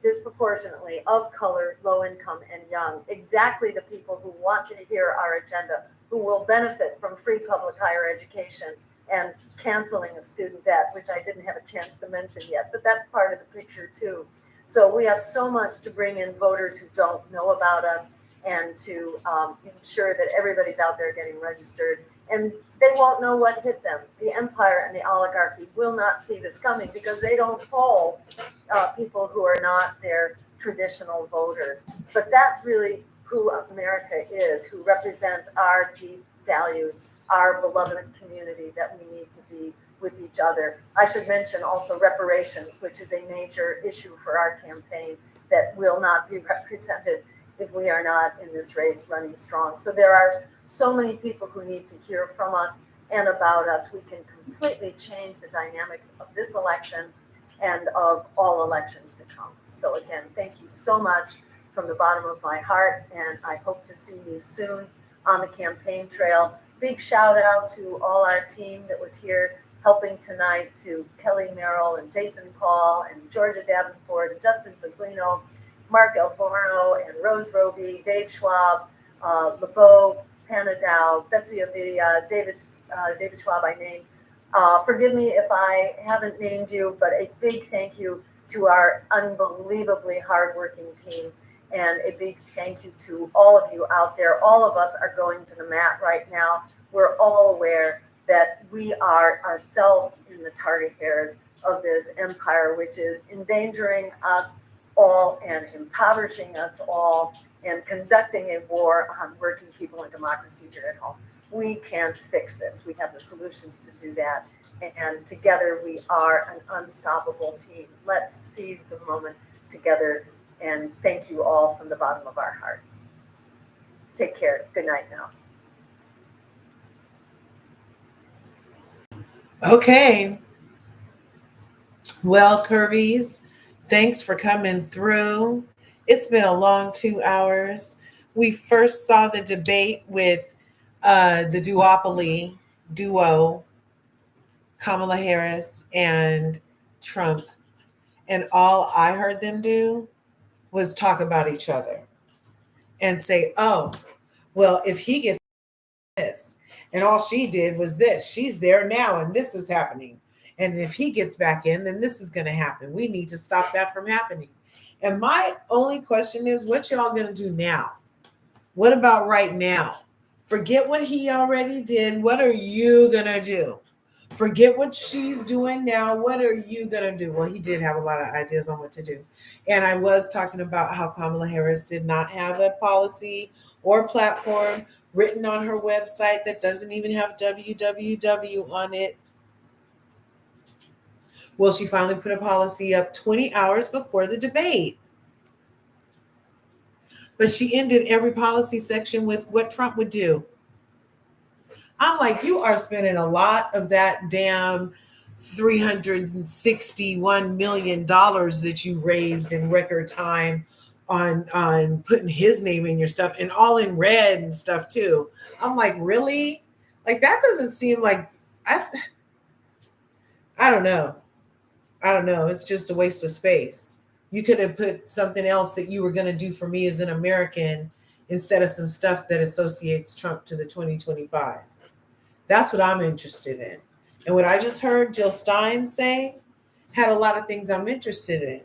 disproportionately of color, low income, and young. Exactly the people who want to hear our agenda, who will benefit from free public higher education and canceling of student debt, which I didn't have a chance to mention yet, but that's part of the picture too. So we have so much to bring in voters who don't know about us and to ensure that everybody's out there getting registered. And they won't know what hit them. The empire and the oligarchy will not see this coming because they don't poll people who are not their traditional voters. But that's really who America is, who represents our deep values, our beloved community that we need to be with each other. I should mention also reparations, which is a major issue for our campaign that will not be represented if we are not in this race running strong. So there are so many people who need to hear from us and about us. We can completely change the dynamics of this election and of all elections to come. So again, thank you so much from the bottom of my heart, and I hope to see you soon on the campaign trail. Big shout out to all our team that was here helping tonight, to Kelly Merrill and Jason Call and Georgia Davenport and Justin Baglino, Mark Alborno and Rose Roby, Dave Schwab, LeBeau, Panadow, Betsy Avidia, David Schwab I named. Forgive me if I haven't named you, but a big thank you to our unbelievably hardworking team, and a big thank you to all of you out there. All of us are going to the mat right now. We're all aware that we are ourselves in the target hairs of this empire, which is endangering us all and impoverishing us all and conducting a war on working people and democracy here at home. We can fix this. We have the solutions to do that. And together we are an unstoppable team. Let's seize the moment together. And thank you all from the bottom of our hearts. Take care. Good night now. Okay. Well, Curvies, thanks for coming through. It's been a long 2 hours. We first saw the debate with the duopoly duo, Kamala Harris and Trump. And all I heard them do was talk about each other and say, oh, well, if he gets this, and all she did was this, she's there now, and this is happening. And if he gets back in, then this is going to happen. We need to stop that from happening. And my only question is, what y'all going to do now? What about right now? Forget what he already did. What are you going to do? Forget what she's doing now. What are you going to do? Well, he did have a lot of ideas on what to do. And I was talking about how Kamala Harris did not have a policy or platform written on her website that doesn't even have www on it. Well, she finally put a policy up 20 hours before the debate. But she ended every policy section with what Trump would do. I'm like, you are spending a lot of that damn $361 million that you raised in record time on putting his name in your stuff, and all in red and stuff too. I'm like, really? Like, that doesn't seem like, I don't know. It's just a waste of space. You could have put something else that you were going to do for me as an American instead of some stuff that associates Trump to the 2025. That's what I'm interested in. And what I just heard Jill Stein say had a lot of things I'm interested in,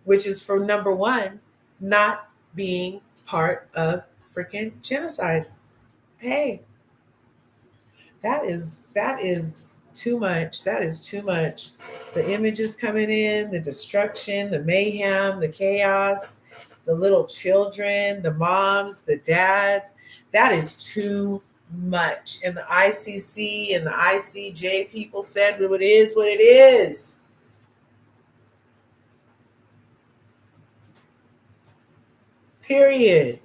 which is, for number one, not being part of freaking genocide. Hey, that is too much. That is too much. The images coming in, the destruction, the mayhem, the chaos, the little children, the moms, the dads, that is too much. And the ICC and the ICJ people said it is what it is. Period.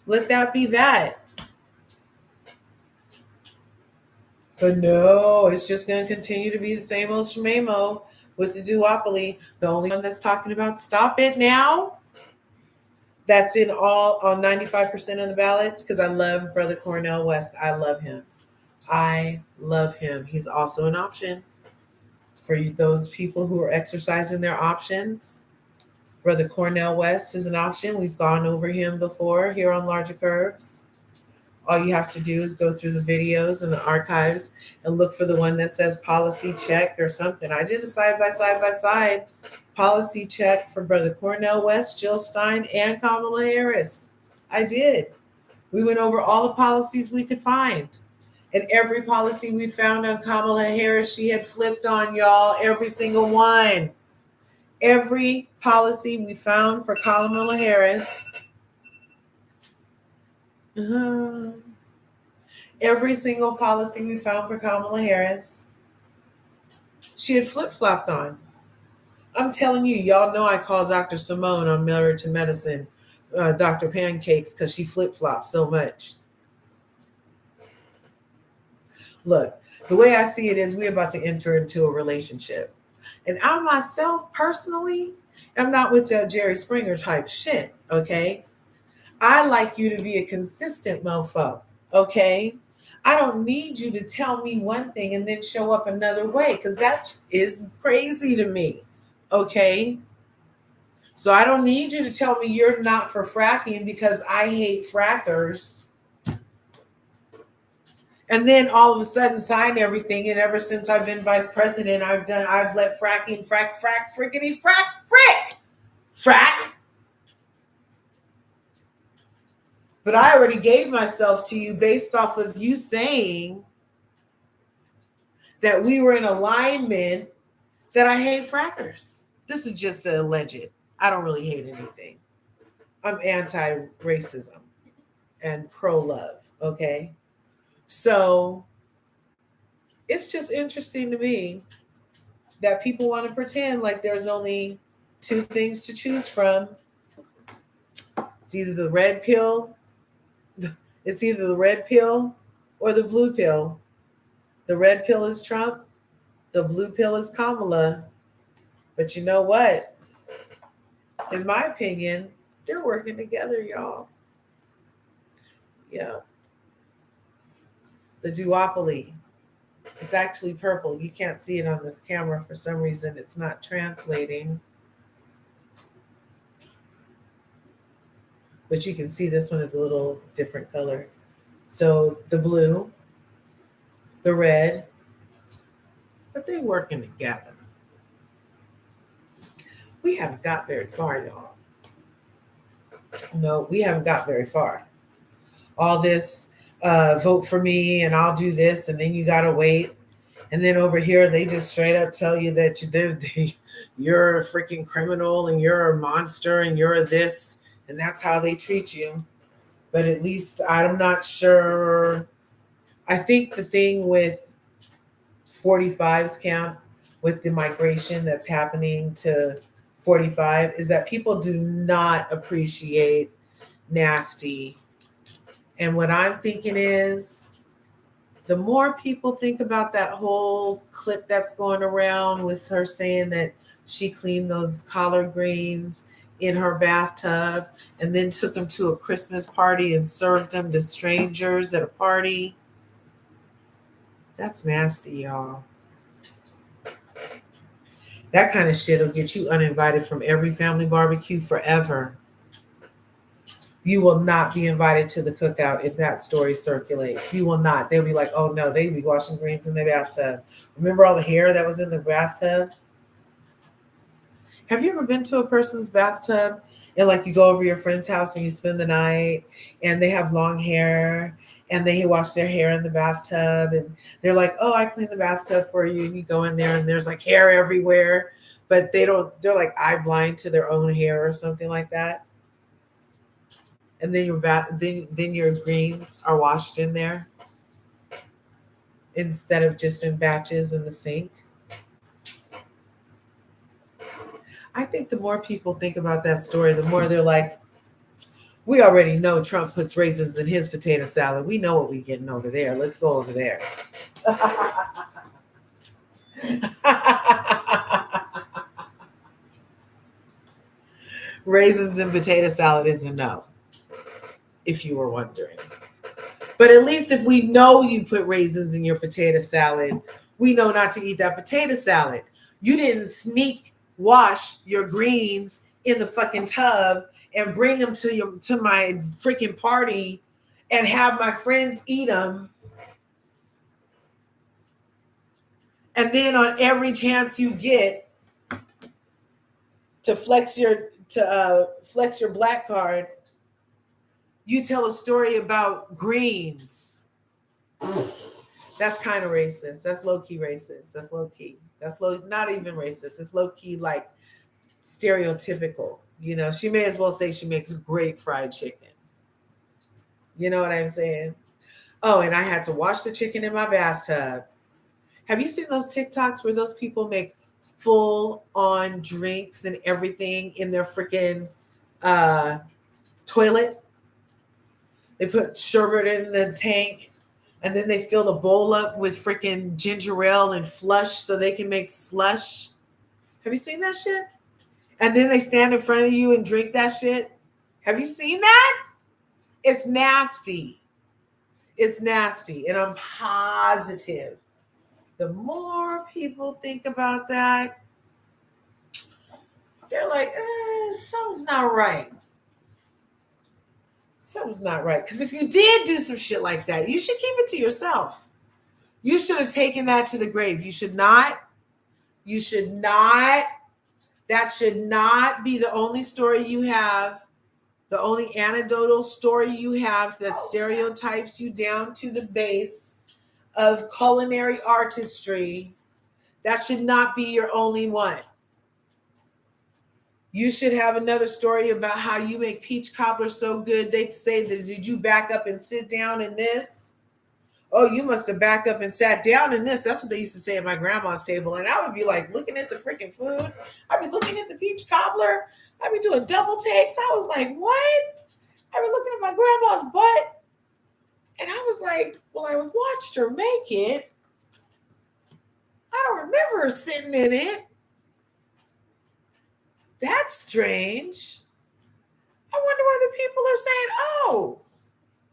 Let that be that. But no, it's just going to continue to be the same old shmamo with the duopoly. The only one that's talking about stop it now, that's in all on 95% of the ballots, because I love Brother Cornel West. I love him. He's also an option. For those people who are exercising their options, Brother Cornel West is an option. We've gone over him before here on Larger Curves. All you have to do is go through the videos and the archives and look for the one that says policy check or something. I did a side by side policy check for Brother Cornel West, Jill Stein, and Kamala Harris. I did. We went over all the policies we could find. And every policy we found on Kamala Harris, she had flipped on, y'all. Every single one. Every policy we found for Kamala Harris. Every single policy we found for Kamala Harris, she had flip-flopped on. I'm telling you, y'all know I call Dr. Simone on Married to Medicine, Dr. Pancakes, because she flip-flops so much. Look, the way I see it is we're about to enter into a relationship. And I myself, personally, am not with that Jerry Springer type shit, okay? I like you to be a consistent mofo, okay? I don't need you to tell me one thing and then show up another way, because that is crazy to me, okay? So I don't need you to tell me you're not for fracking because I hate frackers. And then all of a sudden sign everything. And ever since I've been vice president, I've let fracking, frack, frickety, frack. But I already gave myself to you based off of you saying that we were in alignment that I hate frackers. This is just a alleged. I don't really hate anything. I'm anti-racism and pro-love, okay? So it's just interesting to me that people want to pretend like there's only two things to choose from. It's either the red pill. It's either the red pill or the blue pill. The red pill is Trump. The blue pill is Kamala. But you know what? In my opinion, they're working together, y'all. Yeah. The duopoly. It's actually purple. You can't see it on this camera for some reason. It's not translating. But you can see this one is a little different color. So the blue, the red, but they're working together. We haven't got very far, y'all. No, we haven't got very far. All this vote for me and I'll do this and then you got to wait. And then over here, they just straight up tell you that you're a freaking criminal and you're a monster and you're a this. And that's how they treat you. But at least I'm not sure. I think the thing with 45's count, with the migration that's happening to 45, is that people do not appreciate nasty. And what I'm thinking is, the more people think about that whole clip that's going around with her saying that she cleaned those collard greens in her bathtub and then took them to a Christmas party and served them to strangers at a party. That's nasty, y'all. That kind of shit will get you uninvited from every family barbecue forever. You will not be invited to the cookout if that story circulates. You will not. They'll be like, oh no, they'd be washing greens in the bathtub. Remember all the hair that was in the bathtub? Have you ever been to a person's bathtub and like you go over your friend's house and you spend the night and they have long hair and they wash their hair in the bathtub and they're like, oh, I cleaned the bathtub for you. And you go in there and there's like hair everywhere, but they're like eye blind to their own hair or something like that. And then your greens are washed in there instead of just in batches in the sink. I think the more people think about that story, the more they're like, we already know Trump puts raisins in his potato salad. We know what we're getting over there. Let's go over there. Raisins in potato salad is a no, if you were wondering. But at least if we know you put raisins in your potato salad, we know not to eat that potato salad. You didn't sneak wash your greens in the fucking tub and bring them to my freaking party and have my friends eat them. And then on every chance you get to flex your black card, you tell a story about greens. That's kind of racist. That's low-key racist. That's low-key. That's not even racist. It's low-key like stereotypical. You know, she may as well say she makes great fried chicken. You know what I'm saying? Oh, and I had to wash the chicken in my bathtub. Have you seen those TikToks where those people make full-on drinks and everything in their freaking toilet? They put sherbet in the tank, and then they fill the bowl up with freaking ginger ale and flush so they can make slush. Have you seen that shit? And then they stand in front of you and drink that shit. Have you seen that? It's nasty. It's nasty. And I'm positive the more people think about that, they're like, something's not right. Something's not right. Because if you did do some shit like that, you should keep it to yourself. You should have taken that to the grave. You should not. You should not. That should not be the only story you have, the only anecdotal story you have that stereotypes you down to the base of culinary artistry. That should not be your only one. You should have another story about how you make peach cobbler so good. They'd say that, did you back up and sit down in this? Oh, you must have backed up and sat down in this. That's what they used to say at my grandma's table. And I would be like looking at the freaking food. I'd be looking at the peach cobbler. I'd be doing double takes. I was like, what? I'd be looking at my grandma's butt. And I was like, well, I watched her make it. I don't remember her sitting in it. That's strange. I wonder whether people are saying, oh,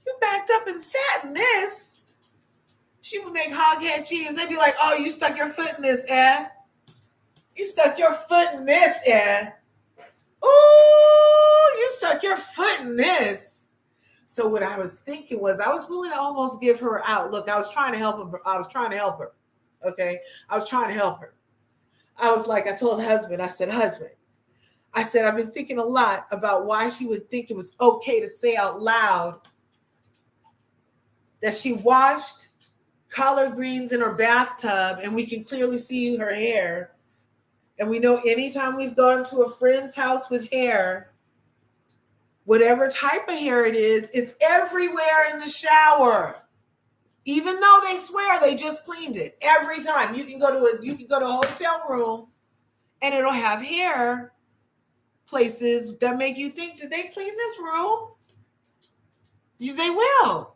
you backed up and sat in this. She would make hoghead cheese. They'd be like, oh, you stuck your foot in this, You stuck your foot in this, Ooh, you stuck your foot in this. So what I was thinking was I was willing to almost give her out. Look, I was trying to help her. Okay? I was trying to help her. I was like, I told husband, I said, I've been thinking a lot about why she would think it was okay to say out loud that she washed collard greens in her bathtub and we can clearly see her hair. And we know anytime we've gone to a friend's house with hair, whatever type of hair it is, it's everywhere in the shower. Even though they swear they just cleaned it. Every time you can go to a hotel room and it'll have hair places that make you think, did they clean this room? They will.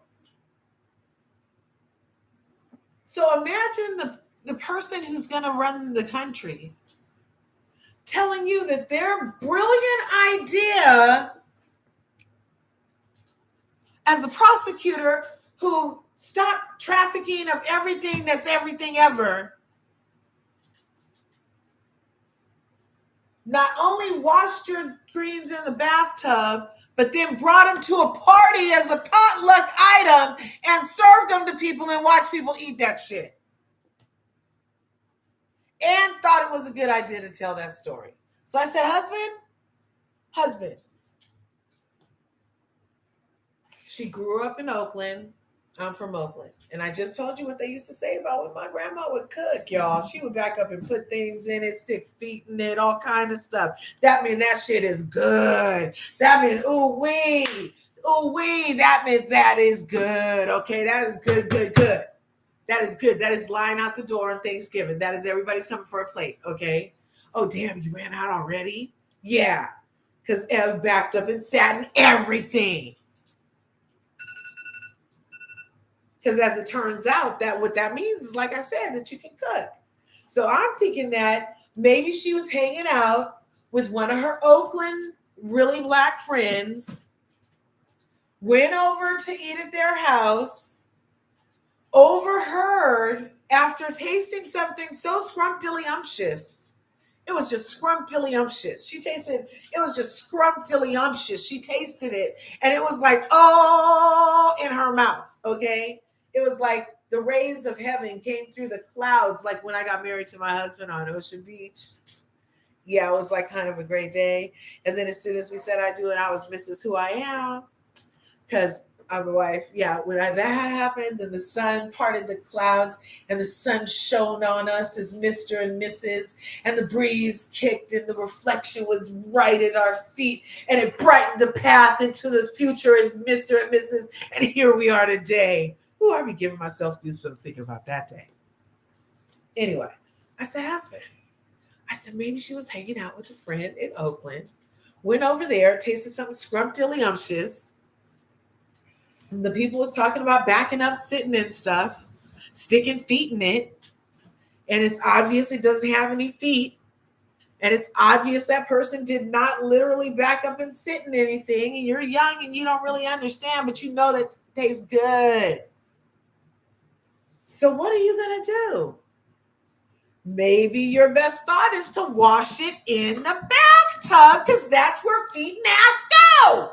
So imagine the person who's going to run the country telling you that their brilliant idea as a prosecutor who stopped trafficking of everything that's everything ever, not only washed your greens in the bathtub, but then brought them to a party as a potluck item and served them to people and watched people eat that shit. And thought it was a good idea to tell that story. So I said, husband, she grew up in Oakland. I'm from Oakland. And I just told you what they used to say about when my grandma would cook, y'all. She would back up and put things in it, stick feet in it, all kind of stuff. That means that shit is good. That means, ooh-wee, that means that is good. Okay, that is good. That is good. That is line out the door on Thanksgiving. That is everybody's coming for a plate, okay? Oh, damn, you ran out already? Yeah, because Ev backed up and sat in everything. Because as it turns out, that what that means is, like I said, that you can cook. So I'm thinking that maybe she was hanging out with one of her Oakland really black friends, went over to eat at their house, overheard after tasting something so scrumptious. It was just scrumptious. She tasted, it was just scrumptious. She tasted it and it was like, oh, in her mouth, okay? It was like the rays of heaven came through the clouds, like when I got married to my husband on Ocean Beach. Yeah, it was like kind of a great day. And then as soon as we said I do it, I was Mrs. Who I Am, because I'm a wife. Yeah, when that happened, then the sun parted the clouds and the sun shone on us as Mr. and Mrs. And the breeze kicked and the reflection was right at our feet and it brightened the path into the future as Mr. and Mrs. And here we are today. Ooh, I be giving myself goosebumps thinking about that day. Anyway, I said, husband, I said, maybe she was hanging out with a friend in Oakland, went over there, tasted something scrumptious. The people was talking about backing up, sitting and stuff, sticking feet in it. And it's obvious it doesn't have any feet. And it's obvious that person did not literally back up and sit in anything. And you're young and you don't really understand, but you know that it tastes good. So what are you going to do? Maybe your best thought is to wash it in the bathtub because that's where feet and ass go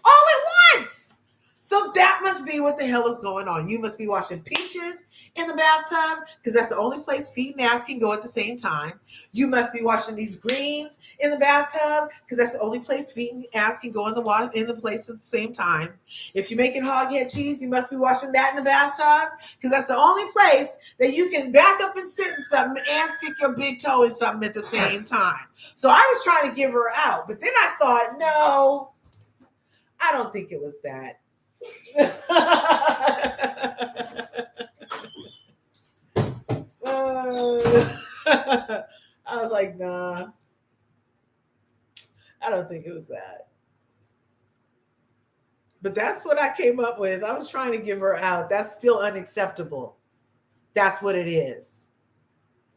all at once. So that must be what the hell is going on. You must be washing peaches in the bathtub because that's the only place feet and ass can go at the same time. You must be washing these greens in the bathtub because that's the only place feet and ass can go in the place at the same time. If you're making hog head cheese, you must be washing that in the bathtub because that's the only place that you can back up and sit in something and stick your big toe in something at the same time. So I was trying to give her out, but then I thought, no, I don't think it was that. I was like, nah, I don't think it was that. But that's what I came up with. I was trying to give her out. That's still unacceptable. That's what it is.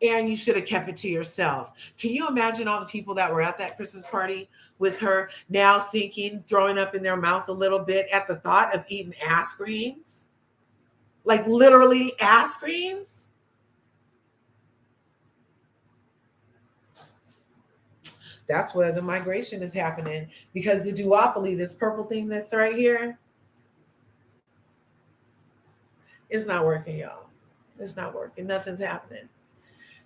And you should have kept it to yourself. Can you imagine all the people that were at that Christmas party with her now thinking, throwing up in their mouth a little bit at the thought of eating ass greens? Like literally ass greens? That's where the migration is happening because the duopoly, this purple thing that's right here, it's not working, y'all. It's not working. Nothing's happening.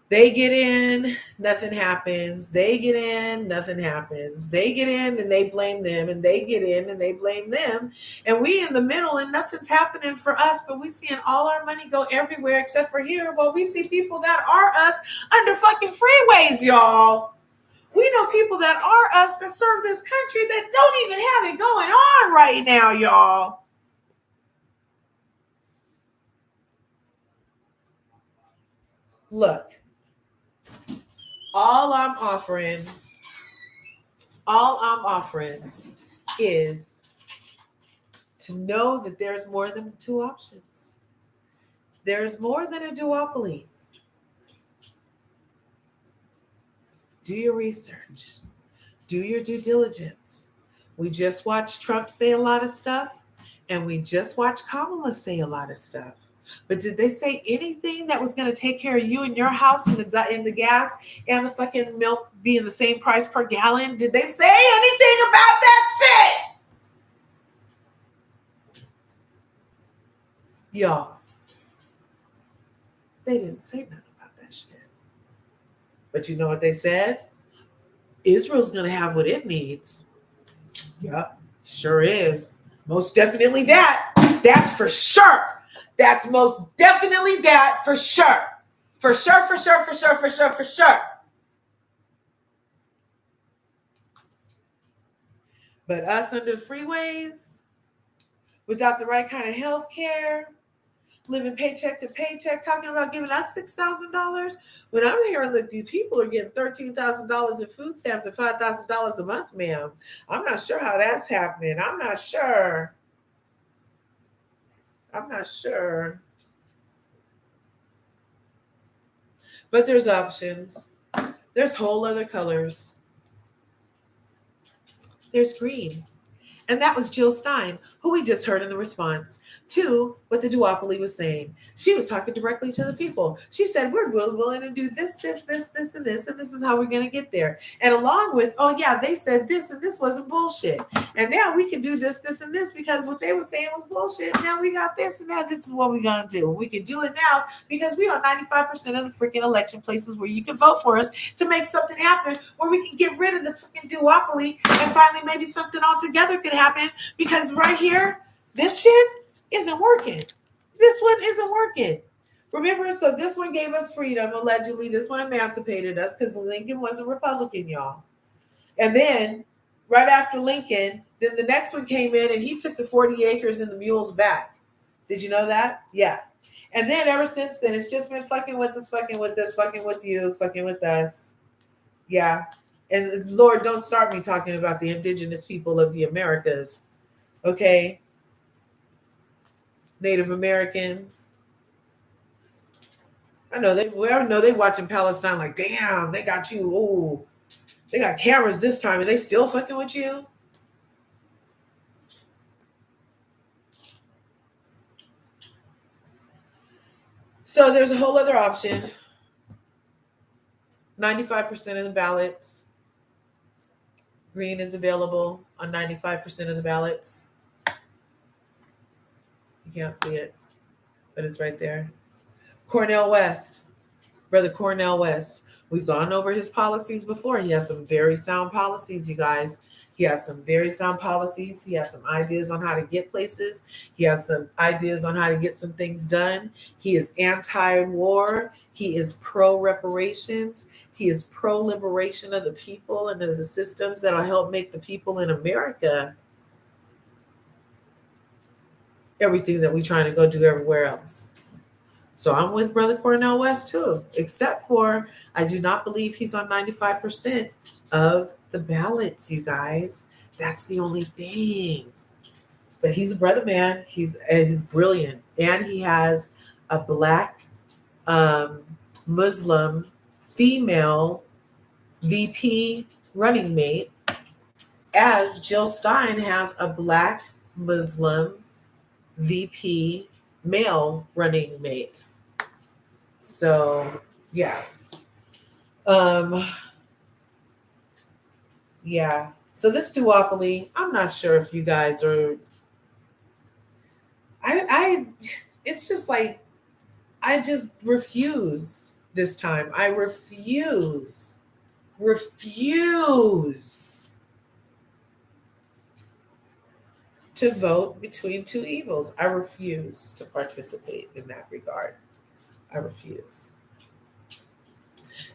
They get in, nothing happens. They get in, nothing happens. They get in and they blame them, and they get in and they blame them. And we in the middle and nothing's happening for us, but we seeing all our money go everywhere except for here. Well, we see people that are us under fucking freeways, y'all. We know people that are us that serve this country that don't even have it going on right now, y'all. Look. All I'm offering is to know that there's more than two options. There's more than a duopoly. Do your research. Do your due diligence. We just watched Trump say a lot of stuff, and we just watched Kamala say a lot of stuff. But did they say anything that was going to take care of you and your house and the gas and the fucking milk being the same price per gallon? Did they say anything about that shit? Y'all, they didn't say nothing about that shit. But you know what they said? Israel's going to have what it needs. Yep, sure is. Most definitely that. That's for sure. That's most definitely that for sure. For sure, for sure, for sure, for sure, for sure. But us under freeways, without the right kind of health care, living paycheck to paycheck, talking about giving us $6,000, when I'm hearing that these people are getting $13,000 in food stamps and $5,000 a month, ma'am, I'm not sure how that's happening. I'm not sure. But there's options. There's whole other colors. There's green. And that was Jill Stein, who we just heard in the response to what the duopoly was saying. She was talking directly to the people. She said, we're willing to do this, and this is how we're going to get there. And along with, oh yeah, they said this, and this wasn't bullshit. And now we can do this, and this, because what they were saying was bullshit. Now we got this, and now this is what we're going to do. We can do it now because we are 95% of the freaking election places where you can vote for us to make something happen, where we can get rid of the freaking duopoly, and finally maybe something altogether could happen, because right here, this shit isn't working. This one isn't working. Remember, so this one gave us freedom, allegedly. This one emancipated us because Lincoln was a Republican, y'all. And then right after Lincoln, then the next one came in and he took the 40 acres and the mules back. Did you know that? Yeah. And then ever since then, it's just been fucking with us, fucking with us, fucking with you, fucking with us. Yeah. And Lord, don't start me talking about the indigenous people of the Americas. Okay? Native Americans. I know they watching Palestine like, damn, they got you. Oh, they got cameras this time and they still fucking with you. So there's a whole other option. 95% of the ballots. Green is available on 95% of the ballots. You can't see it, but it's right there. Cornel West, Brother Cornel West. We've gone over his policies before. He has some very sound policies, you guys. He has some very sound policies. He has some ideas on how to get places. He has some ideas on how to get some things done. He is anti-war. He is pro-reparations. He is pro-liberation of the people and of the systems that will help make the people in America everything that we're trying to go do everywhere else. So I'm with Brother Cornel West too, except for I do not believe he's on 95% of the ballots, you guys. That's the only thing. But he's a brother man. He's brilliant. And he has a black Muslim female VP running mate, as Jill Stein has a black Muslim VP male running mate. So yeah. Yeah. So this duopoly, I'm not sure if you guys are it's just like I just refuse this time. I refuse to vote between two evils. I refuse to participate in that regard. I refuse.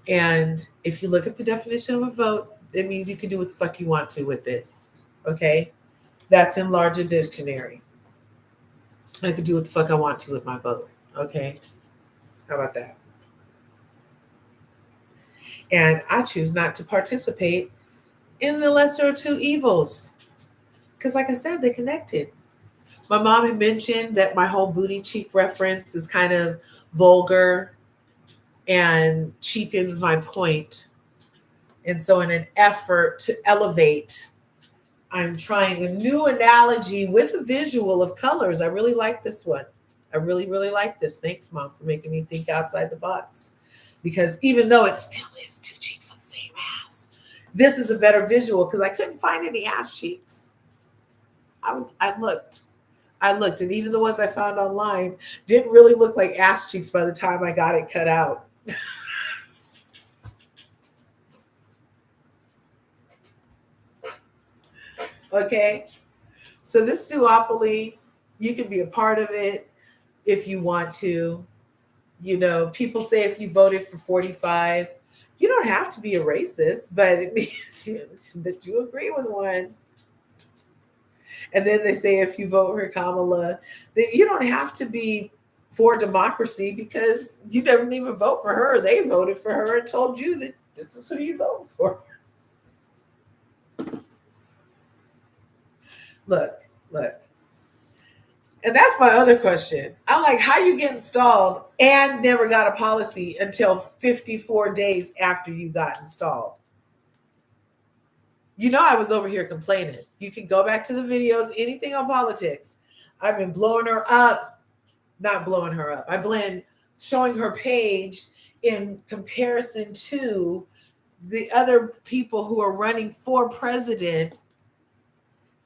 And if you look up the definition of a vote, it means you can do what the fuck you want to with it. Okay? That's in larger dictionary. I can do what the fuck I want to with my vote. Okay? How about that? And I choose not to participate in the lesser of two evils. Because like I said, they're connected. My mom had mentioned that my whole booty cheek reference is kind of vulgar and cheapens my point. And so in an effort to elevate, I'm trying a new analogy with a visual of colors. I really like this one. I really, really like this. Thanks, Mom, for making me think outside the box. Because even though it still is two cheeks on the same ass, this is a better visual because I couldn't find any ass cheeks. I looked, and even the ones I found online didn't really look like ass cheeks by the time I got it cut out. Okay, so this duopoly, you can be a part of it if you want to. You know, people say if you voted for 45, you don't have to be a racist, but it means that you agree with one. And then they say if you vote for Kamala, that you don't have to be for democracy because you didn't even vote for her. They voted for her and told you that this is who you vote for. Look. And that's my other question. I'm like, how you get installed and never got a policy until 54 days after you got installed? You know, I was over here complaining. You can go back to the videos, anything on politics. I've been blowing her up, not blowing her up. I've been showing her page in comparison to the other people who are running for president,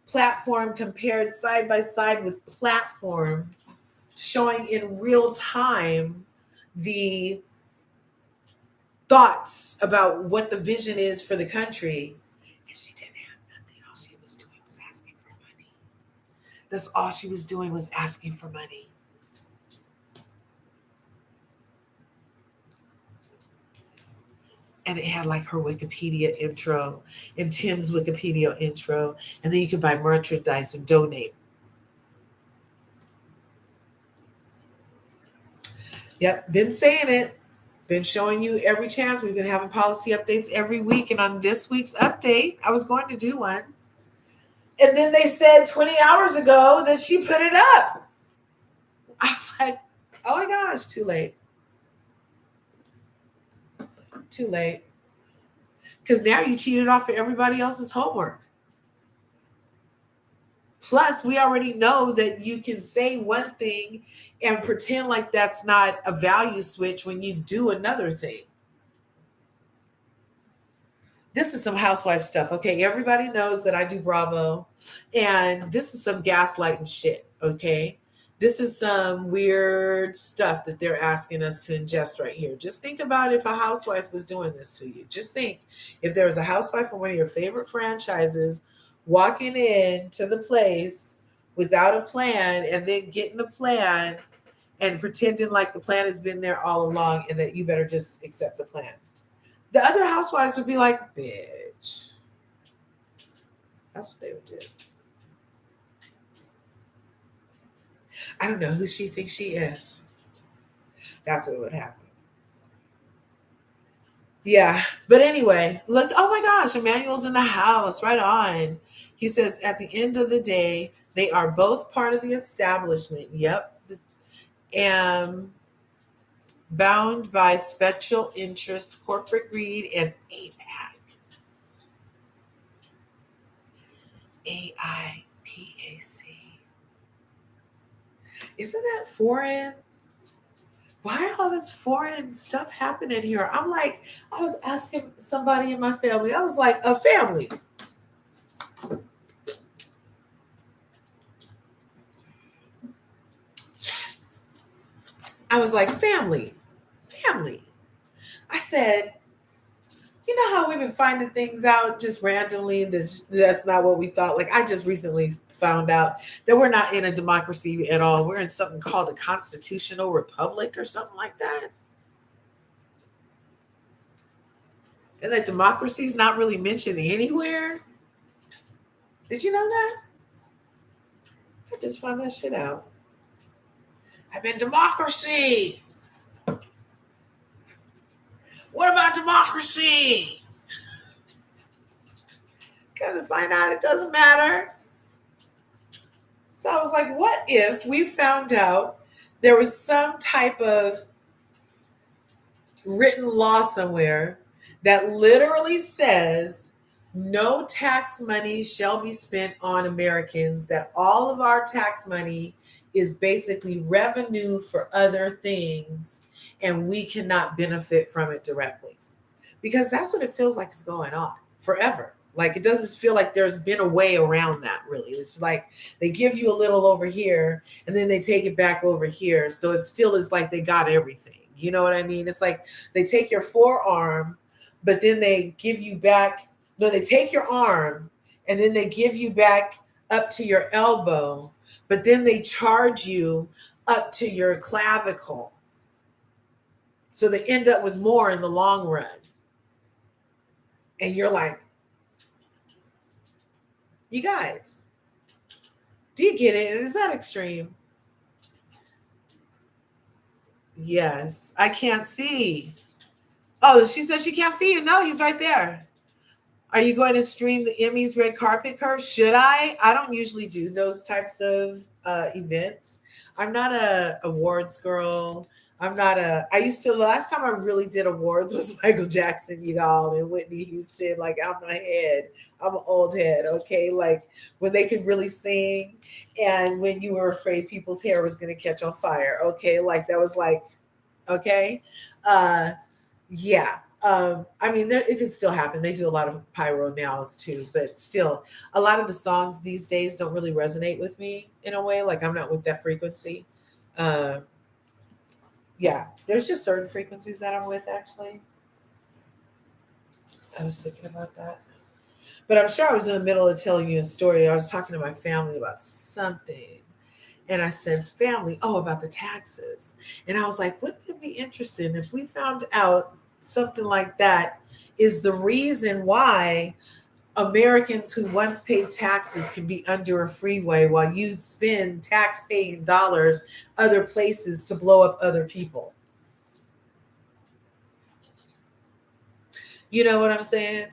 platform compared side by side with platform, showing in real time the thoughts about what the vision is for the country. And she didn't have nothing. All she was doing was asking for money. That's all she was doing was asking for money. And it had like her Wikipedia intro and Tim's Wikipedia intro. And then you could buy merchandise and donate. Yep, been saying it. Been showing you every chance. We've been having policy updates every week. And on this week's update, I was going to do one. And then they said 20 hours ago that she put it up. I was like, oh my gosh, too late. Too late. Because now you cheated off of everybody else's homework. Plus, we already know that you can say one thing and pretend like that's not a value switch when you do another thing. This is some housewife stuff, okay? Everybody knows that I do Bravo, and this is some gaslighting shit, okay? This is some weird stuff that they're asking us to ingest right here. Just think about if a housewife was doing this to you. Just think if there was a housewife from one of your favorite franchises walking in to the place without a plan and then getting a plan and pretending like the plan has been there all along and that you better just accept the plan. The other housewives would be like, bitch. That's what they would do. I don't know who she thinks she is. That's what would happen. Yeah. But anyway, look, oh my gosh, Emmanuel's in the house. Right on. He says, at the end of the day, they are both part of the establishment. Yep. And bound by special interests, corporate greed, and AIPAC. AIPAC. Isn't that foreign? Why all this foreign stuff happening here? I'm like, I was asking somebody in my family. I was like, a family. I was like, family. I said, you know how we've been finding things out just randomly that's not what we thought. Like I just recently found out that we're not in a democracy at all. We're in something called a constitutional republic or something like that. And that democracy is not really mentioned anywhere. Did you know that? I just found that shit out. I've been democracy. What about democracy? Kind of find out it doesn't matter. So I was like, what if we found out there was some type of written law somewhere that literally says no tax money shall be spent on Americans, that all of our tax money is basically revenue for other things, and we cannot benefit from it directly. Because that's what it feels like is going on forever. Like it doesn't feel like there's been a way around that, really. It's like they give you a little over here and then they take it back over here. So it still is like they got everything. You know what I mean? It's like they take your forearm, but then they give you back. No, they take your arm and then they give you back up to your elbow, but then they charge you up to your clavicle. So they end up with more in the long run. And you're like, you guys, do you get it? Is that extreme? Yes, I can't see. Oh, she said she can't see you. No, he's right there. Are you going to stream the Emmys red carpet curve? Should I? I don't usually do those types of events. I'm not a awards girl. I'm not I used to, the last time I really did awards was Michael Jackson, y'all, and Whitney Houston. Like, I'm a head. I'm an old head, okay? Like, when they could really sing and when you were afraid people's hair was going to catch on fire, okay? Like, that was like, okay? Uh, yeah. I mean, it could still happen. They do a lot of pyro now too, but still, a lot of the songs these days don't really resonate with me in a way. Like, I'm not with that frequency. Um, yeah, there's just certain frequencies that I'm with, actually. I was thinking about that. But I'm sure I was in the middle of telling you a story. I was talking to my family about something. And I said, family, oh, about the taxes. And I was like, wouldn't it be interesting if we found out something like that is the reason why Americans who once paid taxes can be under a freeway while you spend tax paying dollars other places to blow up other people? You know what I'm saying?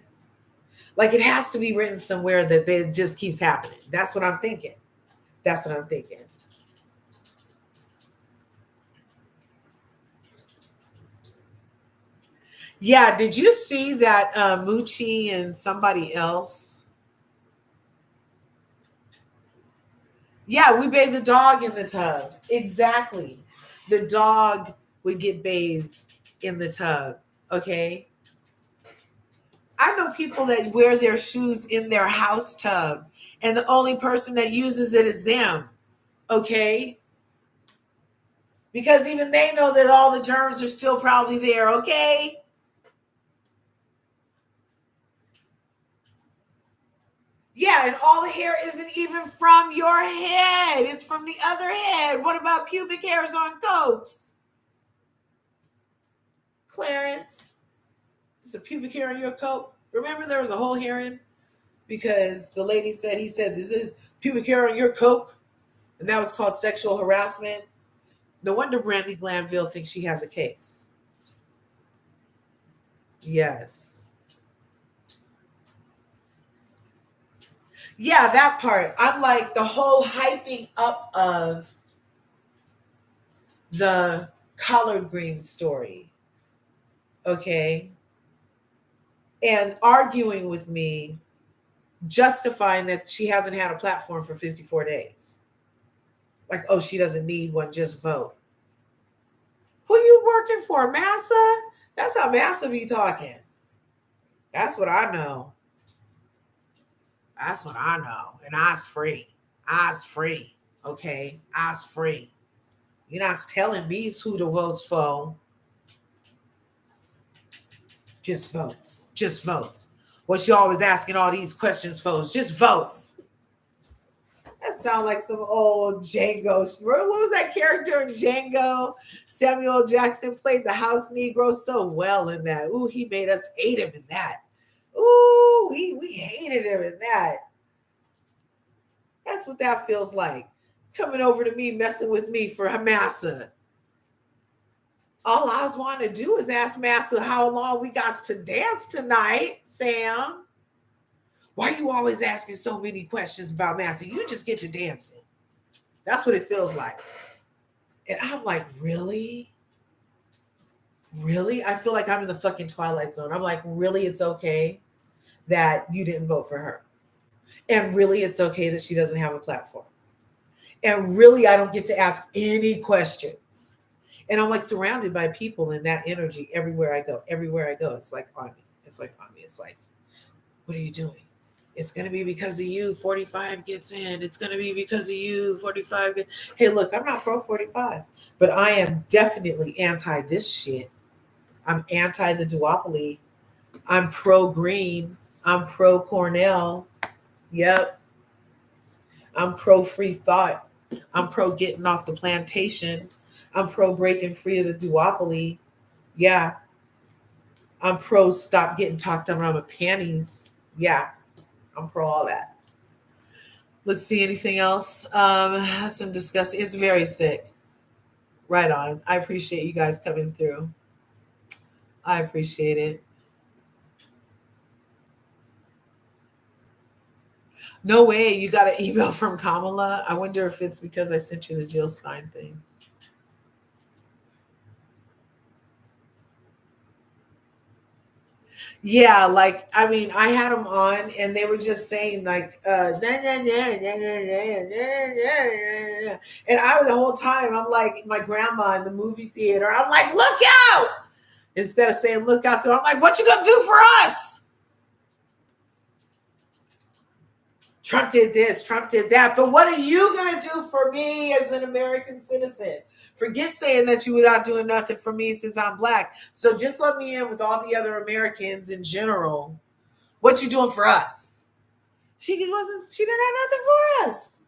Like, it has to be written somewhere that it just keeps happening. That's what I'm thinking. That's what I'm thinking. Yeah, did you see that Moochie and somebody else? Yeah, we bathed the dog in the tub. Exactly. The dog would get bathed in the tub. Okay. I know people that wear their shoes in their house tub, and the only person that uses it is them. Okay. Because even they know that all the germs are still probably there. Okay. Yeah, and all the hair isn't even from your head. It's from the other head. What about pubic hairs on coats? Clarence, it's a pubic hair on your coat. Remember there was a whole hearing because the lady said, he said, this is pubic hair on your coat. And that was called sexual harassment. No wonder Brandy Glanville thinks she has a case. Yes. Yeah, that part. I'm like, the whole hyping up of the collard green story. Okay. And arguing with me, justifying that she hasn't had a platform for 54 days. Like, oh, she doesn't need one, just vote. Who you working for, Massa? That's how Massa be talking. That's what I know. That's what I know. And I's free. I's free. Okay? I's free. You're not telling me who to vote for. Just votes. Just votes. What you always asking all these questions for? Just votes. That sounds like some old Django. What was that character in Django? Samuel Jackson played the house Negro so well in that. Ooh, he made us hate him in that. Ooh, we hated him in that. That's what that feels like. Coming over to me, messing with me for Massa. All I was wanting to do is ask Massa how long we got to dance tonight, Sam. Why are you always asking so many questions about Massa? You just get to dancing. That's what it feels like. And I'm like, really? Really? I feel like I'm in the fucking Twilight Zone. I'm like, really, it's okay that you didn't vote for her. And really, it's okay that she doesn't have a platform. And really, I don't get to ask any questions. And I'm like surrounded by people in that energy everywhere I go. Everywhere I go, it's like on me. It's like on me. It's like, what are you doing? It's going to be because of you. 45 gets in. It's going to be because of you. 45. Hey, look, I'm not pro 45, but I am definitely anti this shit. I'm anti the duopoly. I'm pro green. I'm pro Cornell. Yep. I'm pro free thought. I'm pro getting off the plantation. I'm pro breaking free of the duopoly. Yeah. I'm pro stop getting talked around my panties. Yeah. I'm pro all that. Let's see anything else. Some discussing. It's very sick. Right on. I appreciate you guys coming through. I appreciate it. No way. You got an email from Kamala. I wonder if it's because I sent you the Jill Stein thing. Yeah, like I mean, I had them on, and they were just saying like, nah, nah, nah, nah, nah, nah, nah, nah, nah. And I was the whole time, I'm like my grandma in the movie theater. I'm like, look out! Instead of saying look out there, I'm like, what you gonna do for us? Trump did this, Trump did that, but what are you gonna do for me as an American citizen? Forget saying that you were not doing nothing for me since I'm black. So just let me in with all the other Americans in general. What you doing for us? She didn't have nothing for us.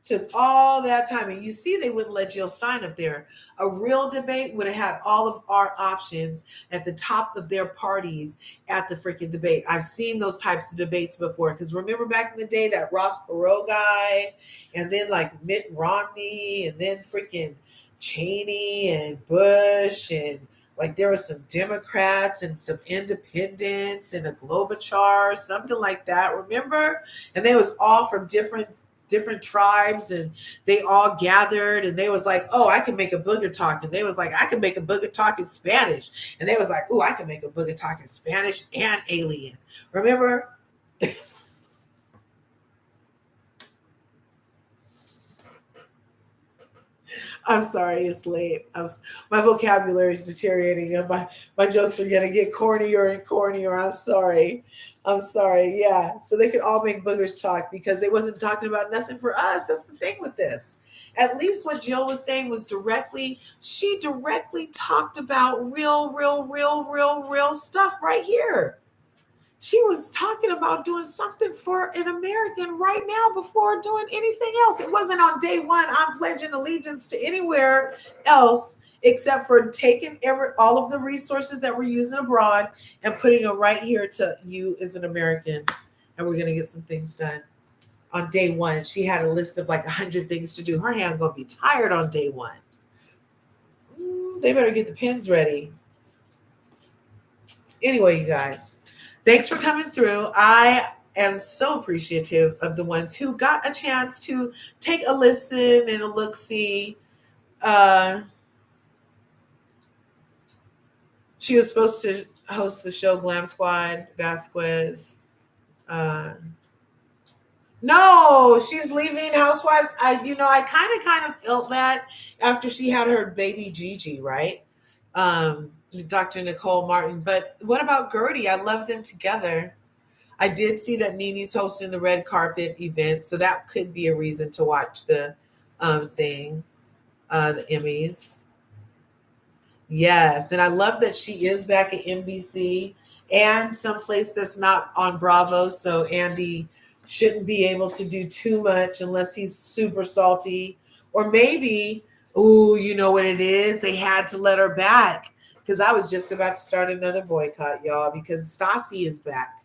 Took all that time. And you see, they wouldn't let Jill Stein up there. A real debate would have had all of our options at the top of their parties at the freaking debate. I've seen those types of debates before. Because remember back in the day, that Ross Perot guy, and then like Mitt Romney, and then freaking Cheney and Bush, and like there were some Democrats and some independents and a Globochar, something like that. Remember? And they was all from different tribes, and they all gathered, and they was like, oh, I can make a booger talk, and they was like, I can make a booger talk in Spanish, and they was like, oh, I can make a booger talk in Spanish and alien. Remember? I'm sorry, it's late. My vocabulary is deteriorating, and my jokes are gonna get cornier and cornier. I'm sorry. I'm sorry. Yeah. So they could all make boogers talk because they wasn't talking about nothing for us. That's the thing with this. At least what Jill was saying was she directly talked about real stuff right here. She was talking about doing something for an American right now before doing anything else. It wasn't on day one, I'm pledging allegiance to anywhere else except for taking all of the resources that we're using abroad and putting them right here to you as an American. And we're going to get some things done. On day one, she had a list of like 100 things to do. Her hand going to be tired on day one. They better get the pens ready. Anyway, you guys, thanks for coming through. I am so appreciative of the ones who got a chance to take a listen and a look-see. She was supposed to host the show Glam Squad, Vasquez. No, she's leaving Housewives. I kind of felt that after she had her baby Gigi, right? Dr. Nicole Martin. But what about Gertie? I love them together. I did see that Nene's hosting the red carpet event, so that could be a reason to watch the thing, the Emmys. Yes, and I love that she is back at NBC and someplace that's not on Bravo, so Andy shouldn't be able to do too much unless he's super salty. Or maybe, you know what it is? They had to let her back because I was just about to start another boycott, y'all, because Stassi is back.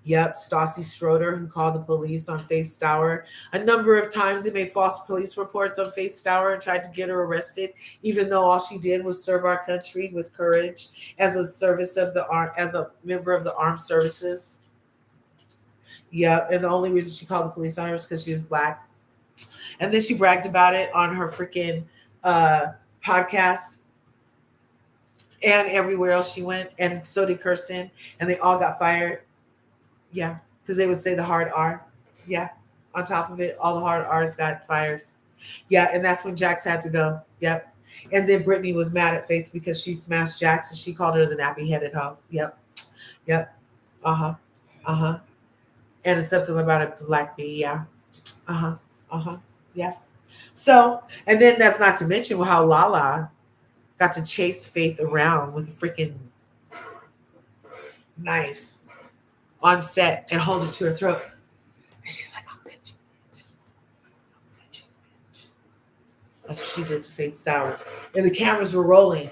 Yep, Stassi Schroeder, who called the police on Faith Stour. A number of times they made false police reports on Faith Stour and tried to get her arrested, even though all she did was serve our country with courage as a member of the armed services. Yep, and the only reason she called the police on her was because she was black. And then she bragged about it on her freaking podcast and everywhere else she went. And so did Kirsten, and they all got fired. Yeah, because they would say the hard R. Yeah, on top of it, all the hard R's got fired. Yeah, and that's when Jax had to go. Yep. And then Brittany was mad at Faith because she smashed Jax and she called her the nappy-headed hoe. Yep. Uh-huh. And it's something about a black bee. Yeah. Yeah. So, and then that's not to mention how Lala got to chase Faith around with a freaking knife on set and hold it to her throat. And she's like, I'll cut you, bitch. That's what she did to Faith Stour. And the cameras were rolling.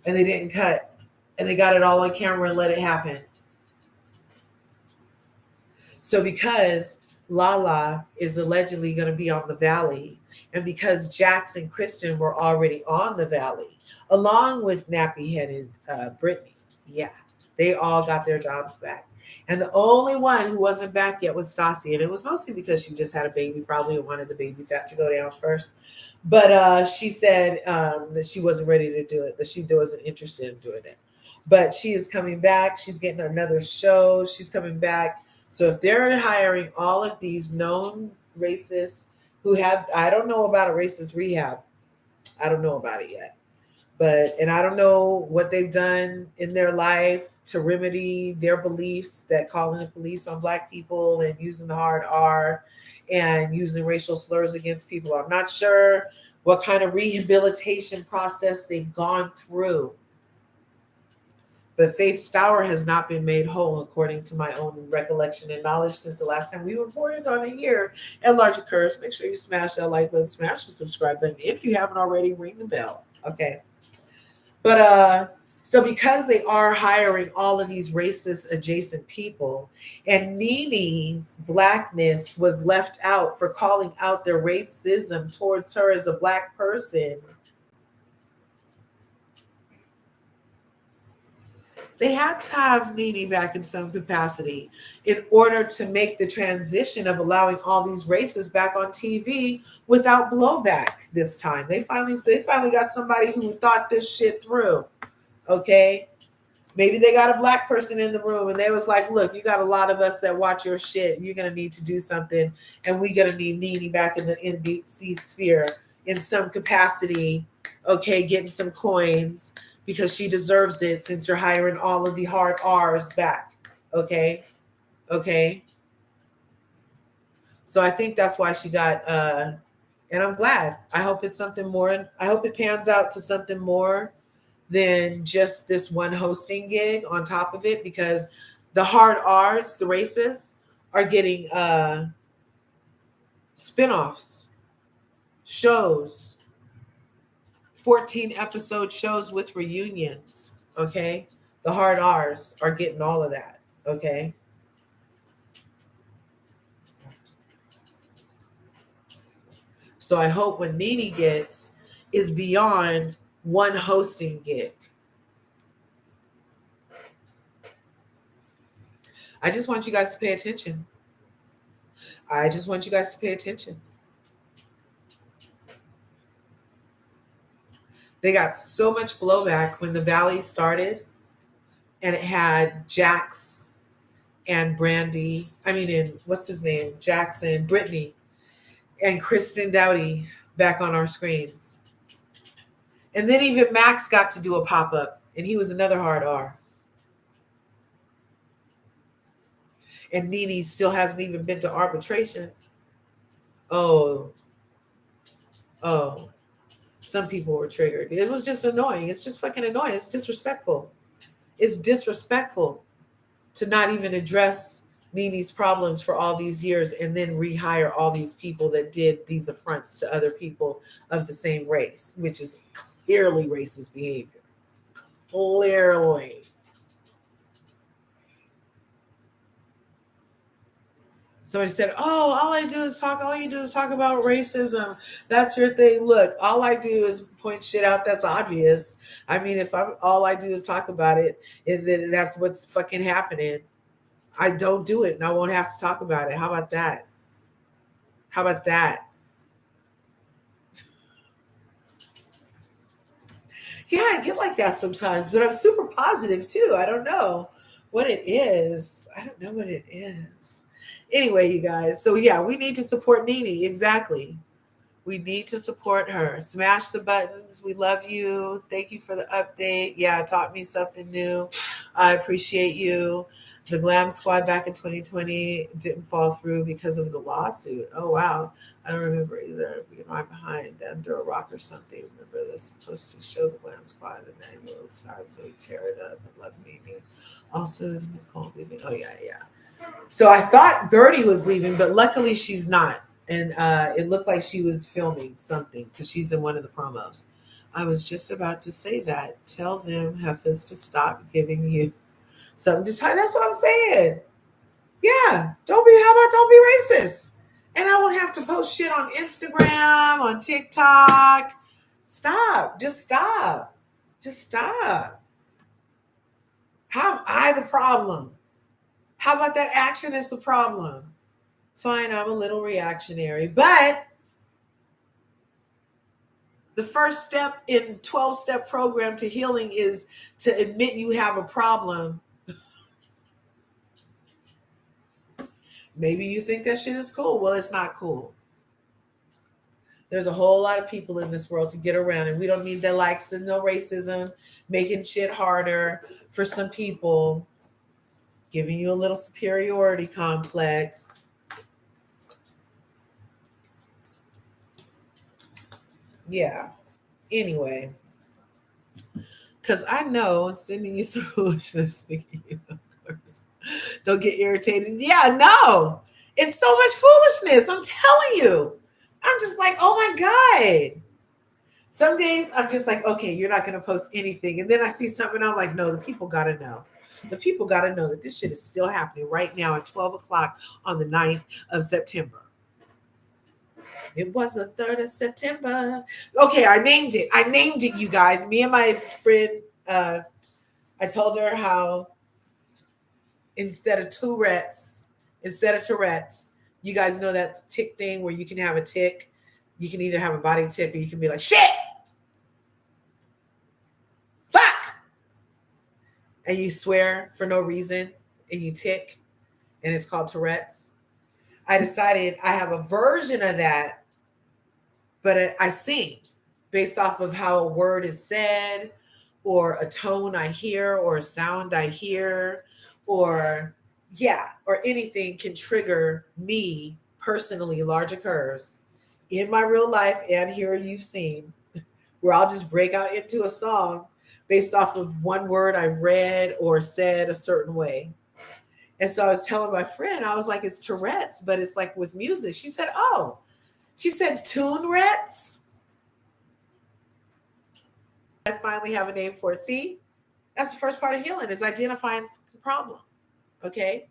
And they didn't cut. And they got it all on camera and let it happen. So because Lala is allegedly going to be on the Valley, and because Jax and Kristen were already on the Valley, along with nappy-headed Brittany, yeah, they all got their jobs back. And the only one who wasn't back yet was Stassi. And it was mostly because she just had a baby, probably wanted the baby fat to go down first. But she said that she wasn't ready to do it, that she wasn't interested in doing it. But she is coming back. She's getting another show. She's coming back. So if they're hiring all of these known racists who have, I don't know about a racist rehab. I don't know about it yet. And I don't know what they've done in their life to remedy their beliefs that calling the police on black people and using the hard R and using racial slurs against people. I'm not sure what kind of rehabilitation process they've gone through. But Faith Stour has not been made whole, according to my own recollection and knowledge, since the last time we reported on it here at LRGA Curves. Make sure you smash that like button, smash the subscribe button. If you haven't already, ring the bell. Okay. But so because they are hiring all of these racist adjacent people, and Nene's blackness was left out for calling out their racism towards her as a black person, they had to have Nene back in some capacity in order to make the transition of allowing all these racists back on TV without blowback this time. They finally got somebody who thought this shit through. Okay? Maybe they got a black person in the room and they was like, look, you got a lot of us that watch your shit. You're going to need to do something. And we're going to need Nene back in the NBC sphere in some capacity. Okay, getting some coins, because she deserves it since you're hiring all of the hard R's back. Okay. So I think that's why she got, and I'm glad. I hope it's something more. I hope it pans out to something more than just this one hosting gig on top of it, because the hard R's, the racists, are getting spinoffs, shows, 14 episode shows with reunions. Okay. The hard R's are getting all of that. Okay. So I hope what Nene gets is beyond one hosting gig. I just want you guys to pay attention. They got so much blowback when the Valley started, and it had Jax and Brandy. And what's his name? Jackson, Brittany, and Kristen Doughty back on our screens. And then even Max got to do a pop-up, and he was another hard R. And Nene still hasn't even been to arbitration. Oh. Some people were triggered. It was just annoying. It's just fucking annoying. It's disrespectful. It's disrespectful to not even address Nene's problems for all these years and then rehire all these people that did these affronts to other people of the same race, which is clearly racist behavior. Clearly. Somebody said, oh, all you do is talk about racism. That's your thing. Look, all I do is point shit out that's obvious. If all I do is talk about it, and then that's what's fucking happening. I don't do it and I won't have to talk about it. How about that? Yeah, I get like that sometimes, but I'm super positive too. I don't know what it is. Anyway, you guys. So yeah, we need to support Nene. Exactly. We need to support her. Smash the buttons. We love you. Thank you for the update. Yeah, it taught me something new. I appreciate you. The Glam Squad back in 2020 didn't fall through because of the lawsuit. Oh, wow. I don't remember either. Being right behind under a rock or something. Remember this supposed to show the Glam Squad and then we'll start, so we tear it up and love Nene. Also, is Nicole leaving? Oh, yeah. So I thought Gertie was leaving, but luckily she's not. And it looked like she was filming something because she's in one of the promos. I was just about to say that. Tell them heifers to stop giving you something to try. That's what I'm saying. Yeah. Don't be racist? And I won't have to post shit on Instagram, on TikTok. Stop. Just stop. How am I the problem? How about that action is the problem? Fine, I'm a little reactionary, but The first step in 12-step program to healing is to admit you have a problem. Maybe you think that shit is cool. Well, it's not cool. There's a whole lot of people in this world to get around, and we don't need the likes and no racism, making shit harder for some people, giving you a little superiority complex. Yeah. Anyway, because I know sending you some foolishness, don't get irritated. Yeah, no, it's so much foolishness. I'm telling you. I'm just like, oh my God. Some days I'm just like, okay, you're not going to post anything. And then I see something, I'm like, no, the people got to know. The people got to know that this shit is still happening right now at 12 o'clock on the 9th of September. It was the 3rd of September. Okay, I named it, you guys. Me and my friend, I told her how instead of Tourette's, you guys know that tick thing where you can have a tick. You can either have a body tick or you can be like, shit, fuck. And you swear for no reason and you tick, and it's called Tourette's. I decided I have a version of that, but I sing based off of how a word is said or a tone I hear or a sound I hear or anything can trigger me personally, LRGA Curves, in my real life and here you've seen, where I'll just break out into a song based off of one word I read or said a certain way. And so I was telling my friend, I was like, it's Tourette's, but it's like with music. She said, oh, she said Tune-rette's. I finally have a name for it. See, that's the first part of healing is identifying the problem. Okay.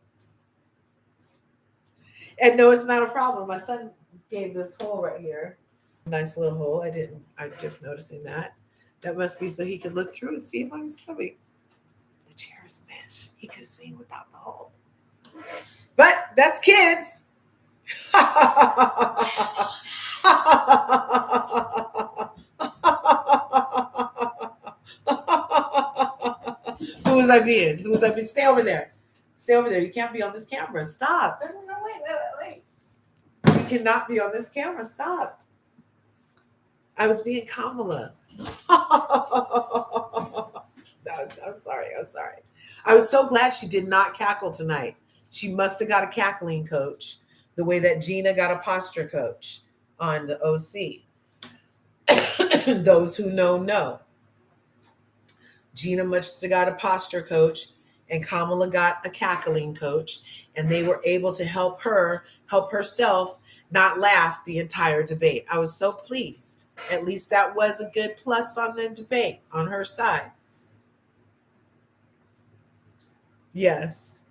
And no, it's not a problem. My son gave this hole right here. Nice little hole. I'm just noticing that. That must be so he could look through and see if I was coming. The chair is mesh. He could have seen without the hole. But that's kids. Who was I being? Stay over there. Stay over there. You can't be on this camera. Stop. No, wait. You cannot be on this camera. Stop. I was being Kamala. I'm sorry. I was so glad she did not cackle tonight. She must have got a cackling coach the way that Gina got a posture coach on the OC. Those who know. Gina must have got a posture coach and Kamala got a cackling coach, and they were able to help herself not laugh the entire debate. I was so pleased. At least that was a good plus on the debate on her side. Yes.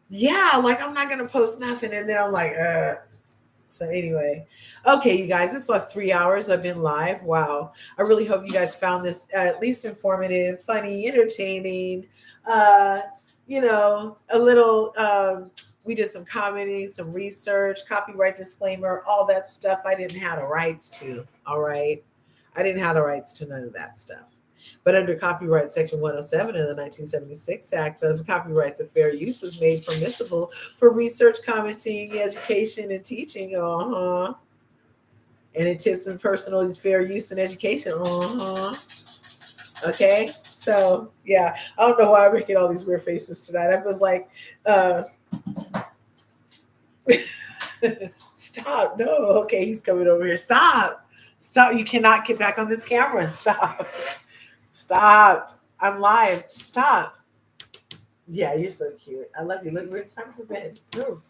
Yeah, like I'm not going to post nothing. And then I'm like, So anyway, okay, you guys, it's like 3 hours I've been live. Wow. I really hope you guys found this at least informative, funny, entertaining, a little, we did some commenting, some research, copyright disclaimer, all that stuff I didn't have the rights to, all right? I didn't have the rights to none of that stuff. But under copyright section 107 of the 1976 Act, the copyrights of fair use is made permissible for research, commenting, education, and teaching. And it tips in personal fair use and education. Okay, so yeah, I don't know why I'm making all these weird faces tonight. I was like, stop. No, okay, he's coming over here. Stop. You cannot get back on this camera. Stop. I'm live. Stop. Yeah, you're so cute. I love you. Look, it's time for bed. Move.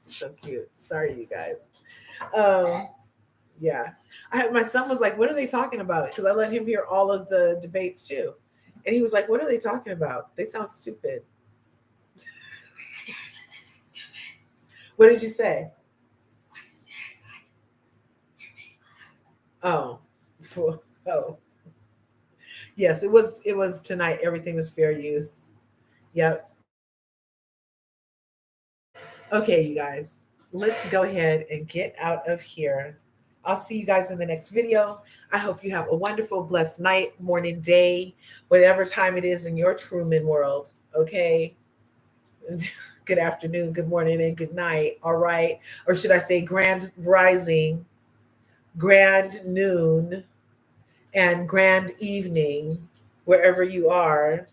So cute. Sorry, you guys. Yeah. My son was like, what are they talking about? Because I let him hear all of the debates too. And he was like, what are they talking about? They sound stupid. What did you say? Oh. Yes, it was tonight. Everything was fair use. Yep. Okay, you guys, let's go ahead and get out of here. I'll see you guys in the next video. I hope you have a wonderful, blessed night, morning, day, whatever time it is in your Truman world. Okay. Good afternoon, good morning, and good night. All right. Or should I say grand rising, grand noon, and grand evening, wherever you are.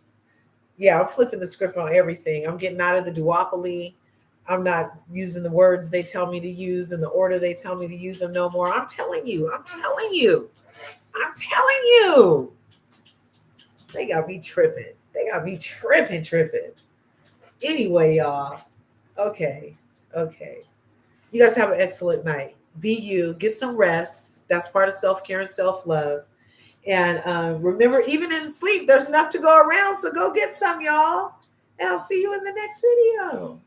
Yeah, I'm flipping the script on everything. I'm getting out of the duopoly. I'm not using the words they tell me to use in the order they tell me to use them no more. I'm telling you. They got me tripping. Anyway, y'all. Okay. You guys have an excellent night. Be you. Get some rest. That's part of self-care and self-love. And remember, even in sleep, there's enough to go around. So go get some, y'all. And I'll see you in the next video.